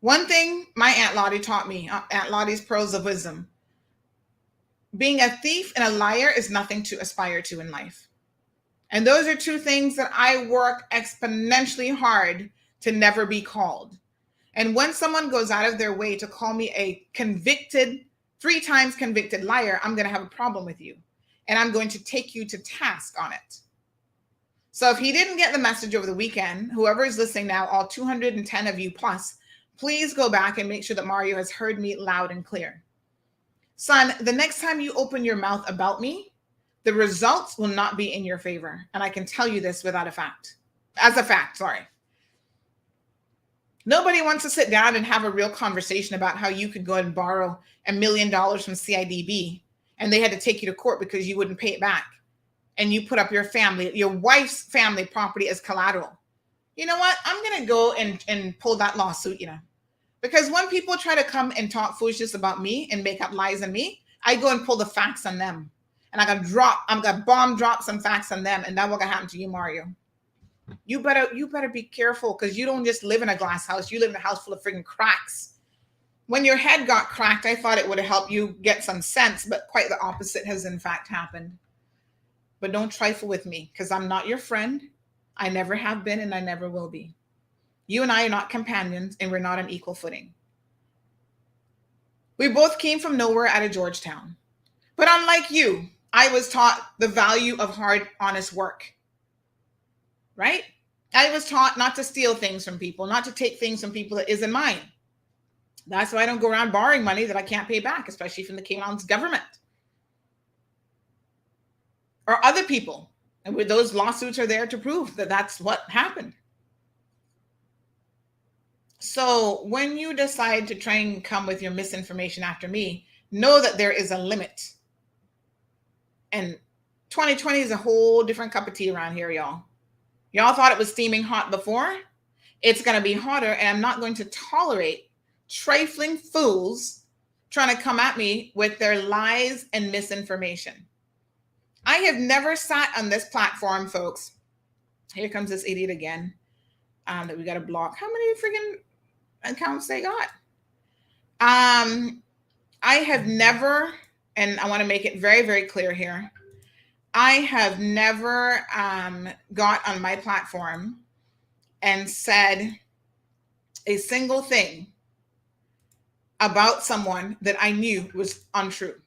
one thing my Aunt Lottie taught me, Aunt Lottie's pearls of wisdom, being a thief and a liar is nothing to aspire to in life. And those are 2 things that I work exponentially hard to never be called. And when someone goes out of their way to call me a convicted, 3 times convicted liar, I'm going to have a problem with you. And I'm going to take you to task on it. So if he didn't get the message over the weekend, whoever is listening now, all 210 of you plus, please go back and make sure that Mario has heard me loud and clear. Son, the next time you open your mouth about me, the results will not be in your favor. And I can tell you this without a fact. As a fact, sorry. Nobody wants to sit down and have a real conversation about how you could go and borrow $1 million from CIDB and they had to take you to court because you wouldn't pay it back. And you put up your family, your wife's family property as collateral. You know what? I'm going to go and pull that lawsuit, because when people try to come and talk foolishness about me and make up lies on me, I go and pull the facts on them. And I'm going to bomb drop some facts on them. And that's what's going to happen to you, Mario. You better be careful, because you don't just live in a glass house. You live in a house full of freaking cracks. When your head got cracked, I thought it would have helped you get some sense, but quite the opposite has in fact happened. But don't trifle with me, because I'm not your friend. I never have been, and I never will be. You and I are not companions, and we're not on equal footing. We both came from nowhere out of Georgetown. But unlike you, I was taught the value of hard, honest work. Right? I was taught not to steal things from people, not to take things from people that isn't mine. That's why I don't go around borrowing money that I can't pay back, especially from the Cayman Islands government or other people. And where those lawsuits are there to prove that that's what happened. So when you decide to try and come with your misinformation after me, know that there is a limit. And 2020 is a whole different cup of tea around here, y'all. Y'all thought it was steaming hot before. It's going to be hotter, and I'm not going to tolerate trifling fools trying to come at me with their lies and misinformation. I have never sat on this platform, folks. Here comes this idiot again that we got to block. How many freaking accounts they got? I have never, and I want to make it very, very clear here. I have never got on my platform and said a single thing about someone that I knew was untrue.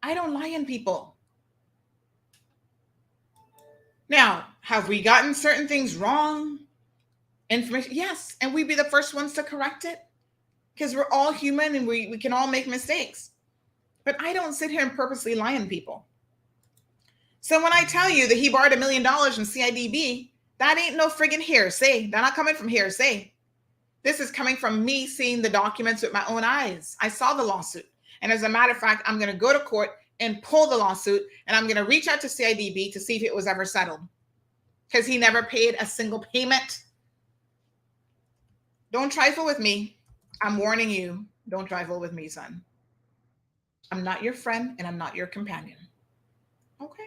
I don't lie on people. Now, have we gotten certain things wrong? Information, yes, and we'd be the first ones to correct it because we're all human and we can all make mistakes. But I don't sit here and purposely lie on people. So when I tell you that he borrowed $1 million from CIDB, that ain't no friggin' hearsay. They're not coming from hearsay. This is coming from me seeing the documents with my own eyes. I saw the lawsuit. And as a matter of fact, I'm going to go to court and pull the lawsuit. And I'm going to reach out to CIDB to see if it was ever settled. Because he never paid a single payment. Don't trifle with me. I'm warning you. Don't trifle with me, son. I'm not your friend and I'm not your companion. Okay.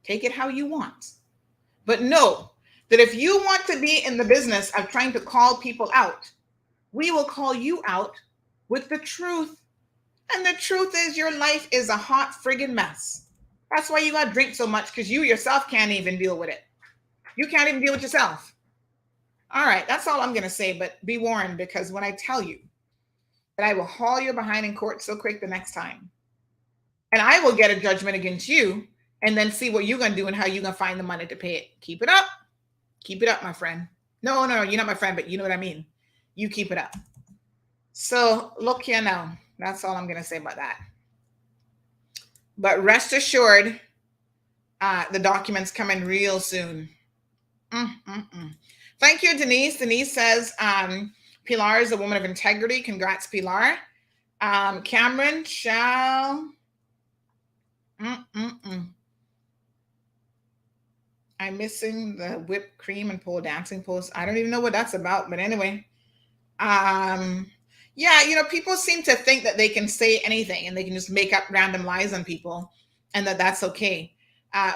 Take it how you want. But know that if you want to be in the business of trying to call people out, we will call you out with the truth. And the truth is your life is a hot friggin' mess. That's why you got to drink so much, because you yourself can't even deal with it. You can't even deal with yourself. All right, that's all I'm going to say, but be warned, because when I tell you that I will haul you behind in court so quick the next time, and I will get a judgment against you, and then see what you're going to do and how you're going to find the money to pay it. Keep it up. Keep it up, my friend. No, you're not my friend, but you know what I mean. You keep it up. So look here now. That's all I'm going to say about that. But rest assured, the documents coming real soon. Thank you, Denise. Denise says, Pilar is a woman of integrity. Congrats, Pilar. Cameron shall... I'm missing the whipped cream and pole dancing post. I don't even know what that's about, but anyway. Yeah, people seem to think that they can say anything and they can just make up random lies on people and that's okay.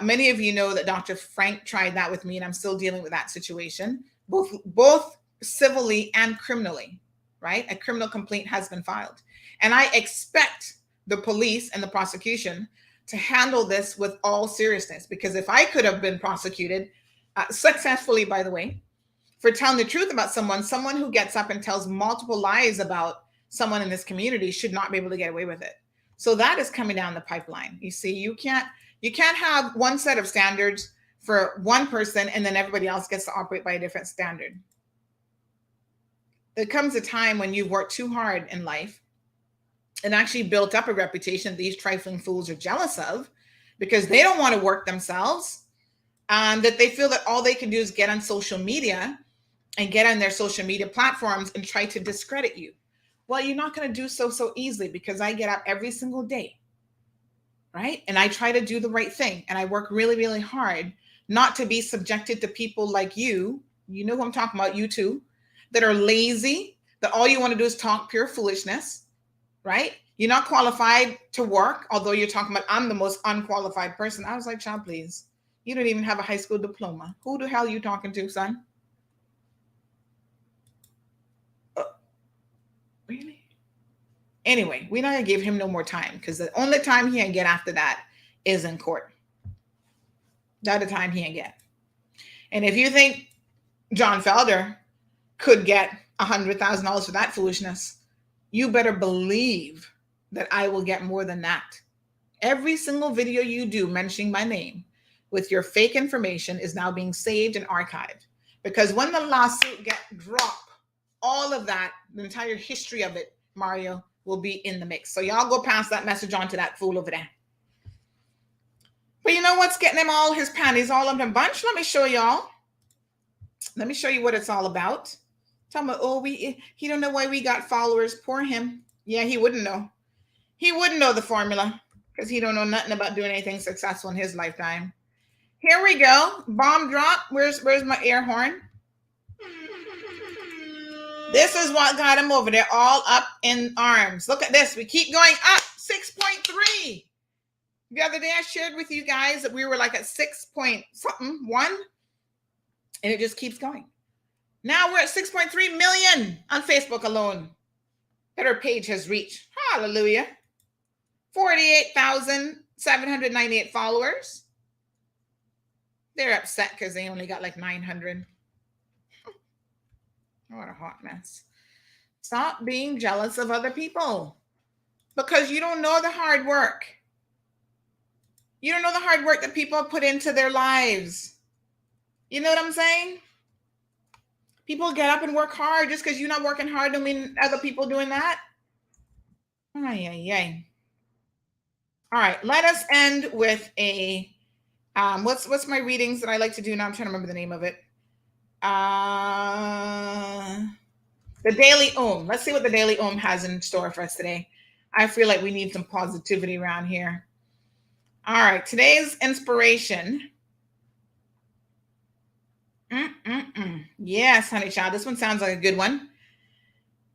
Many of you know that Dr. Frank tried that with me, and I'm still dealing with that situation, both civilly and criminally, right? A criminal complaint has been filed. And I expect the police and the prosecution to handle this with all seriousness, because if I could have been prosecuted successfully, by the way, for telling the truth about someone who gets up and tells multiple lies about someone in this community should not be able to get away with it. So that is coming down the pipeline. You see, you can't have one set of standards for one person and then everybody else gets to operate by a different standard. There comes a time when you've worked too hard in life and actually built up a reputation these trifling fools are jealous of, because they don't want to work themselves, that they feel that all they can do is get on social media and get on their social media platforms and try to discredit you. Well, you're not going to do so easily, because I get up every single day, right? And I try to do the right thing. And I work really, really hard not to be subjected to people like you. You know who I'm talking about, you too, that are lazy, that all you want to do is talk pure foolishness, right? You're not qualified to work, although you're talking about I'm the most unqualified person. I was like, child, please. You don't even have a high school diploma. Who the hell are you talking to, son? Really? Anyway, we're not going to give him no more time, because the only time he can get after that is in court. That's the time he can get. And if you think John Felder could get $100,000 for that foolishness, you better believe that I will get more than that. Every single video you do mentioning my name with your fake information is now being saved and archived. Because when the lawsuit gets dropped, all of that, the entire history of it, Mario, will be in the mix. So y'all go pass that message on to that fool over there. But you know what's getting him all his panties all up in a bunch? Let me show y'all. Let me show you what it's all about. Tell me, oh, he don't know why we got followers. Poor him. Yeah, he wouldn't know. He wouldn't know the formula because he don't know nothing about doing anything successful in his lifetime. Here we go. Bomb drop. Where's my air horn? This is what got him over there, all up in arms. Look at this. We keep going up. 6.3. The other day I shared with you guys that we were like at 6 point something, 1. And it just keeps going. Now we're at 6.3 million on Facebook alone that our page has reached. Hallelujah. 48,798 followers. They're upset because they only got like 900. What a hot mess. Stop being jealous of other people because you don't know the hard work. You don't know the hard work that people put into their lives. You know what I'm saying? People get up and work hard. Just because you're not working hard don't mean other people doing that. Ay. All right, let us end with a what's my readings that I like to do now? I'm trying to remember the name of it. The Daily Ohm. Let's see what the Daily Ohm has in store for us today. I feel like we need some positivity around here. All right, today's inspiration. Yes, honey child. This one sounds like a good one.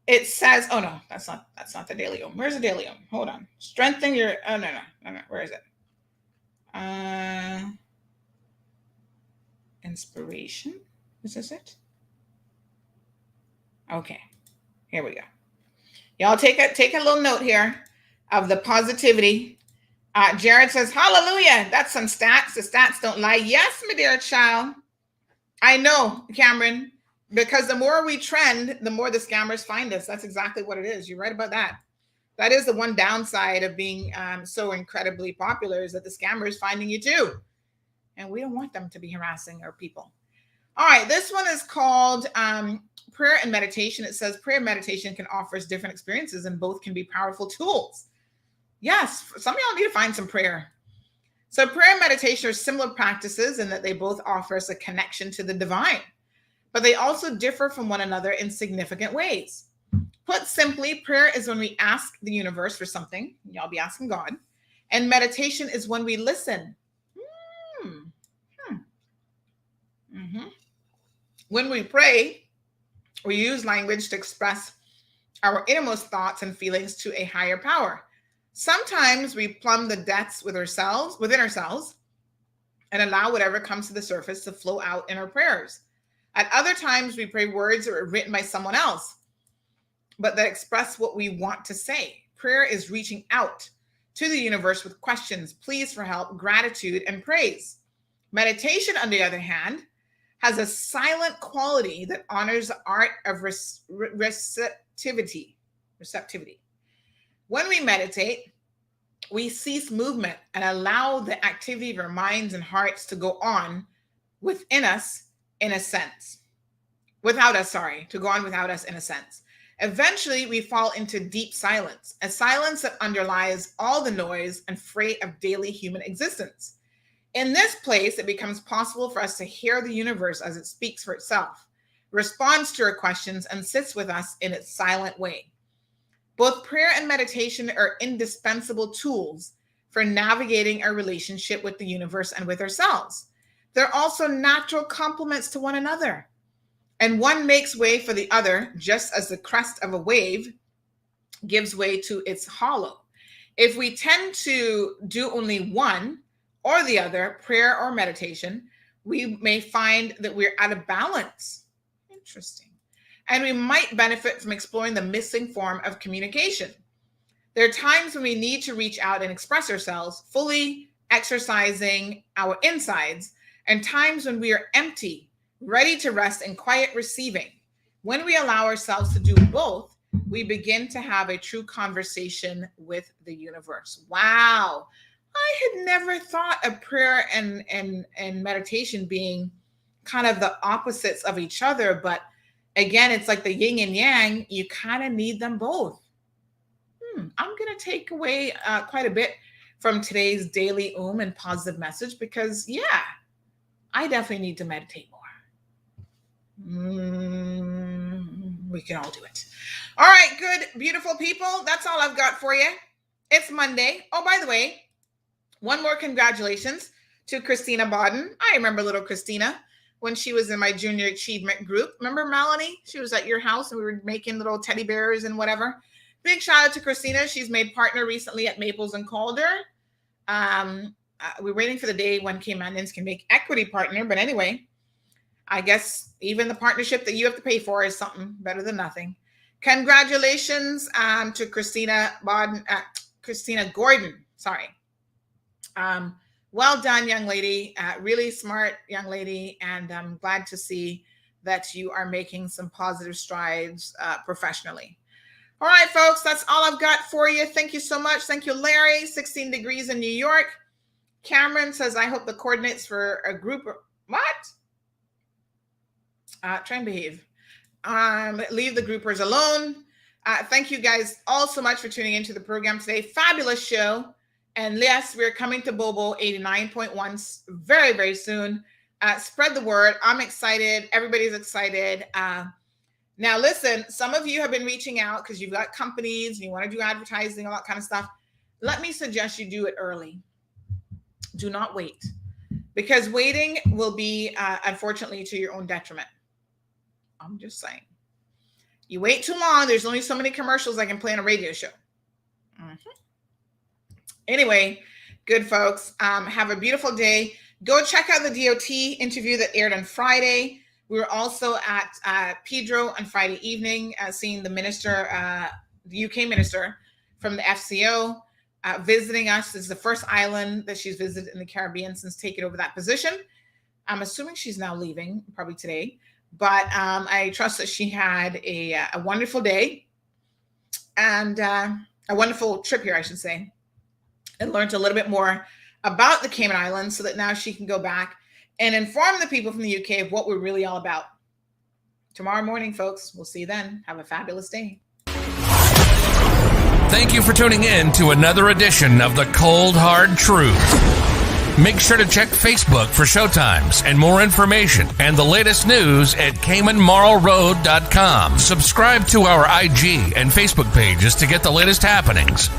It says, oh no, that's not the Daily Ohm. Where's the Daily Ohm? Hold on. Strengthen your, oh no. Where is it? Inspiration. Is this it? Okay. Here we go. Y'all take a little note here of the positivity. Jared says, hallelujah. That's some stats. The stats don't lie. Yes, my dear child. I know, Cameron, because the more we trend, the more the scammers find us. That's exactly what it is. You're right about that. That is the one downside of being so incredibly popular is that the scammer is finding you too. And we don't want them to be harassing our people. All right, this one is called prayer and meditation. It says prayer and meditation can offer us different experiences and both can be powerful tools. Yes, some of y'all need to find some prayer. So prayer and meditation are similar practices in that they both offer us a connection to the divine, but they also differ from one another in significant ways. Put simply, prayer is when we ask the universe for something. Y'all be asking God. And meditation is when we listen. When we pray, we use language to express our innermost thoughts and feelings to a higher power. Sometimes we plumb the depths within ourselves, and allow whatever comes to the surface to flow out in our prayers. At other times, we pray words that were written by someone else, but that express what we want to say. Prayer is reaching out to the universe with questions, pleas for help, gratitude, and praise. Meditation, on the other hand, has a silent quality that honors the art of receptivity. When we meditate, we cease movement and allow the activity of our minds and hearts to go on within us in a sense. Without us in a sense. Eventually, we fall into deep silence, a silence that underlies all the noise and freight of daily human existence. In this place, it becomes possible for us to hear the universe as it speaks for itself, responds to our questions, and sits with us in its silent way. Both prayer and meditation are indispensable tools for navigating our relationship with the universe and with ourselves. They're also natural complements to one another, and one makes way for the other, just as the crest of a wave gives way to its hollow. If we tend to do only one or the other, prayer or meditation, we may find that we're out of balance. Interesting. And we might benefit from exploring the missing form of communication. There are times when we need to reach out and express ourselves, fully exercising our insides, and times when we are empty, ready to rest in quiet receiving. When we allow ourselves to do both, we begin to have a true conversation with the universe. Wow. I had never thought of prayer and meditation being kind of the opposites of each other, but again, it's like the yin and yang. You kind of need them both. I'm going to take away quite a bit from today's daily and positive message because, yeah, I definitely need to meditate more. We can all do it. All right, good, beautiful people. That's all I've got for you. It's Monday. Oh, by the way, one more congratulations to Christina Bodden. I remember little Christina when she was in my junior achievement group. Remember Melanie? She was at your house and we were making little teddy bears and whatever. Big shout out to Christina. She's made partner recently at Maples and Calder. We're waiting for the day when Caymanians can make equity partner. But anyway, I guess even the partnership that you have to pay for is something better than nothing. Congratulations to Christina Gordon. Sorry. Well done, young lady. Really smart young lady. And I'm glad to see that you are making some positive strides professionally. All right, folks, that's all I've got for you. Thank you so much. Thank you, Larry. 16 degrees in New York. Cameron says, I hope the coordinates for a group. What? Try and behave. Leave the groupers alone. Thank you guys all so much for tuning into the program today. Fabulous show. And yes, we're coming to Bobo 89.1 very, very soon. Spread the word. I'm excited. Everybody's excited. Now, listen, some of you have been reaching out because you've got companies and you want to do advertising, all that kind of stuff. Let me suggest you do it early. Do not wait, because waiting will be, unfortunately, to your own detriment. I'm just saying. You wait too long, there's only so many commercials I can play on a radio show. Anyway, good folks. Have a beautiful day. Go check out the DOT interview that aired on Friday. We were also at Pedro on Friday evening, seeing the minister, the UK minister from the FCO, visiting us. This is the first island that she's visited in the Caribbean since taking over that position. I'm assuming she's now leaving, probably today. But I trust that she had a wonderful day and a wonderful trip here, I should say, and learned a little bit more about the Cayman Islands so that now she can go back and inform the people from the UK of what we're really all about. Tomorrow morning, folks. We'll see you then. Have a fabulous day. Thank you for tuning in to another edition of The Cold Hard Truth. Make sure to check Facebook for showtimes and more information and the latest news at CaymanMarlRoad.com. Subscribe to our IG and Facebook pages to get the latest happenings.